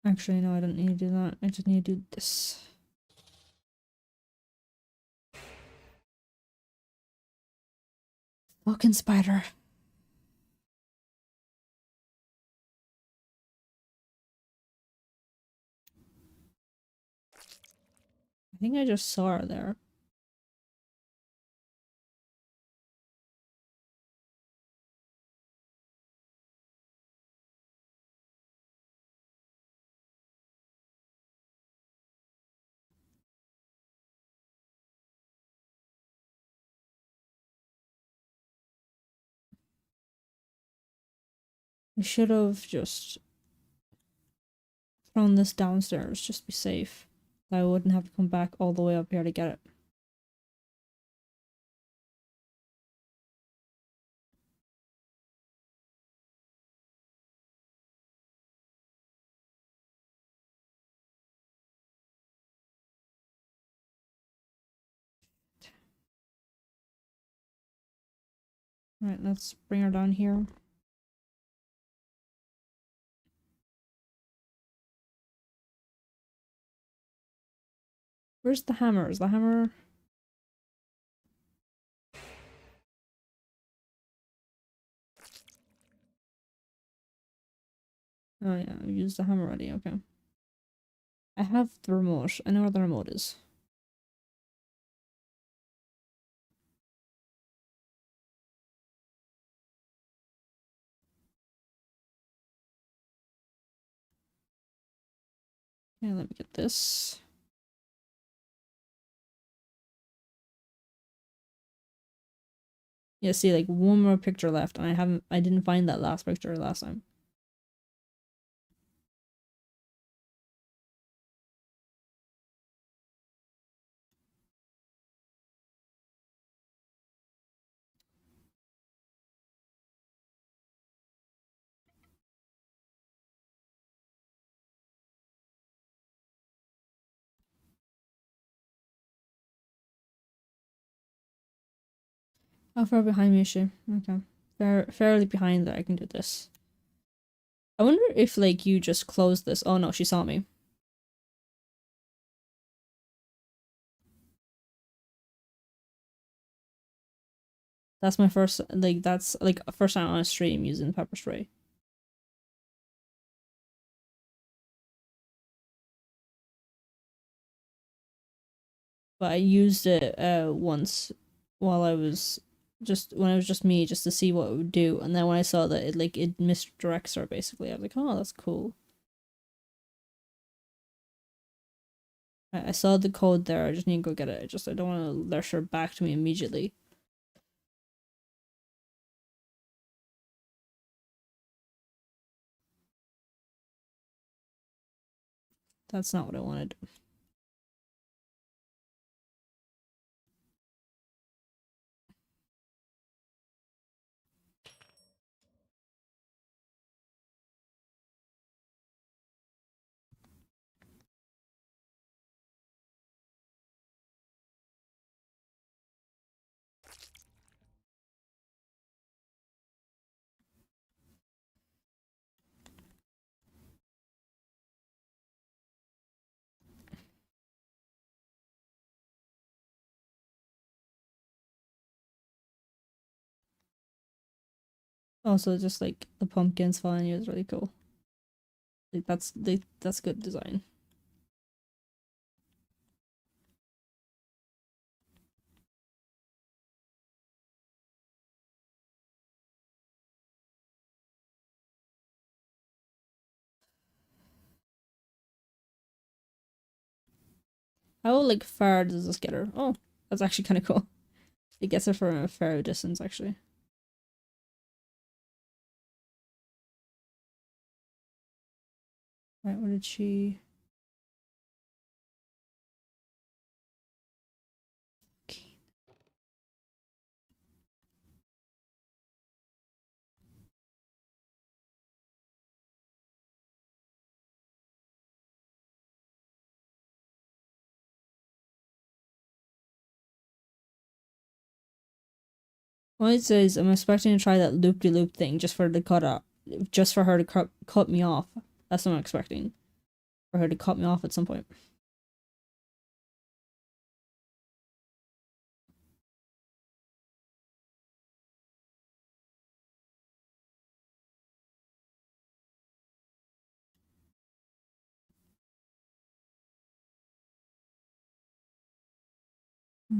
Actually, no, I don't need to do that. I just need to do this. Fucking spider. I think I just saw her there. I should have just thrown this downstairs, just to be safe. I wouldn't have to come back all the way up here to get it. Right, let's bring her down here. Where's the hammer? Is the hammer... Oh yeah, I used the hammer already, okay. I have the remote. I know where the remote is. Okay, let me get this. Yeah, see, like one more picture left, and I didn't find that last picture last time. How far behind me is she? Okay. Fairly behind that I can do this. I wonder if, like, you just close this. Oh no, she saw me. That's my first, like, that's, like, first time on a stream using pepper spray. But I used it, once while I was when it was just me, just to see what it would do. And then when I saw that it misdirects her, basically, I was like, oh, that's cool. I saw the code there, I just need to go get it. I don't want to lurch her back to me immediately. That's not what I wanted. Also, just like the pumpkins following you is really cool. Like that's good design. How like far does this get her? Oh, that's actually kind of cool. It gets her from a fair distance, actually. Right, what did she... Okay. Well, it says, I'm expecting to try that loop-de-loop thing just for her to cut me off. That's what I'm expecting. For her to cut me off at some point.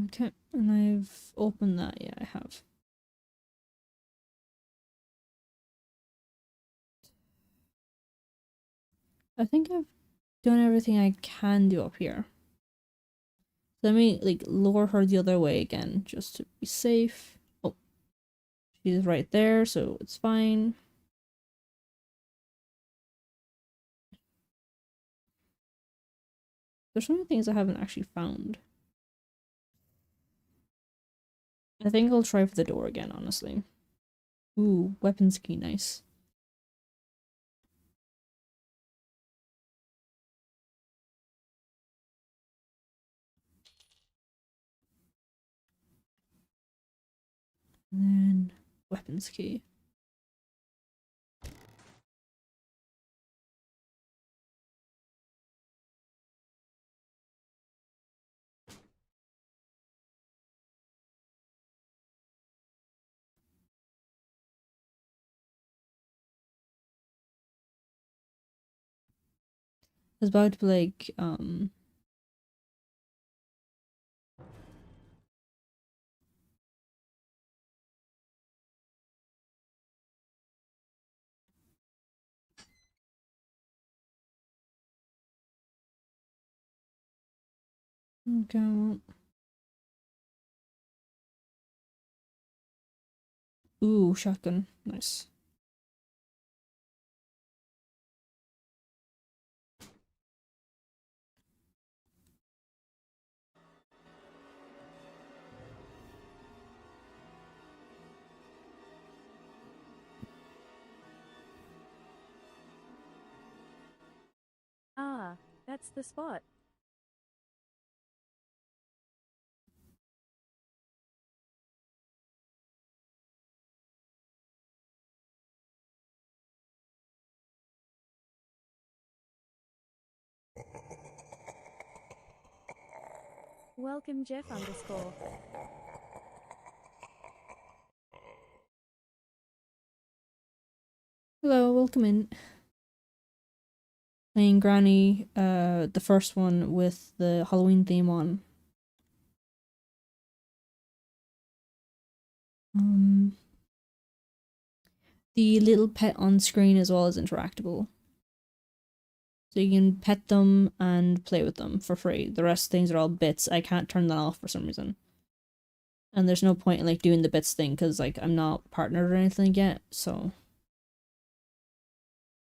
Okay, and I've opened that. Yeah, I have. I think I've done everything I can do up here. Let me like lower her the other way again, just to be safe. Oh, she's right there, so it's fine. There's so many things I haven't actually found. I think I'll try for the door again, honestly. Ooh, weapons key, nice. And then weapons key. It's about to be like, okay. Ooh, shotgun, nice. Ah, that's the spot. Welcome Jeff _. Hello, welcome in. Playing Granny, the first one with the Halloween theme on. The little pet on screen as well as interactable. So you can pet them and play with them for free. The rest of things are all bits. I can't turn that off for some reason. And there's no point in like doing the bits thing because like I'm not partnered or anything yet, so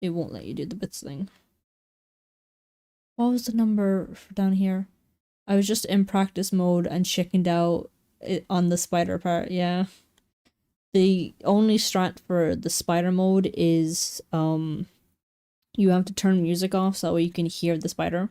it won't let you do the bits thing. What was the number for down here? I was just in practice mode and chickened out on the spider part, yeah. The only strat for the spider mode is you have to turn music off so that way you can hear the spider.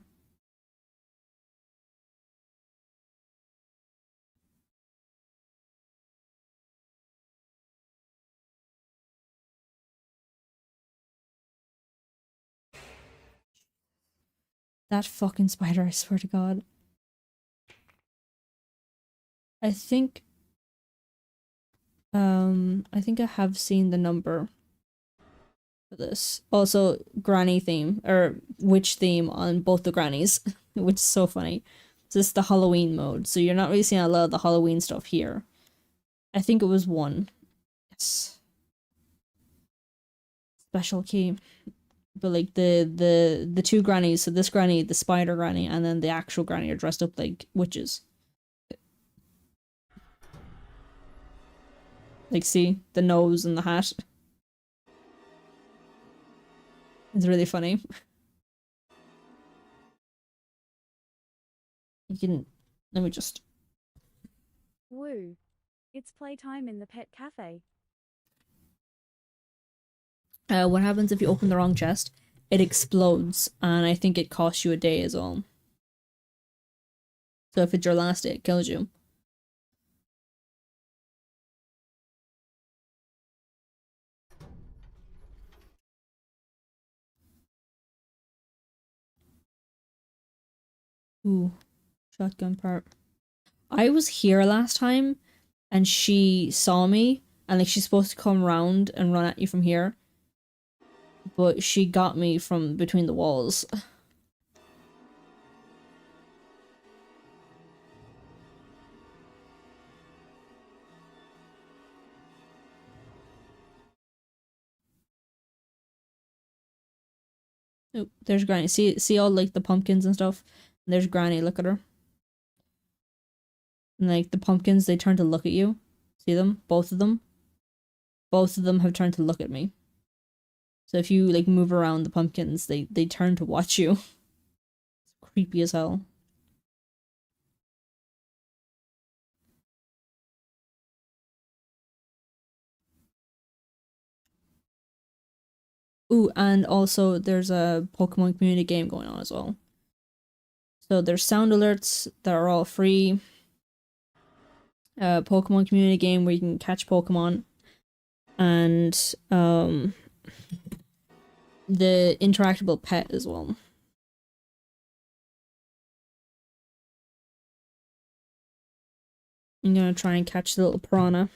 That fucking spider, I swear to God. I think I think I have seen the number for this. Also, granny theme, or witch theme on both the grannies, which is so funny. So this is the Halloween mode, so you're not really seeing a lot of the Halloween stuff here. I think it was 1. Yes. Special key. But like the two grannies, so this granny, the spider granny, and then the actual granny are dressed up like witches. Like, see? The nose and the hat. It's really funny. You can... Let me just... Woo. It's playtime in the pet cafe. What happens if you open the wrong chest? It explodes, and I think it costs you a day as well. So if it's your last day, it kills you. Ooh, shotgun part. I was here last time, and she saw me, and like she's supposed to come around and run at you from here. But she got me from between the walls. Oh, there's Granny. See all like the pumpkins and stuff? There's Granny, look at her. And like the pumpkins, they turn to look at you. See them? Both of them? Both of them have turned to look at me. So if you like move around the pumpkins, they turn to watch you. It's creepy as hell. Ooh, and also there's a Pokemon community game going on as well. So there's sound alerts that are all free. Pokemon community game where you can catch Pokemon. And the interactable pet as well. I'm gonna try and catch the little piranha.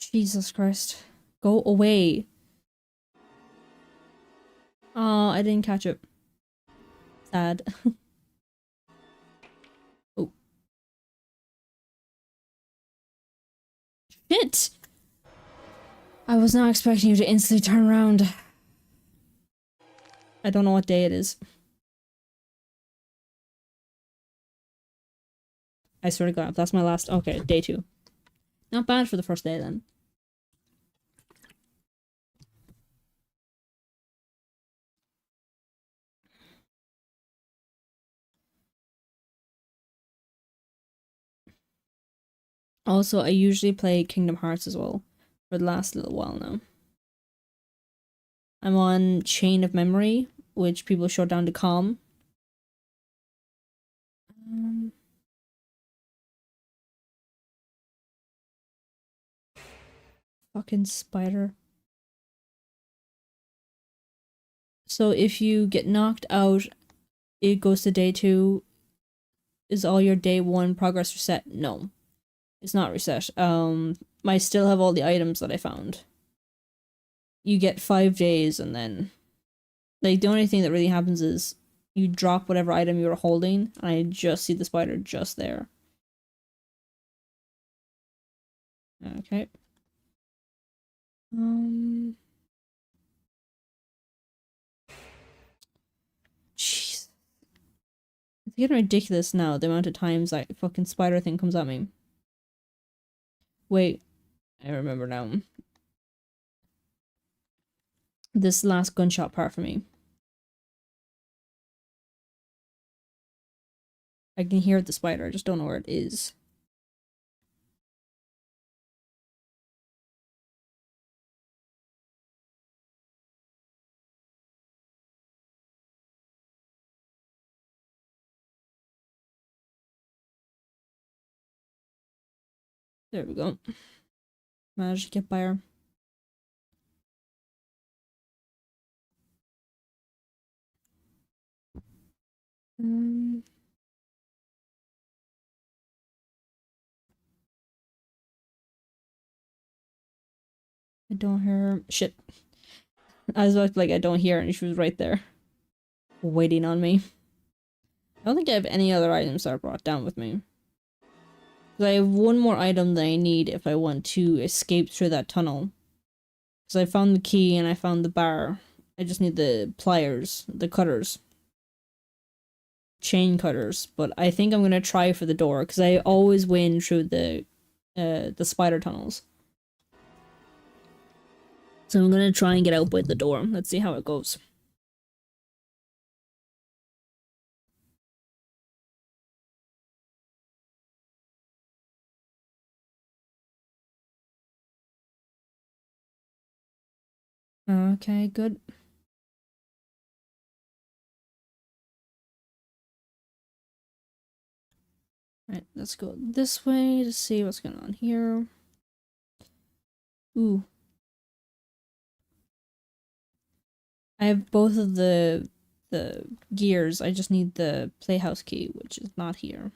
Jesus Christ. Go away. Oh, I didn't catch it. Sad. Oh. Shit! I was not expecting you to instantly turn around. I don't know what day it is. I swear to God, if that's my last... Okay, day 2. Not bad for the first day then. Also, I usually play Kingdom Hearts as well for the last little while now. I'm on Chain of Memory, which people shut down to calm. Fucking spider. So if you get knocked out, it goes to day 2. Is all your day 1 progress reset? No. It's not reset. I still have all the items that I found. You get 5 days and then... Like, the only thing that really happens is you drop whatever item you were holding, and I just see the spider just there. Okay. Jeez. It's getting ridiculous now, the amount of times that fucking spider thing comes at me. Wait. I remember now. This last gunshot part for me. I can hear the spider, I just don't know where it is. There we go. Managed to get by her. don't hear her. Shit. I was like, I don't hear her, and she was right there. Waiting on me. I don't think I have any other items that are brought down with me. Because I have one more item that I need if I want to escape through that tunnel. Because I found the key and I found the bar. I just need the pliers, the cutters. Chain cutters. But I think I'm going to try for the door, because I always win through the spider tunnels. So I'm going to try and get out by the door. Let's see how it goes. Okay, good. Right, let's go this way to see what's going on here. Ooh. I have both of the gears. I just need the playhouse key, which is not here.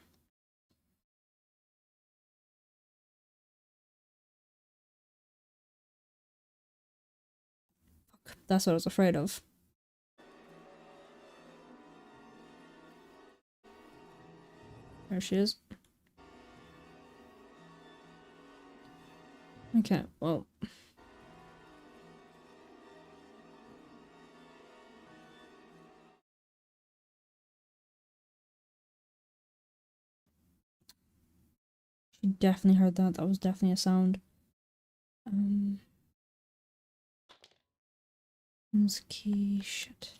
Fuck, that's what I was afraid of. There she is. Okay, well. She definitely heard that. That was definitely a sound. Key, shit.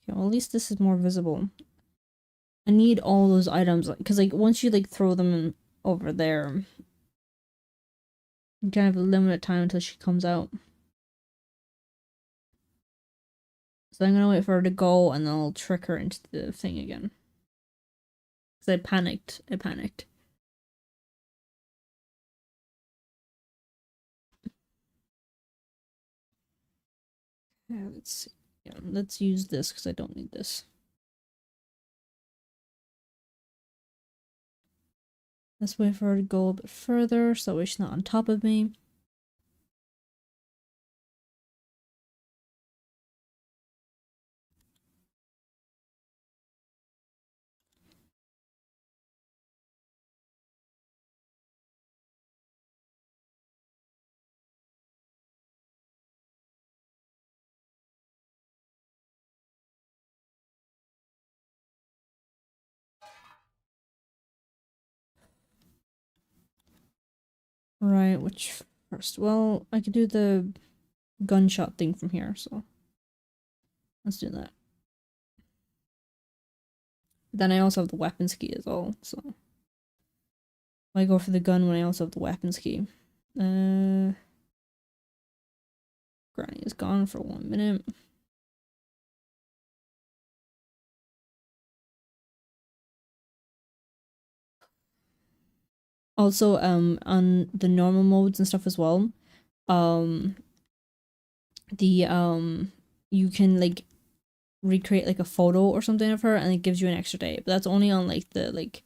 Okay, well, at least this is more visible. I need all those items, because like once you like throw them over there, you kind of have a limited time until she comes out. So I'm gonna wait for her to go, and then I'll trick her into the thing again. Because I panicked. Yeah, let's see. Yeah, let's use this because I don't need this. Let's wait for her to go a bit further so that way she's not on top of me. Right, which first? Well, I could do the gunshot thing from here, so let's do that. Then I also have the weapons key as well, so I go for the gun when I also have the weapons key. Granny is gone for 1 minute. Also, on the normal modes and stuff as well, you can like recreate like a photo or something of her, and it gives you an extra day. But that's only on like the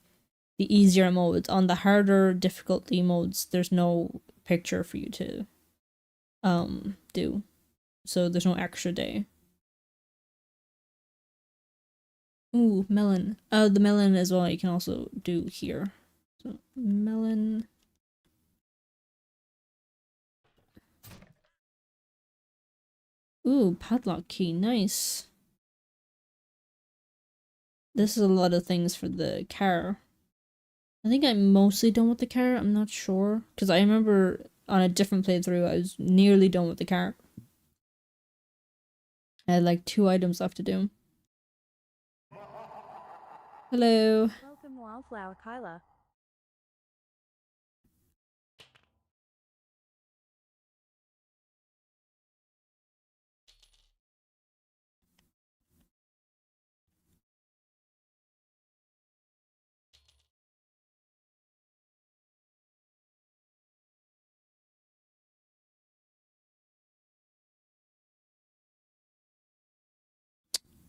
easier modes. On the harder difficulty modes, there's no picture for you to do, so there's no extra day. Ooh, melon. The melon as well you can also do here. So melon. Ooh, padlock key, nice. This is a lot of things for the car. I think I'm mostly done with the car, I'm not sure. Because I remember on a different playthrough I was nearly done with the car. I had like 2 items left to do. Hello. Welcome, Wildflower Kyla.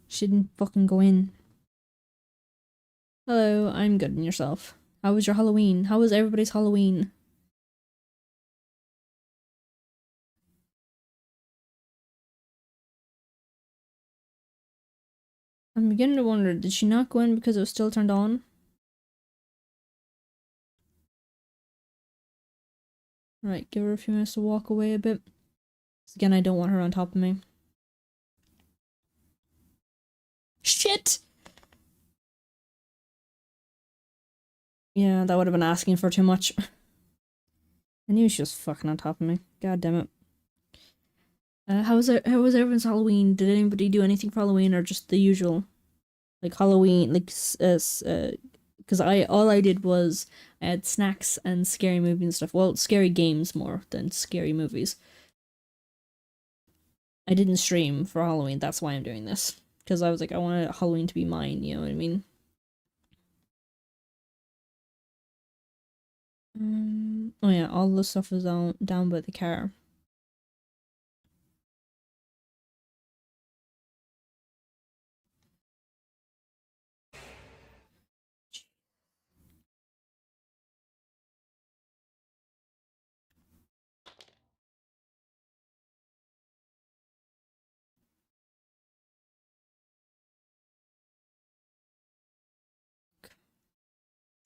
She didn't fucking go in. Hello, I'm good, and yourself? How was your Halloween? How was everybody's Halloween? I'm beginning to wonder, did she not go in because it was still turned on? Right, give her a few minutes to walk away a bit. Again, I don't want her on top of me. Shit! Yeah, that would have been asking for too much. I knew she was fucking on top of me. God damn it. How was everyone's Halloween? Did anybody do anything for Halloween or just the usual? Like Halloween, like, because all I did was I had snacks and scary movies and stuff. Well, scary games more than scary movies. I didn't stream for Halloween, that's why I'm doing this. Because I was like, I wanted Halloween to be mine, you know what I mean? Oh yeah, all the stuff is down by the car.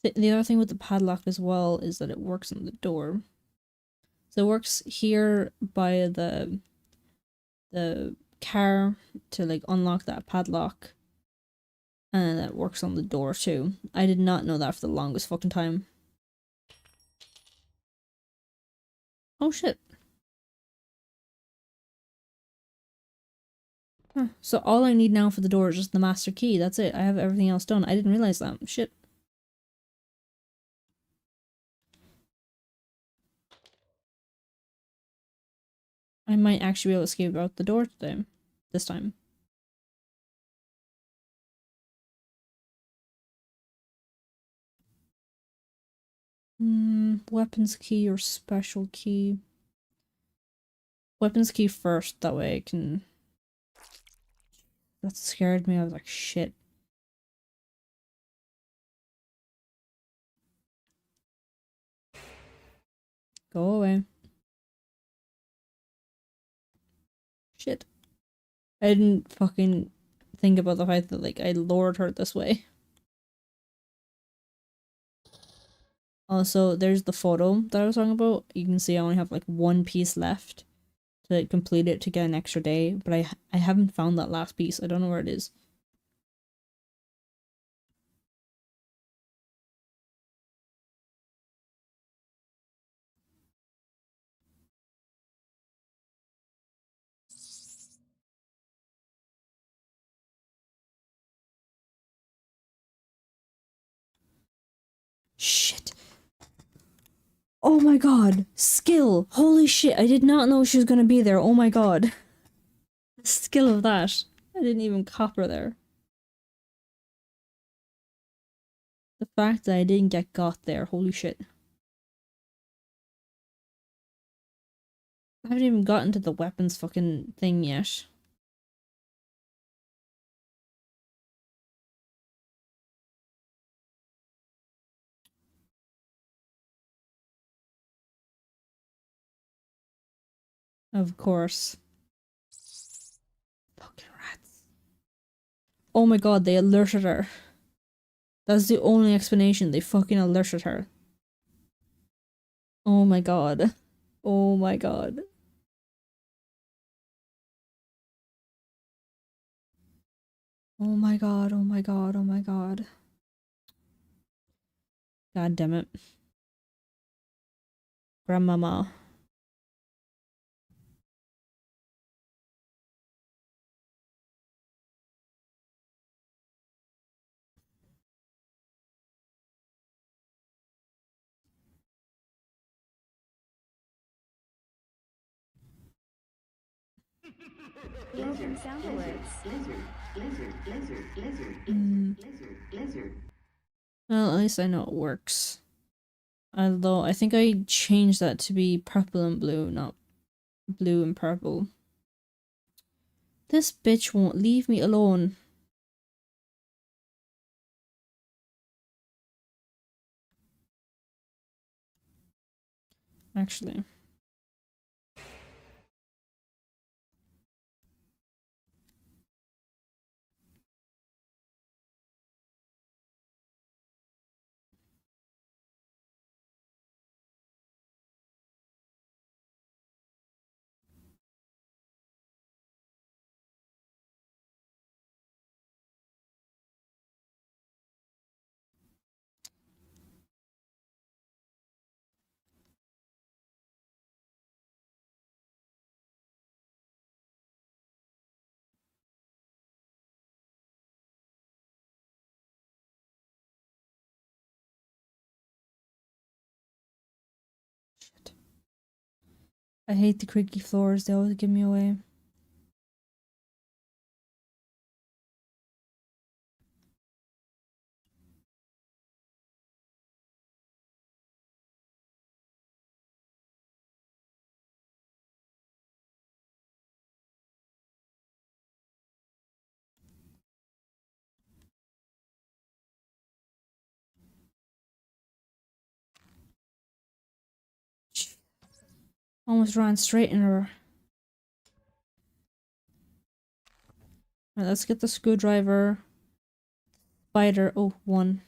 The other thing with the padlock as well is that it works on the door. So it works here by the car to like unlock that padlock. And that works on the door too. I did not know that for the longest fucking time. Oh shit. Huh. So all I need now for the door is just the master key. That's it. I have everything else done. I didn't realize that. Shit. I might actually be able to escape out the door today. This time. Weapons key or special key? Weapons key first, that way I can... That scared me, I was like, shit. Go away. Shit. I didn't fucking think about the fact that, like, I lured her this way. Also, there's the photo that I was talking about. You can see I only have, like, one piece left to complete it to get an extra day, but I haven't found that last piece. I don't know where it is. Shit. Oh my god. Skill. Holy shit. I did not know she was gonna be there. Oh my god. The skill of that. I didn't even cop her there. The fact that I didn't get got there. Holy shit. I haven't even gotten to the weapons fucking thing yet. Of course. Fucking rats. Oh my god, they alerted her. That's the only explanation. They fucking alerted her. Oh my god. Oh my god. Oh my god, oh my god, oh my god. God damn it. Grandmama. Welcome sound alerts. Well, at least I know it works. Although, I think I changed that to be purple and blue, not blue and purple. This bitch won't leave me alone. actually. I hate the creaky floors, they always give me away. Almost ran straight in her. Alright, let's get the screwdriver. Spider. Oh, one.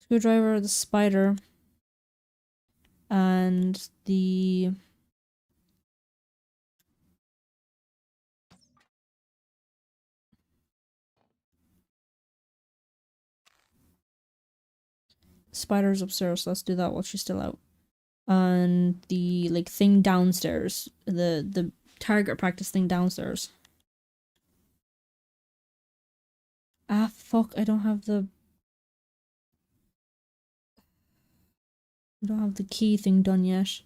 Screwdriver, the spider. And the... spider's upstairs, so let's do that while she's still out. And the, like, thing downstairs. The target practice thing downstairs. Ah, fuck, I don't have the key thing done yet.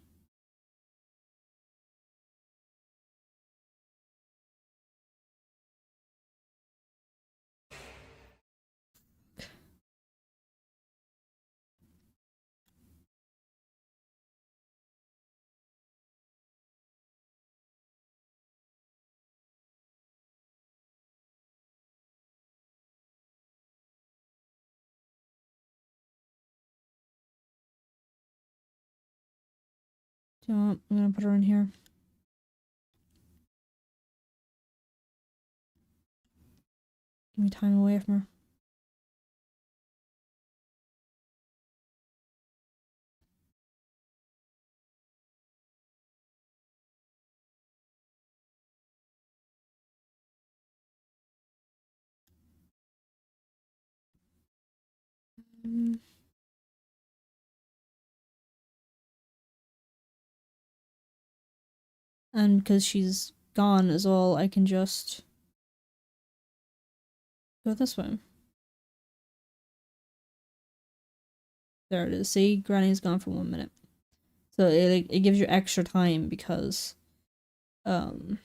Do you know what? I'm gonna put her in here. Give me time away from her. And because she's gone as well, I can just go this way. There it is. See, Granny's gone for 1 minute. So it gives you extra time because hang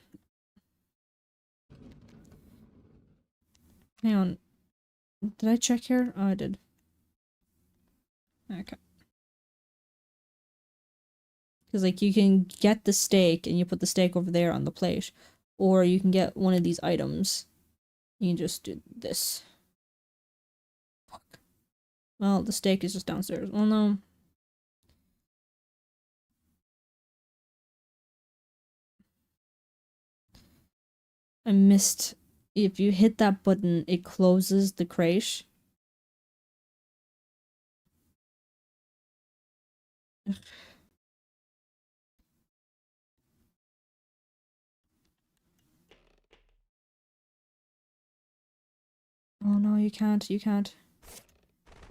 on. Did I check here? Oh, I did. Okay. Because, like, you can get the steak and you put the steak over there on the plate. Or you can get one of these items. You can just do this. Fuck. Well, the steak is just downstairs. Well, no. I missed. If you hit that button, it closes the crate. Ugh. Oh no, you can't. You can't.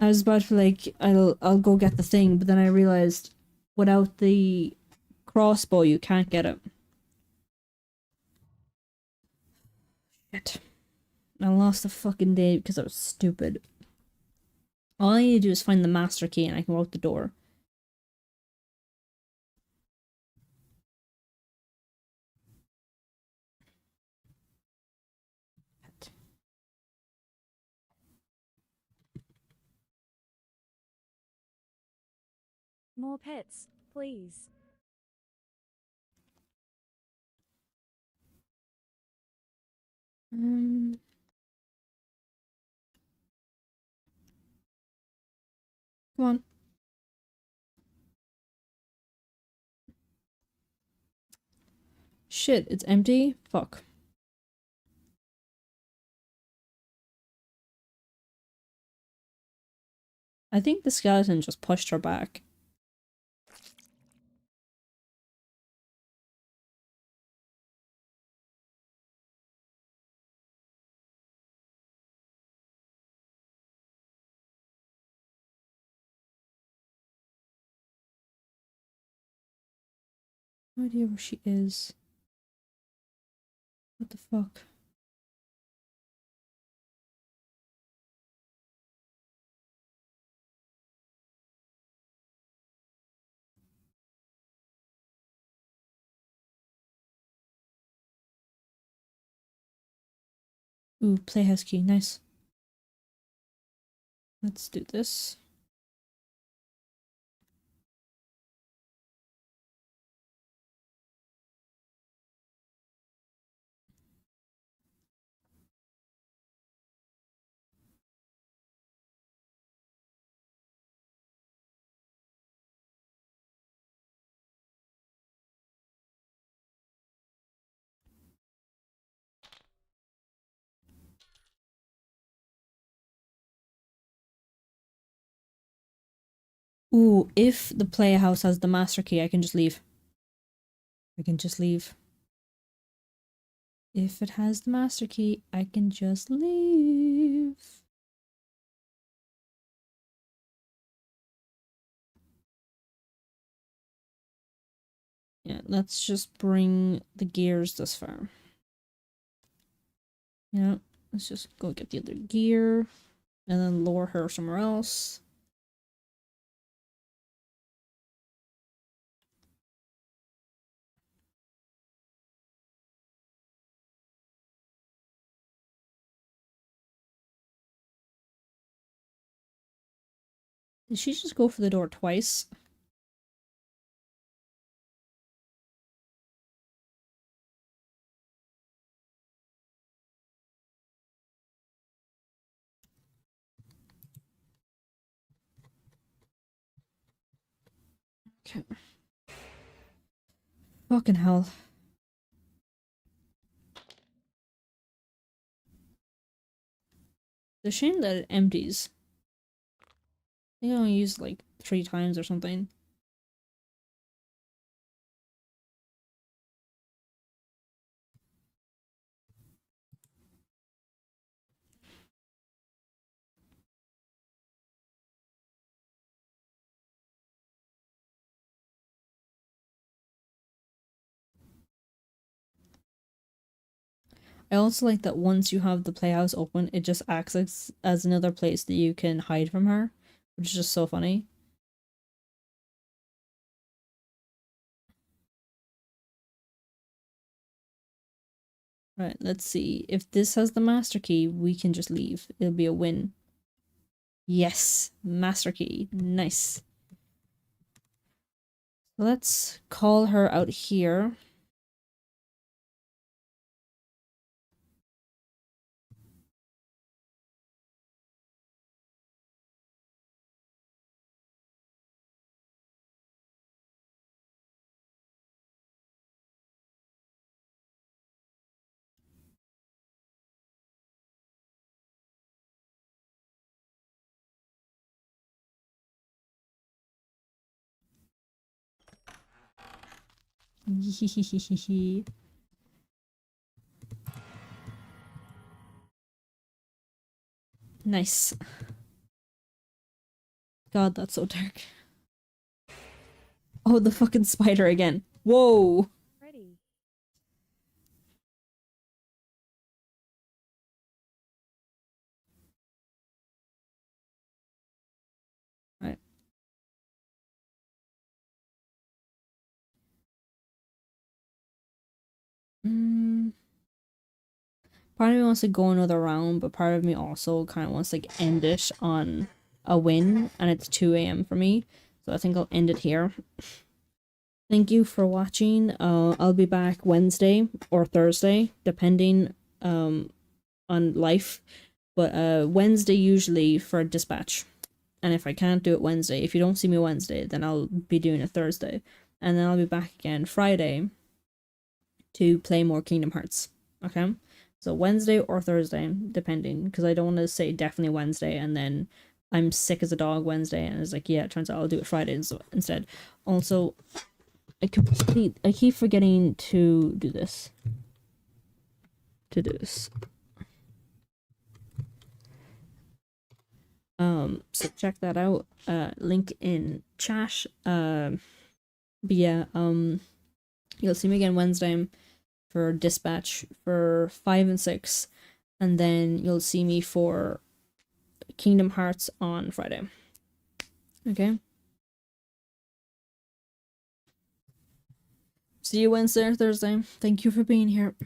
I was about to, like, I'll go get the thing, but then I realized without the crossbow you can't get it. Shit. I lost a fucking day because I was stupid. All I need to do is find the master key and I can go out the door. More pets, please. Come on. Shit, it's empty? Fuck. I think the skeleton just pushed her back. No idea where she is. What the fuck? Ooh, playhouse key, nice. Let's do this. Ooh, if the playhouse has the master key, I can just leave. I can just leave. If it has the master key, I can just leave. Yeah, let's just bring the gears this far. Yeah, let's just go get the other gear and then lower her somewhere else. Did she just go for the door twice? Okay. Fucking hell. It's a shame that it empties. I think I only used like 3 times or something. I also like that once you have the playhouse open, it just acts as another place that you can hide from her, which is just so funny. Right, let's see. If this has the master key, we can just leave. It'll be a win. Yes, master key. Nice. Let's call her out here. Nice. God, that's so dark. Oh, the fucking spider again. Whoa. Ready. Right. Part of me wants to go another round, but part of me also kind of wants to like end it on a win, and it's 2 a.m. for me, so I think I'll end it here. Thank you for watching. I'll be back Wednesday or Thursday, depending on life, but Wednesday usually for dispatch. And if I can't do it Wednesday, if you don't see me Wednesday, then I'll be doing it Thursday, and then I'll be back again Friday to play more Kingdom Hearts. Okay, so Wednesday or Thursday, depending, because I don't want to say definitely Wednesday and then I'm sick as a dog Wednesday and it's like, yeah, it turns out I'll do it Friday instead. Also, I keep forgetting to do this. So check that out. Link in chat. But yeah, you'll see me again Wednesday for Dispatch for 5 and 6, and then you'll see me for Kingdom Hearts on Friday. Okay. See you Wednesday or Thursday. Thank you for being here.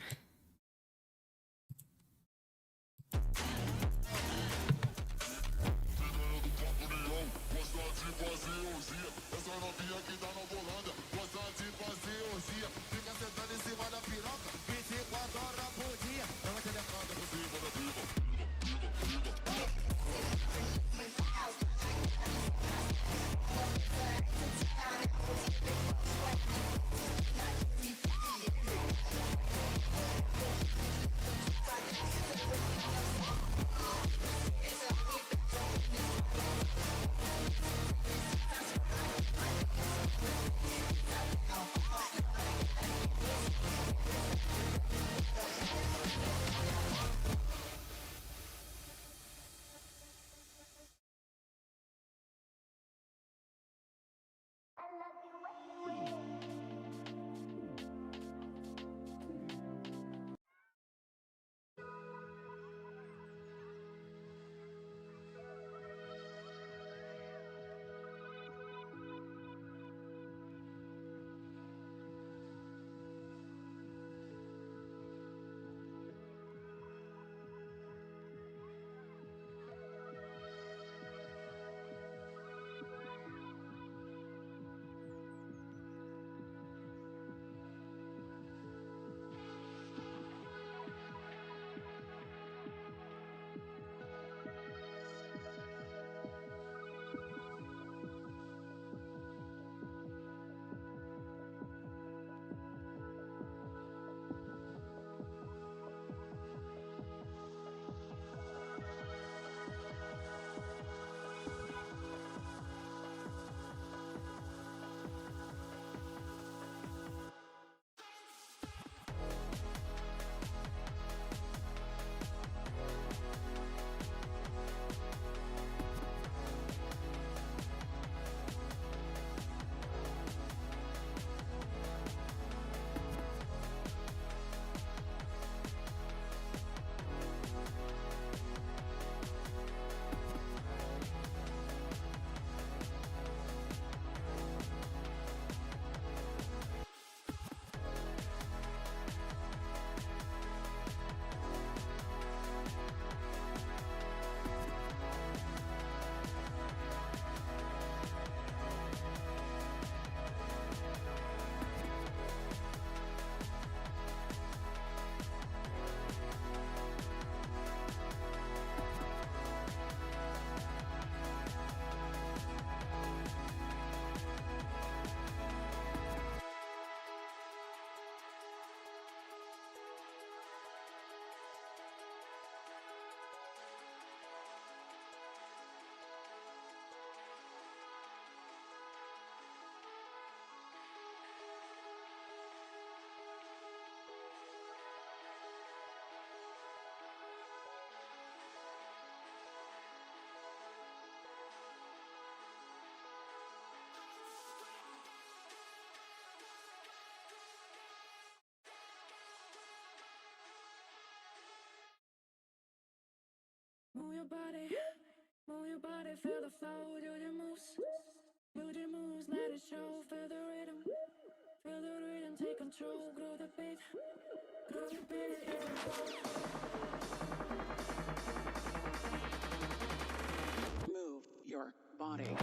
Move your body, feel the flow, do the moves, let it show, feel the rhythm, take control, grow the beat, here we go. Move your body.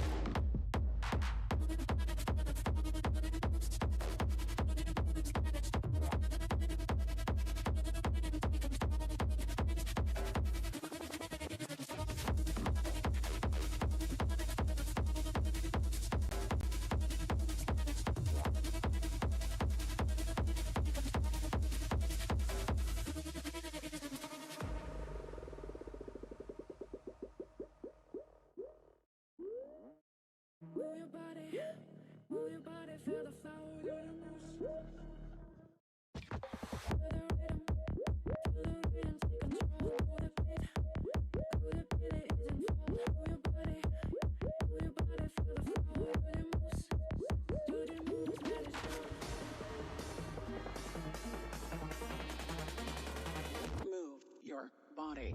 Move your body.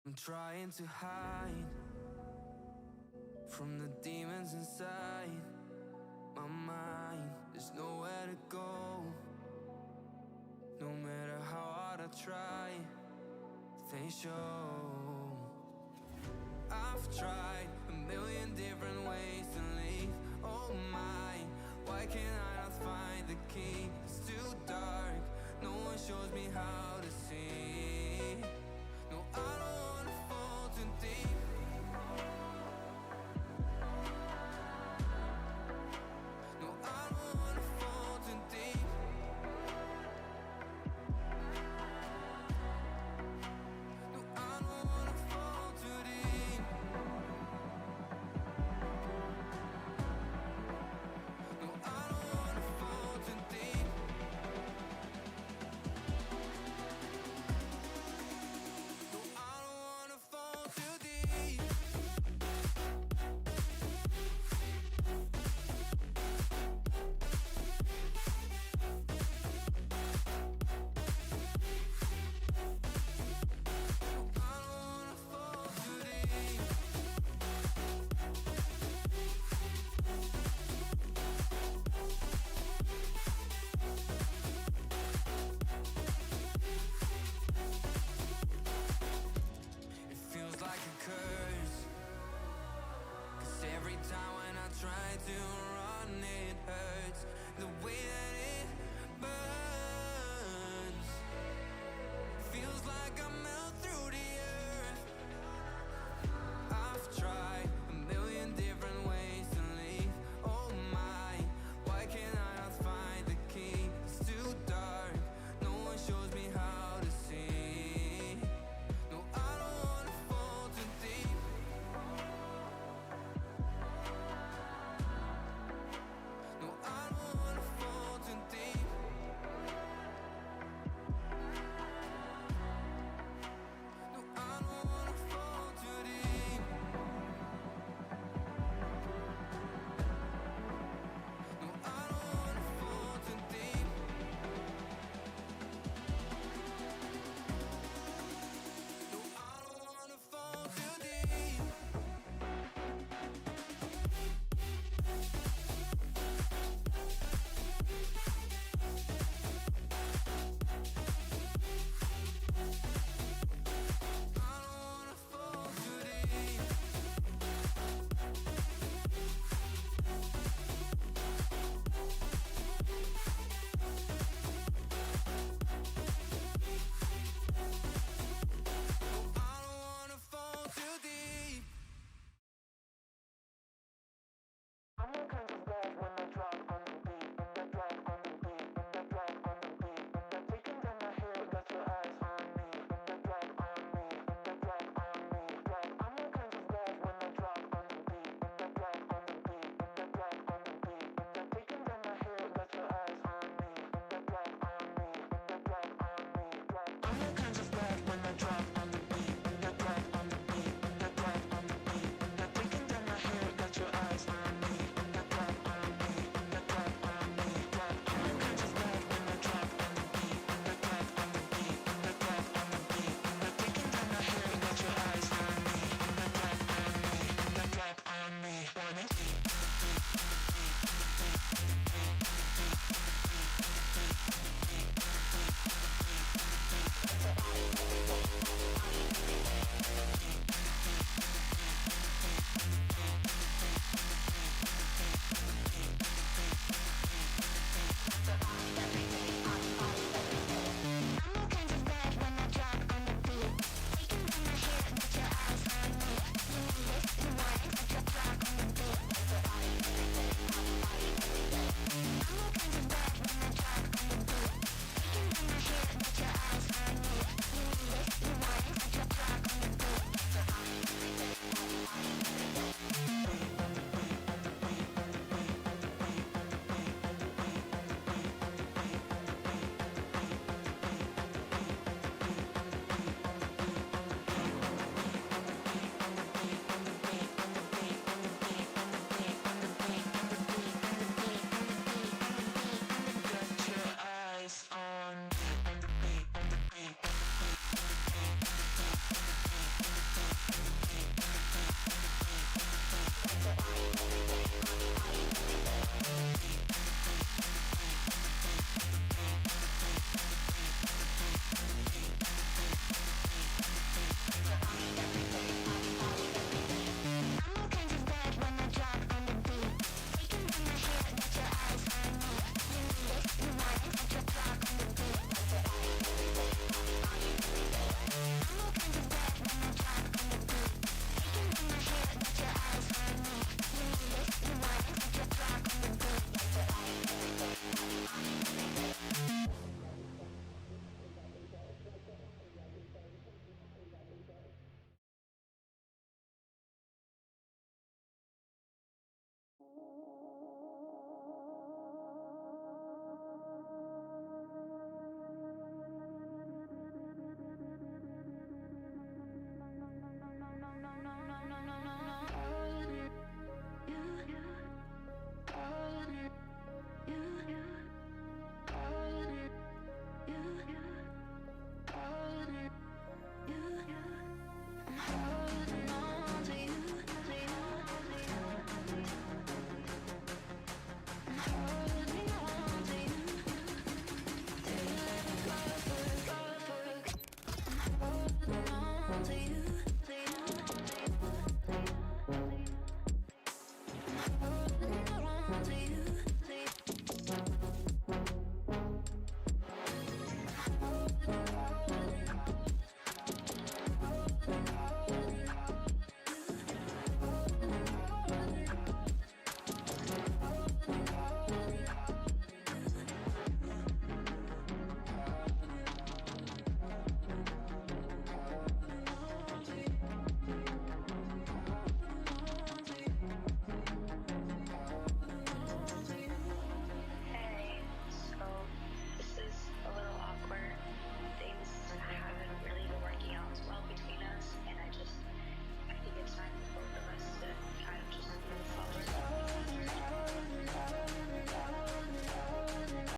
I'm trying to hide from the demons inside my mind. There's nowhere to go. No matter how hard I try, they show. I've tried a million different ways to leave. Oh my, why can't I not find the key?